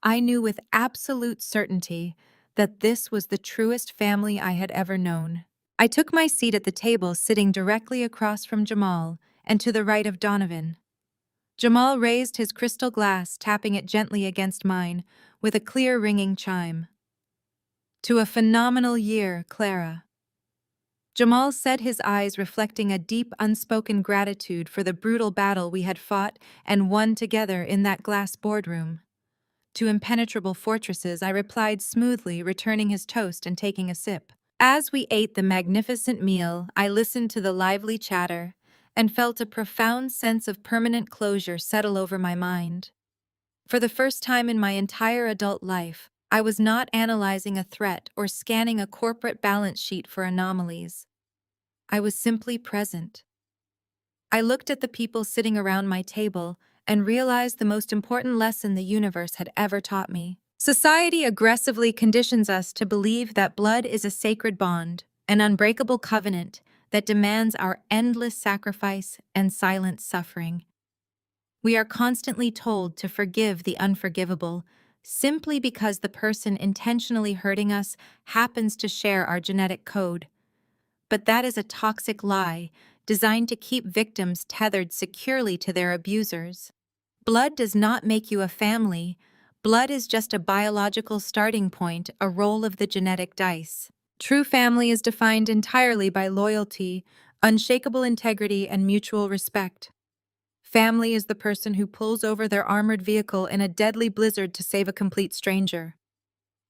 I knew with absolute certainty that this was the truest family I had ever known. I took my seat at the table sitting directly across from Jamal and to the right of Donovan. Jamal raised his crystal glass, tapping it gently against mine with a clear ringing chime. "To a phenomenal year, Clara." Jamal said, his eyes reflecting a deep, unspoken gratitude for the brutal battle we had fought and won together in that glass boardroom. "To impenetrable fortresses," I replied smoothly, returning his toast and taking a sip. As we ate the magnificent meal, I listened to the lively chatter and felt a profound sense of permanent closure settle over my mind. For the first time in my entire adult life, I was not analyzing a threat or scanning a corporate balance sheet for anomalies. I was simply present. I looked at the people sitting around my table and realized the most important lesson the universe had ever taught me. Society aggressively conditions us to believe that blood is a sacred bond, an unbreakable covenant that demands our endless sacrifice and silent suffering. We are constantly told to forgive the unforgivable simply because the person intentionally hurting us happens to share our genetic code. But that is a toxic lie designed to keep victims tethered securely to their abusers. Blood does not make you a family. Blood is just a biological starting point, a roll of the genetic dice. True family is defined entirely by loyalty, unshakable integrity, and mutual respect. Family is the person who pulls over their armored vehicle in a deadly blizzard to save a complete stranger.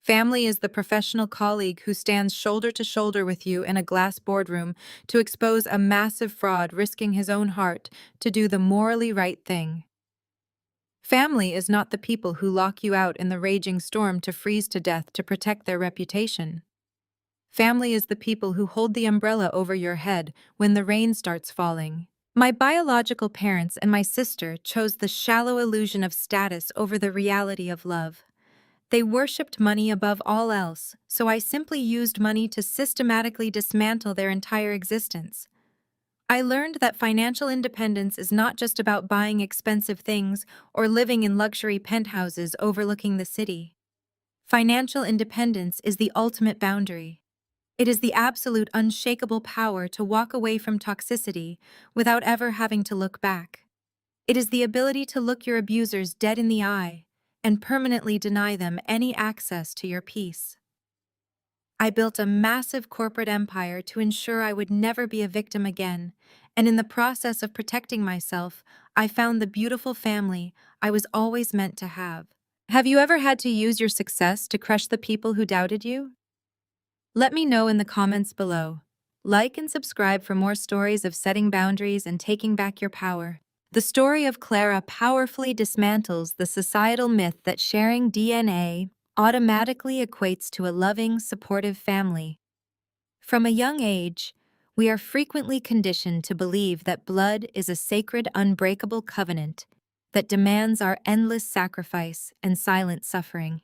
Family is the professional colleague who stands shoulder to shoulder with you in a glass boardroom to expose a massive fraud, risking his own heart to do the morally right thing. Family is not the people who lock you out in the raging storm to freeze to death to protect their reputation. Family is the people who hold the umbrella over your head when the rain starts falling. My biological parents and my sister chose the shallow illusion of status over the reality of love. They worshipped money above all else, so I simply used money to systematically dismantle their entire existence. I learned that financial independence is not just about buying expensive things or living in luxury penthouses overlooking the city. Financial independence is the ultimate boundary. It is the absolute unshakable power to walk away from toxicity without ever having to look back. It is the ability to look your abusers dead in the eye and permanently deny them any access to your peace. I built a massive corporate empire to ensure I would never be a victim again, and in the process of protecting myself, I found the beautiful family I was always meant to have. Have you ever had to use your success to crush the people who doubted you? Let me know in the comments below. Like and subscribe for more stories of setting boundaries and taking back your power. The story of Clara powerfully dismantles the societal myth that sharing DNA automatically equates to a loving, supportive family. From a young age, we are frequently conditioned to believe that blood is a sacred, unbreakable covenant that demands our endless sacrifice and silent suffering.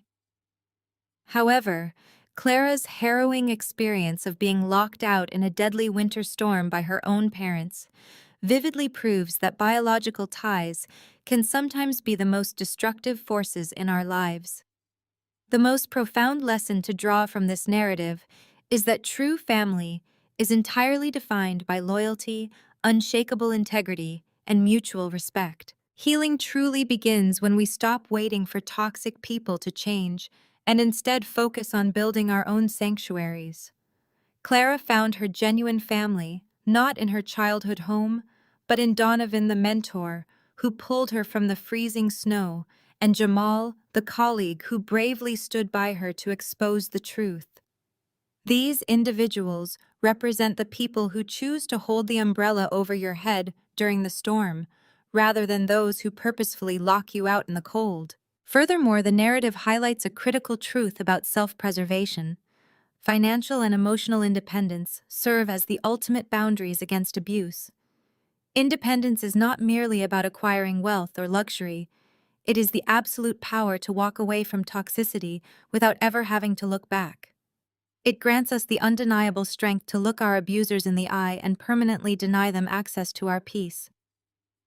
However, Clara's harrowing experience of being locked out in a deadly winter storm by her own parents vividly proves that biological ties can sometimes be the most destructive forces in our lives. The most profound lesson to draw from this narrative is that true family is entirely defined by loyalty, unshakable integrity, and mutual respect. Healing truly begins when we stop waiting for toxic people to change and instead focus on building our own sanctuaries. Clara found her genuine family, not in her childhood home, but in Donovan the mentor, who pulled her from the freezing snow, and Jamal, the colleague who bravely stood by her to expose the truth. These individuals represent the people who choose to hold the umbrella over your head during the storm, rather than those who purposefully lock you out in the cold. Furthermore, the narrative highlights a critical truth about self-preservation. Financial and emotional independence serve as the ultimate boundaries against abuse. Independence is not merely about acquiring wealth or luxury. It is the absolute power to walk away from toxicity without ever having to look back. It grants us the undeniable strength to look our abusers in the eye and permanently deny them access to our peace.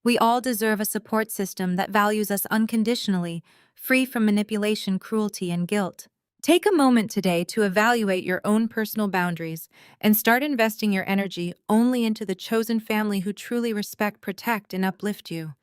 We all deserve a support system that values us unconditionally, free from manipulation, cruelty, and guilt. Take a moment today to evaluate your own personal boundaries and start investing your energy only into the chosen family who truly respect, protect, and uplift you.